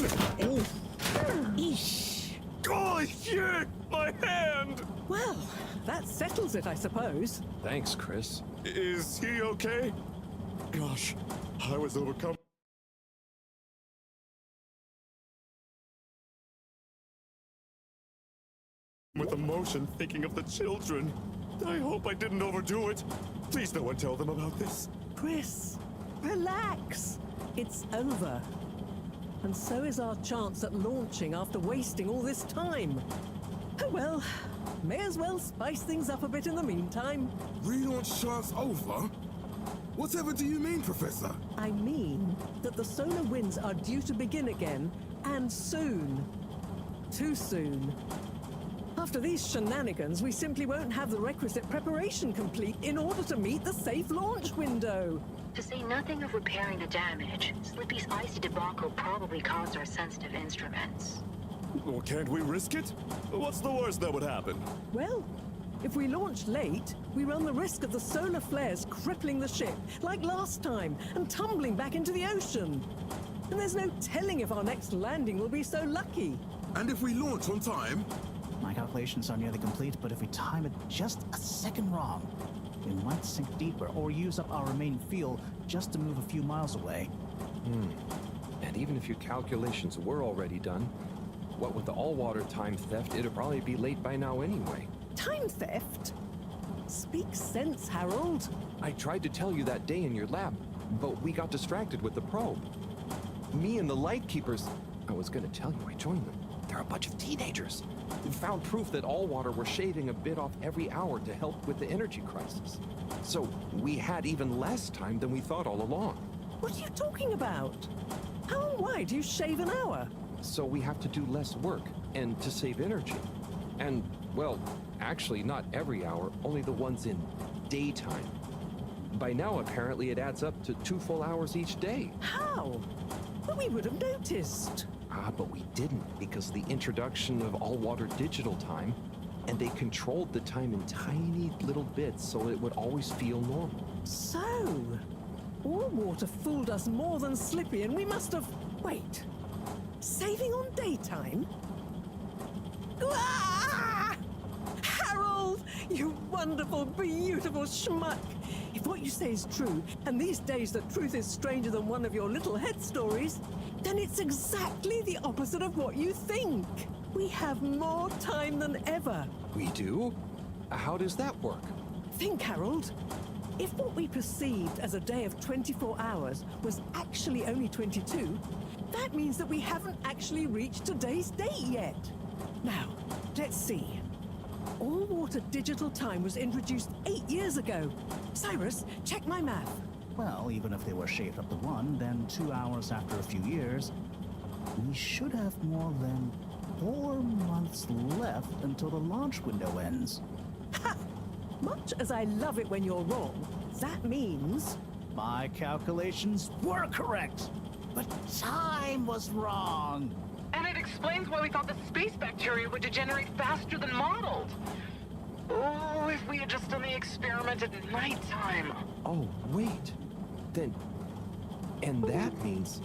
Eesh. Holy shit! My hand! Well, that settles it, I suppose. Thanks, Chris. Is he okay? Gosh, I was overcome with emotion thinking of the children. I hope I didn't overdo it. Please no one tell them about this. Chris, relax. It's over. And so is our chance at launching after wasting all this time. Oh well, may as well spice things up a bit in the meantime. Relaunch chance over? Whatever do you mean, Professor? I mean that the solar winds are due to begin again, and soon. Too soon. After these shenanigans, we simply won't have the requisite preparation complete in order to meet the safe launch window. To say nothing of repairing the damage, Slippy's icy debacle probably caused our sensitive instruments. Well, can't we risk it? What's the worst that would happen? Well, if we launch late, we run the risk of the solar flares crippling the ship, like last time, and tumbling back into the ocean. And there's no telling if our next landing will be so lucky. And if we launch on time? My calculations are nearly complete, but if we time it just a second wrong, we might sink deeper or use up our remaining fuel just to move a few miles away. And even if your calculations were already done, what with the all-water time theft, it'd probably be late by now anyway. Time theft? Speak sense, Harold. I tried to tell you that day in your lab, but we got distracted with the probe. Me and the Lightkeepers, I was gonna tell you I joined them. They're a bunch of teenagers. We found proof that Allwater were shaving a bit off every hour to help with the energy crisis. So we had even less time than we thought all along. What are you talking about? How and why do you shave an hour? So we have to do less work, and to save energy. And, well, actually not every hour, only the ones in daytime. By now, apparently, it adds up to 2 full hours each day. How? But we would have noticed. But we didn't, because the introduction of all-water digital time. And they controlled the time in tiny little bits so it would always feel normal. So, all water fooled us more than Slippy, and we must have... Wait. Saving on daytime? Ah! Harold! You wonderful, beautiful schmuck! If what you say is true, and these days the truth is stranger than one of your little head stories, then it's exactly the opposite of what you think. We have more time than ever. We do? How does that work? Think, Harold. If what we perceived as a day of 24 hours was actually only 22, that means that we haven't actually reached today's date yet. Now, let's see. All water digital time was introduced 8 years ago. Cyrus, check my math. Well, even if they were shaved up to 1, then 2 hours after a few years, we should have more than 4 months left until the launch window ends. Ha! Much as I love it when you're wrong, that means... My calculations were correct, but time was wrong. And it explains why we thought the space bacteria would degenerate faster than modeled. Oh, if we had just done the experiment at nighttime. Oh, wait. Then... And that means...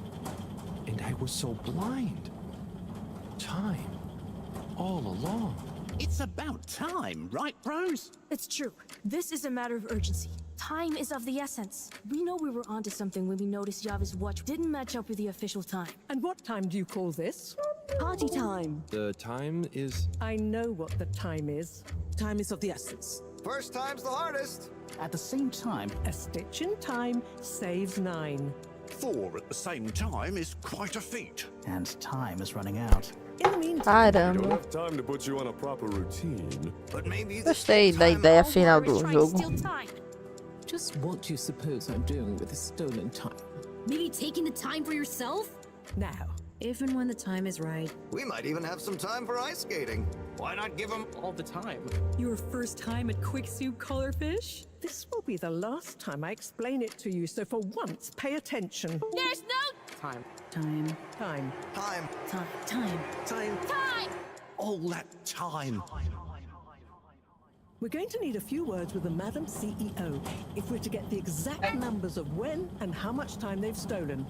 And I was so blind. Time. All along. It's about time, right, bros? It's true. This is a matter of urgency. Time is of the essence. We know we were onto something when we noticed Java's watch didn't match up with the official time. And what time do you call this? Party time. The time is... I know what the time is. Time is of the essence. First time's the hardest. At the same time, a stitch in time saves 9. 4 at the same time is quite a feat. And time is running out. In the meantime, I don't have time to put you on a proper routine. But maybe Gostei da ideia final do jogo. Just what do you suppose I'm doing with the stolen time? Maybe taking the time for yourself? Now, if and when the time is right. We might even have some time for ice skating. Why not give them all the time? Your first time at Quick Soup Colorfish? This will be the last time I explain it to you, so for once, pay attention. There's no time. Time. Time. Time. All that time. We're going to need a few words with the Madam CEO if we're to get the exact numbers of when and how much time they've stolen.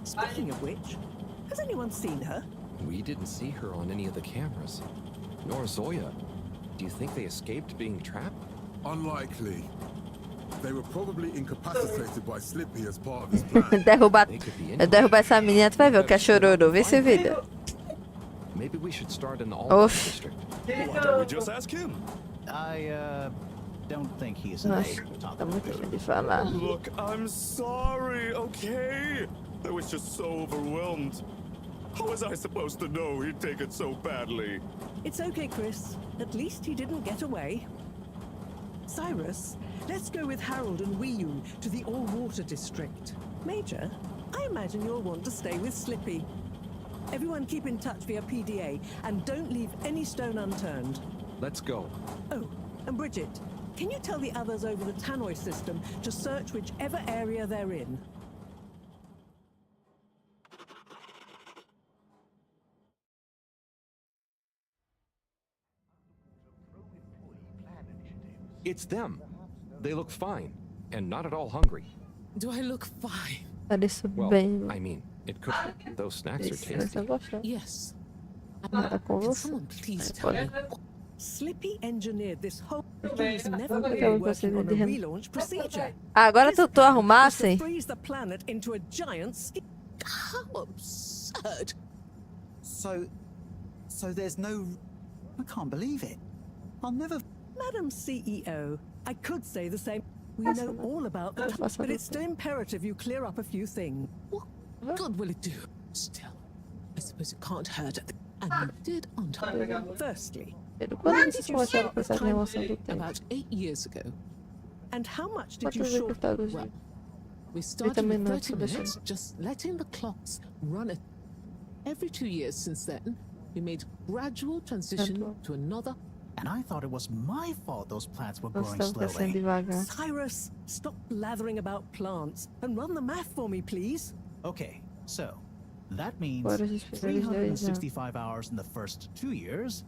Speaking of which, has anyone seen her? We didn't see her on any of the cameras. Nor Zoya. Do you think they escaped being trapped? Unlikely. They were probably incapacitated by Slippy as part of his plan. derrubar essa menina, tu vai ver o que é chororô. Vê esse vídeo. Maybe we should start in the Off. district. Why don't we just ask him? I don't think he's an Nossa, able to talk tá muito about ruim de falar. Look, I'm sorry, okay? I was just so overwhelmed. How was I supposed to know he'd take it so badly? It's okay, Chris. At least he didn't get away. Cyrus, let's go with Harold and Wiyun to the all-water district. Major, I imagine you'll want to stay with Slippy. Everyone keep in touch via PDA and don't leave any stone unturned. Let's go. Oh, and Bridget, can you tell the others over the tannoy system to search whichever area they're in? It's them. They look fine, and not at all hungry. Do I look fine? Parece Well, bem. I mean, it could. Those snacks are tasty. Yes. Nada com Can você. someone please tell me? Slippy engineered this whole he's never Vamos been ver se working on a ele- relaunch procedure. Agora tu His plan arrumassem. was to freeze the planet into a giant How absurd. So there's no... I can't believe it. I'll never... Madam CEO, I could say the same. We know all about that, but it's still imperative you clear up a few things. What good will it do? Still, I suppose it can't hurt. And you did untie. Firstly, Quando vocês começaram a pensar na emoção do tempo? About 8 years ago. And how much did you Quantos short? encurtados? Well, we E started também with não 30 minutes, just letting the clocks run it. Every 2 years since then, we made gradual transition to another. And I thought it was my fault those plants were growing Estão crescendo slowly. devagar. Cyrus, stop blathering about plants and run the math for me, please. Okay, so that means Agora a gente precisa de 2 anos. 365 hours in the first 2 years,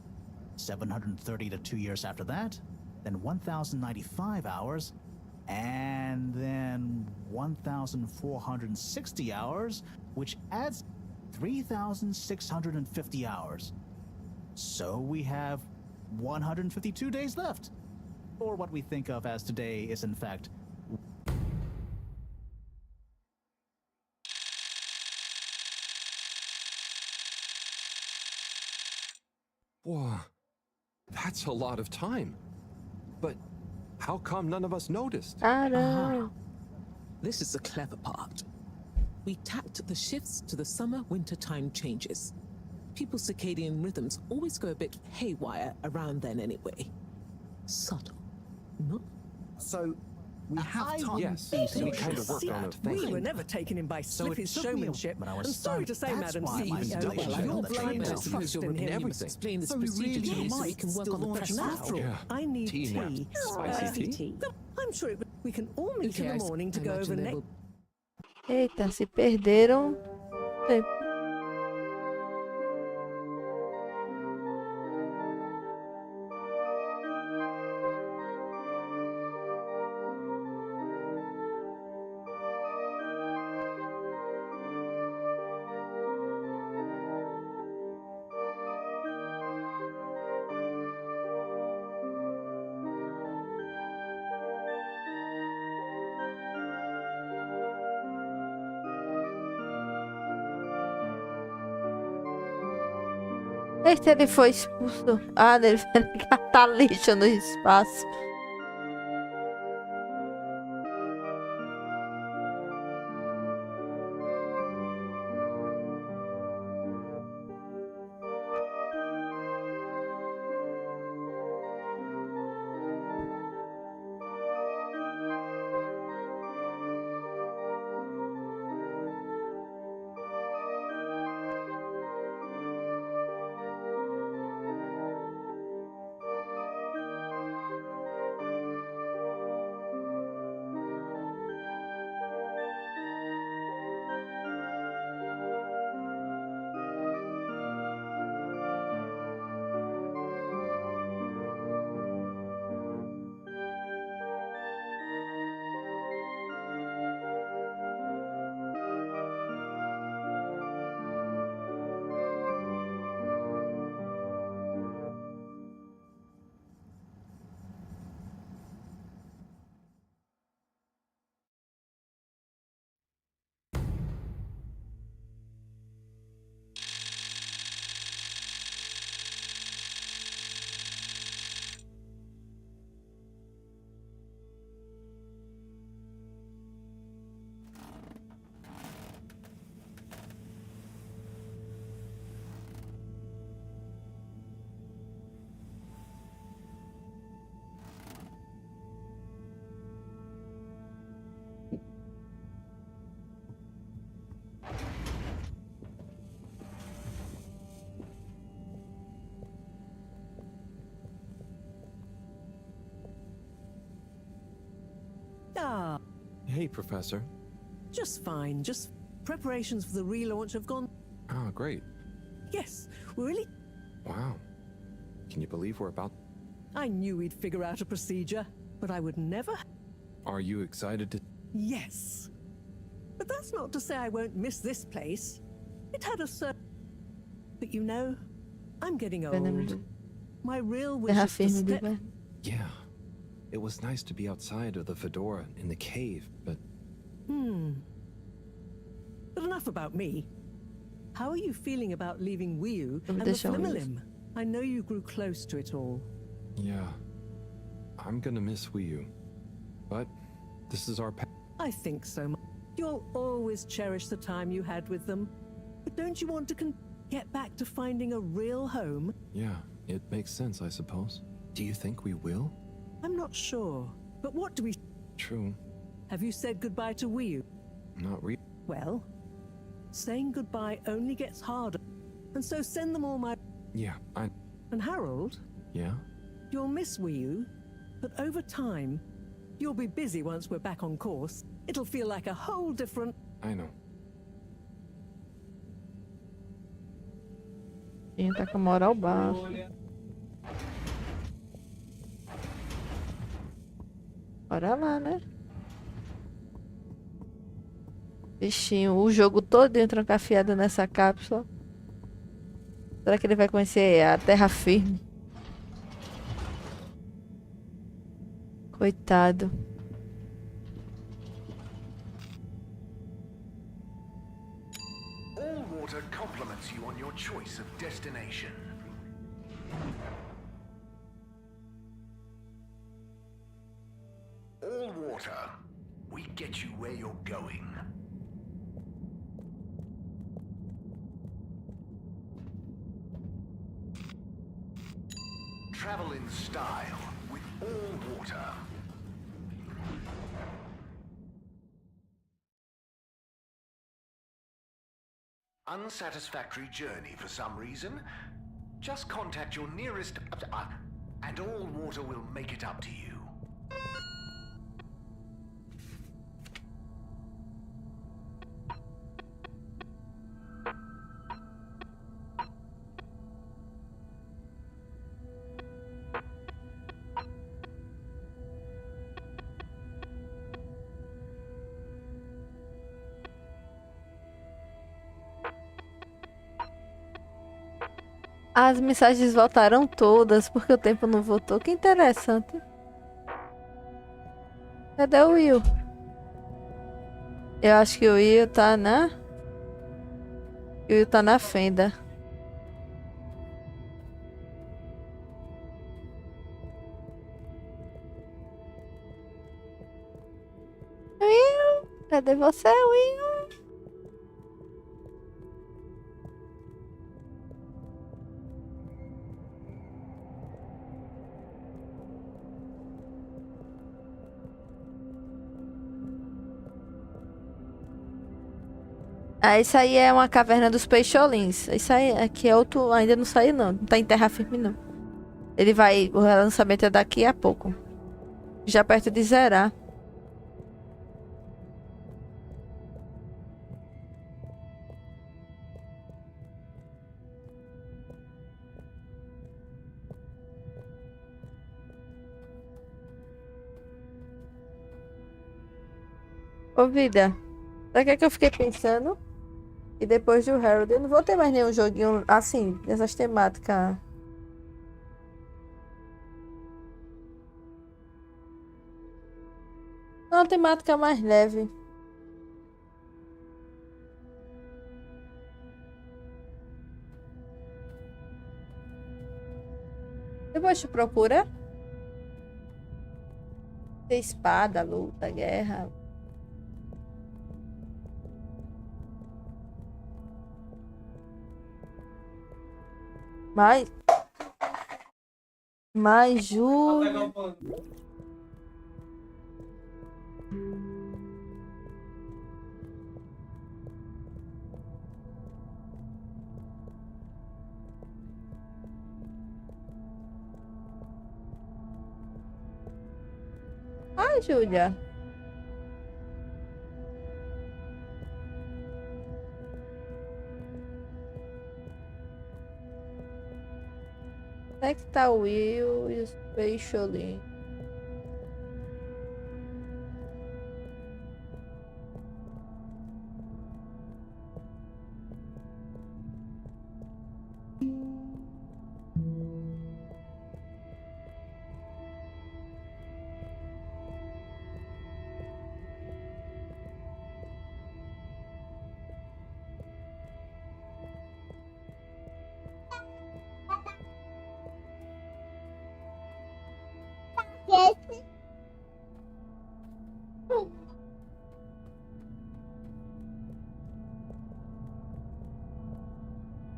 730 to 2 years after that, then 1,095 hours, and then 1,460 hours, which adds 3,650 hours. So we have 152 days left. Or what we think of as today is in fact Whoa, that's a lot of time. But how come none of us noticed? This is the clever part. We tacked the shifts to the summer-winter time changes. People's circadian rhythms always go a bit haywire around then anyway. Subtle, no? So, we have time. Yes, we kind of worked on a thing. We were never taken in by Slippy's showmanship. when I I'm was sorry to say, that's Madam why my CEO, installation you're of the blind treadmill to trust in him. You must explain this So we procedure to really me so we might can work still on the launch pressure. now. After all, Yeah. I need Tea tea. now. Spicy tea? I'm sure we can all meet in the morning to go over next. Eita, se perderam. Eita, ele foi expulso. Ah, ele vai catar lixo no espaço. Ah, Hey, Professor. just fine. Just preparations for the relaunch have gone. Oh, great. Yes, we're really. Wow. Can you believe we're about... I knew we'd figure out a procedure, but I would never. Are you excited to... Yes. But that's not to say I won't miss this place. It had a certain. But you know, I'm getting old. My real wish is to step. Yeah. It was nice to be outside of the fedora in the cave, but... But enough about me. How are you feeling about leaving Wiu and the deixa eu ver. Flimmerlim? I know you grew close to it all. Yeah. I'm gonna miss Wii U. But this is our I think so. You'll always cherish the time you had with them. But don't you want to get back to finding a real home? Yeah, it makes sense, I suppose. Do you think we will? I'm not sure. But what do we... True. Have you said goodbye to Wiu? Not really. Well, saying goodbye only gets harder. And so send them all my... Yeah, And Harold, Yeah? you'll miss Wiu, but over time, you'll be busy once we're back on course. It'll feel like a whole different... I know. Quem tá com a moral baixa. Bora lá, né? Bichinho, o jogo todo trancafiado nessa cápsula. Será que ele vai conhecer a terra firme? Coitado. All water compliments you on your choice of destination. All water, we get you where you're going. Travel in style with all water. Unsatisfactory journey for some reason? Just contact your nearest... and all water will make it up to you. As mensagens voltaram todas porque o tempo não voltou. Que interessante. Cadê o Will? Eu acho que o Will tá na... O Will tá na fenda. Will? Cadê você, Will? Ah, isso aí é uma caverna dos peixolins. Isso aí aqui é outro. Ainda não saiu, não. Não tá em terra firme, não. Ele vai. O lançamento é daqui a pouco. Já perto de zerar. Ô, vida. Sabe o que eu fiquei pensando? E depois do Harold, eu não vou ter mais nenhum joguinho assim, dessas temáticas. Uma temática mais leve. Depois tu procura. Tem espada, luta, guerra. Mais julho. Ai, Júlia. Onde é que tá o Will e os peixolins?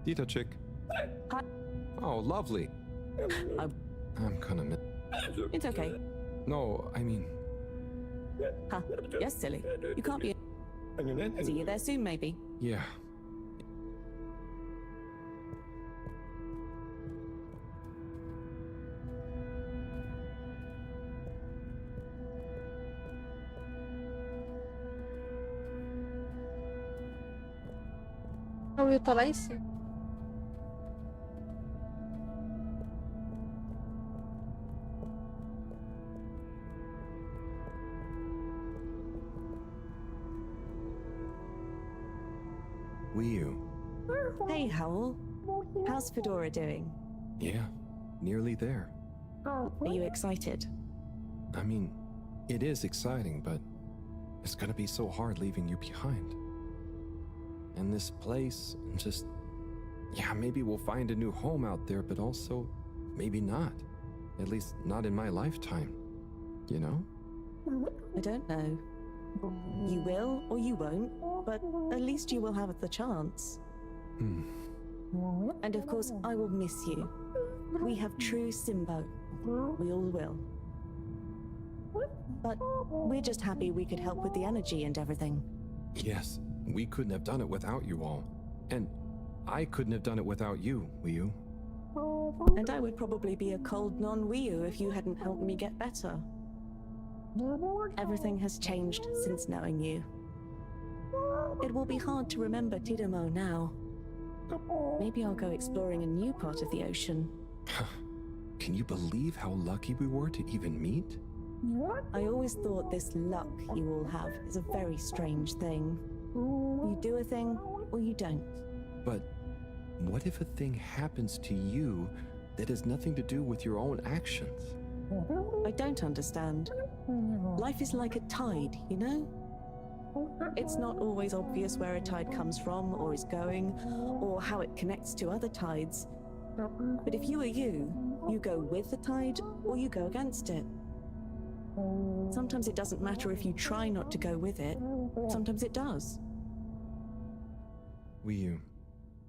Dita chick. Oh, lovely. I'm gonna miss. It's okay. No, I mean. Huh? Yes, silly. You can't be. See you there soon, maybe. Yeah. O Will tá lá em cima. Wii. Hey, Howell. How's Fedora doing? Yeah, nearly there. Are you excited? I mean, it is exciting, but it's gonna be so hard leaving you behind. And this place, just... Yeah, maybe we'll find a new home out there, but also, maybe not. At least not in my lifetime. You know? I don't know. You will or you won't, but at least you will have the chance. And of course, I will miss you. We have true Simbo. We all will. But we're just happy we could help with the energy and everything. Yes, we couldn't have done it without you all. And I couldn't have done it without you, Wii. And I would probably be a cold non-Wii if you hadn't helped me get better. Everything has changed since knowing you. It will be hard to remember Tidamo now. Maybe I'll go exploring a new part of the ocean. Can you believe how lucky we were to even meet? I always thought this luck you all have is a very strange thing. You do a thing, or you don't. But what if a thing happens to you that has nothing to do with your own actions? I don't understand. Life is like a tide, you know? It's not always obvious where a tide comes from, or is going, or how it connects to other tides. But if you are you go with the tide, or you go against it. Sometimes it doesn't matter if you try not to go with it. Sometimes it does. Wii,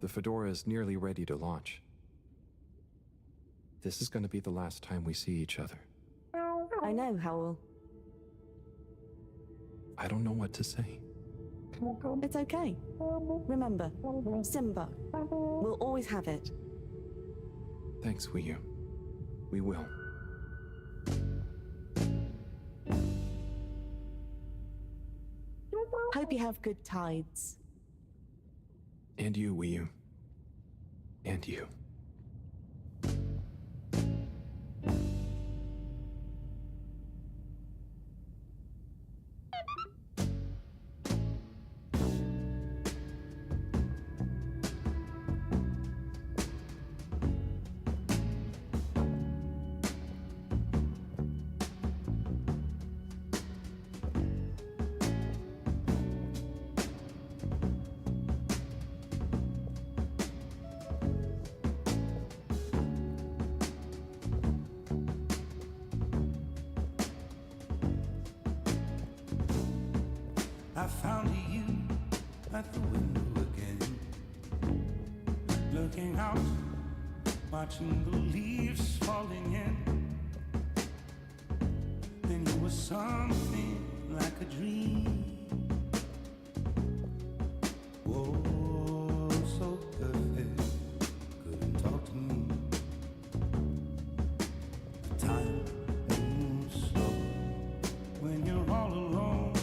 the Fedora is nearly ready to launch. This is going to be the last time we see each other. I know, Howell. I don't know what to say. It's okay. Remember, Simba. We'll always have it. Thanks, Wii. We will. Hope you have good tides. And you, Wii. And you. I found you at the window again, looking out, watching the leaves falling in. Then you were something like a dream. Oh, so perfect, couldn't talk to me. The time moves slow when you're all alone.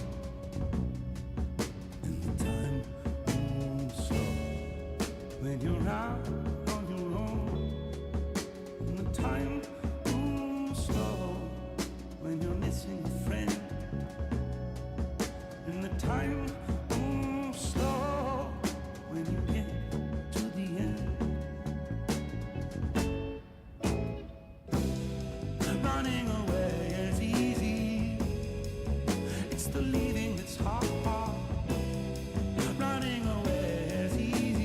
When you're out on your own, and the time moves slow. When you're missing a friend, and the time moves slow. When you get to the end, running away is easy. It's the leaving that's hard. Running away is easy.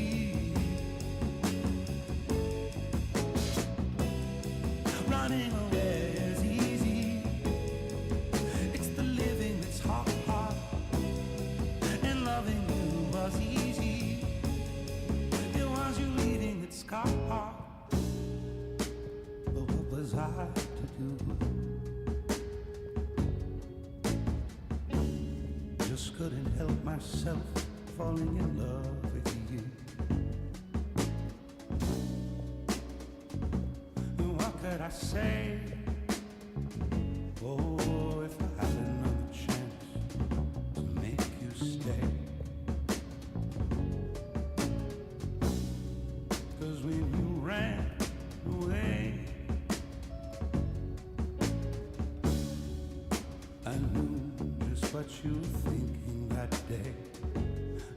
Running away is easy. It's the living that's hard. And loving you was easy. It was you leaving that scarred. But what was I to do? Just couldn't help myself falling in love with you. What could I say? Oh, if I had another chance to make you stay. 'Cause when you ran away, I knew just what you were thinking that day.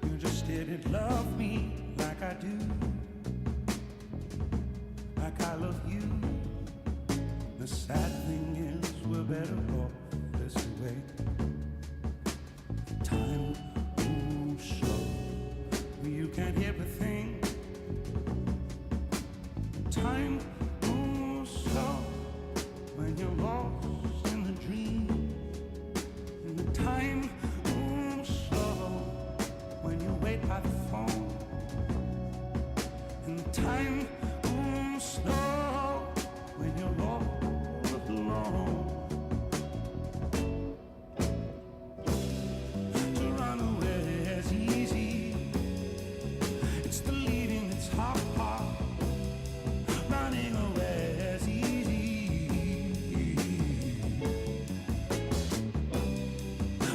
You're just didn't love me like I do, like I love you. The sad thing is we're better off this way. Time moves slow, you can't hear a thing. Time moves slow when you're lost in the dream. And the time moves slow when you wait by the phone. And the time moves slow when you're all alone. To run away is easy. It's the leaving that's hard. Running away is easy.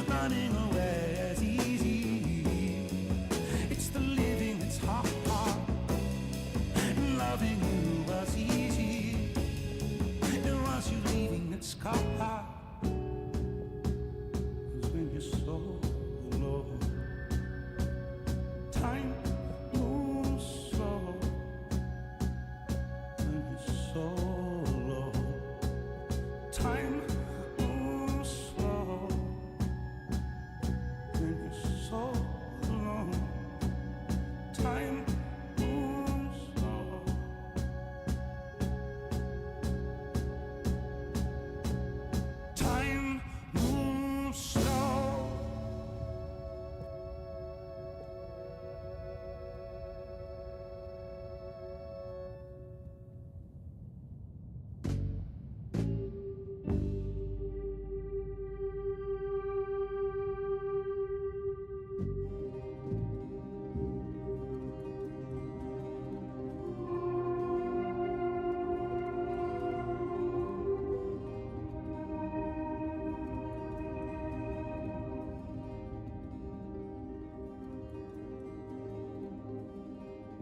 Running away is easy. It's the living that's hard. And loving you was easy. It was you leaving that's hard. 'Cause when you're so alone, time moves slow. When you're so low, time moves slow. When you're so alone, time moves slow. Time moves slow.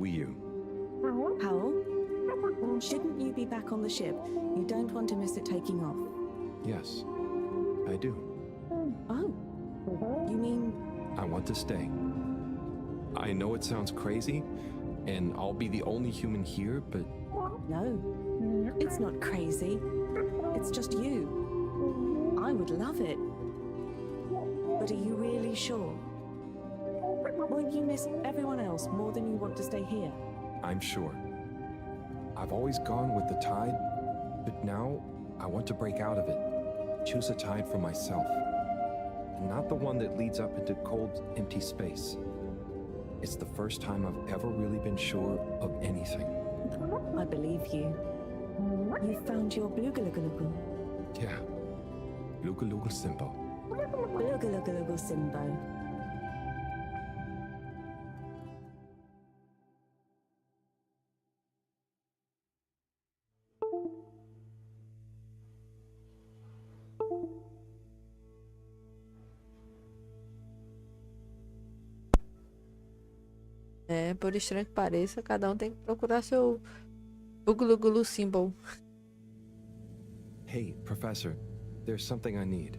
You. Howell? Shouldn't you be back on the ship? You don't want to miss it taking off. Yes, I do. Oh. You mean... I want to stay. I know it sounds crazy, and I'll be the only human here, but... No. It's not crazy. It's just you. I would love it. But are you really sure? Won't you miss everyone else more than you want to stay here? I'm sure. I've always gone with the tide, but now I want to break out of it. Choose a tide for myself. And not the one that leads up into cold, empty space. It's the first time I've ever really been sure of anything. I believe you. You found your Blugalugulugu. Yeah. Lugalugal Simbo. Blugalugulugu Simbo. É, por estranho que pareça, cada um tem que procurar seu Bugulugulu symbol. Hey, Professor, there's something I need.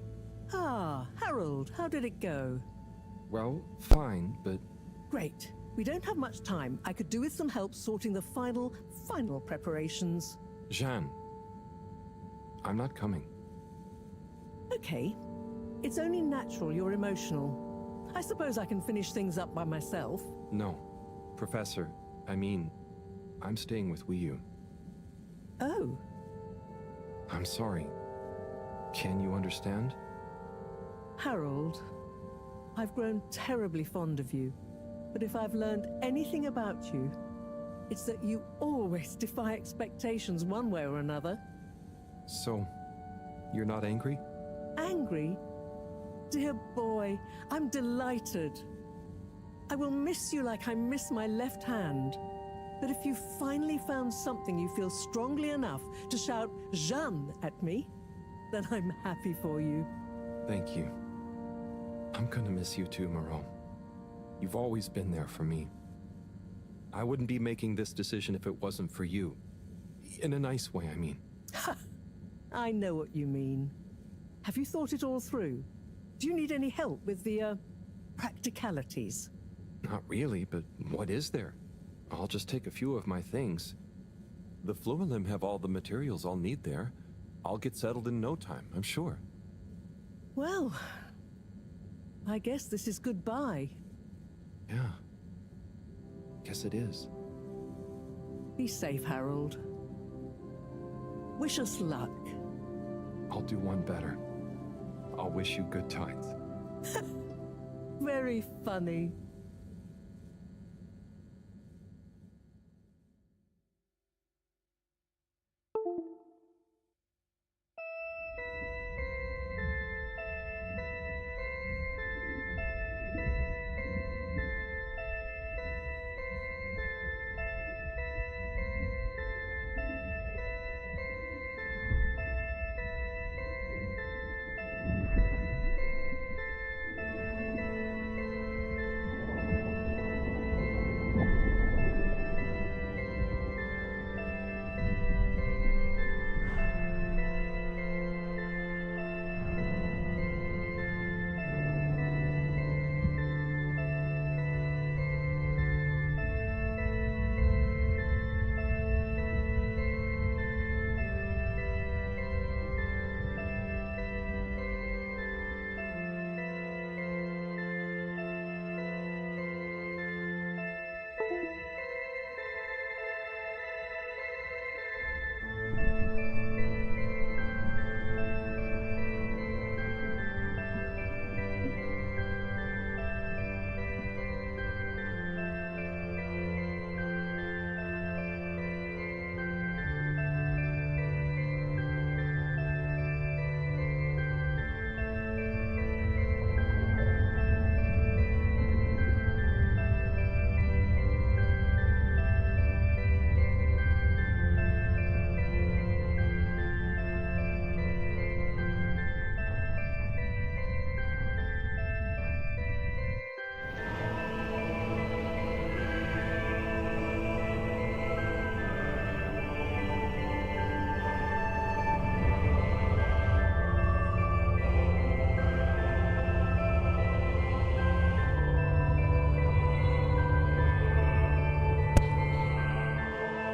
Ah, Harold, how did it go? Well, fine, but... Great. We don't have much time. I could do with some help sorting the final preparations. Jeanne, I'm not coming. Okay. It's only natural you're emotional. I suppose I can finish things up by myself. No. Professor, I mean, I'm staying with Wii U. Oh. I'm sorry. Can you understand? Harold, I've grown terribly fond of you. But if I've learned anything about you, it's that you always defy expectations one way or another. So, you're not angry? Angry? Dear boy, I'm delighted. I will miss you like I miss my left hand. But if you finally found something you feel strongly enough to shout Jeanne at me, then I'm happy for you. Thank you. I'm gonna miss you too, Maron. You've always been there for me. I wouldn't be making this decision if it wasn't for you. In a nice way, I mean. I know what you mean. Have you thought it all through? Do you need any help with the, practicalities? Not really, but what is there? I'll just take a few of my things. The Fluilim have all the materials I'll need there. I'll get settled in no time, I'm sure. Well, I guess this is goodbye. Yeah. Guess it is. Be safe, Harold. Wish us luck. I'll do one better. I'll wish you good times. Very funny.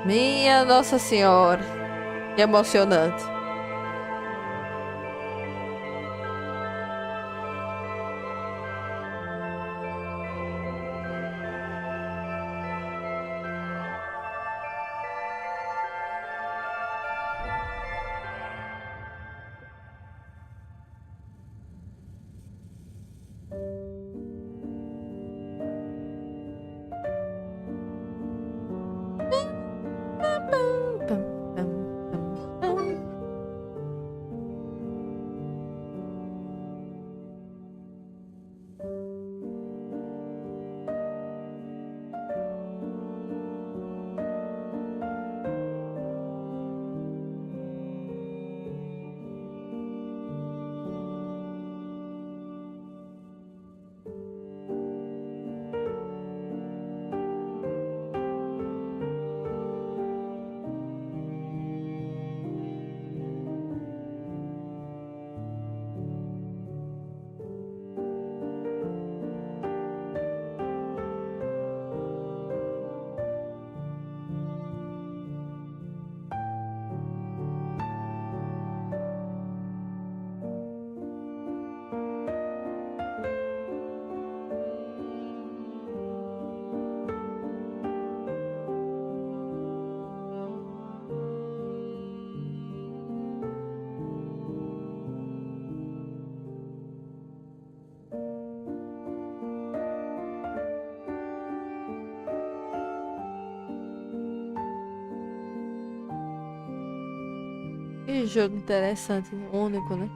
Minha Nossa Senhora. Que emocionante. Que jogo interessante, único, né?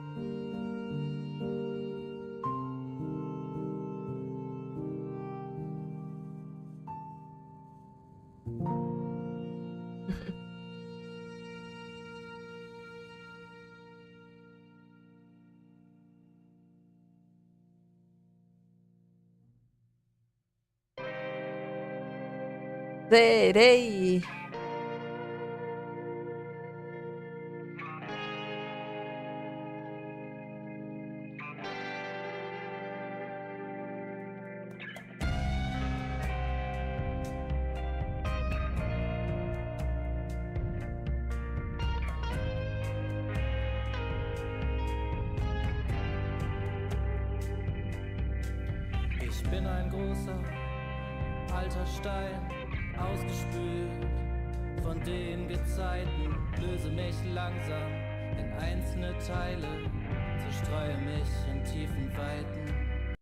Zerei! Ich bin ein großer, alter Stein, ausgespült von den Gezeiten. Löse mich langsam in einzelne Teile, zerstreue mich in tiefen Weiten.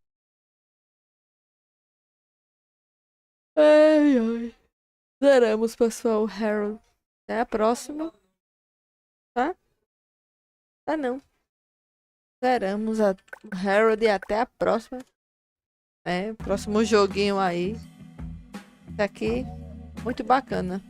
Ai, ai. Zeramos, pessoal, o Harold. Até a próxima. Tá? Tá não. Zeramos o Harold e até a próxima. Próximo joguinho aí. Isso aqui, muito bacana.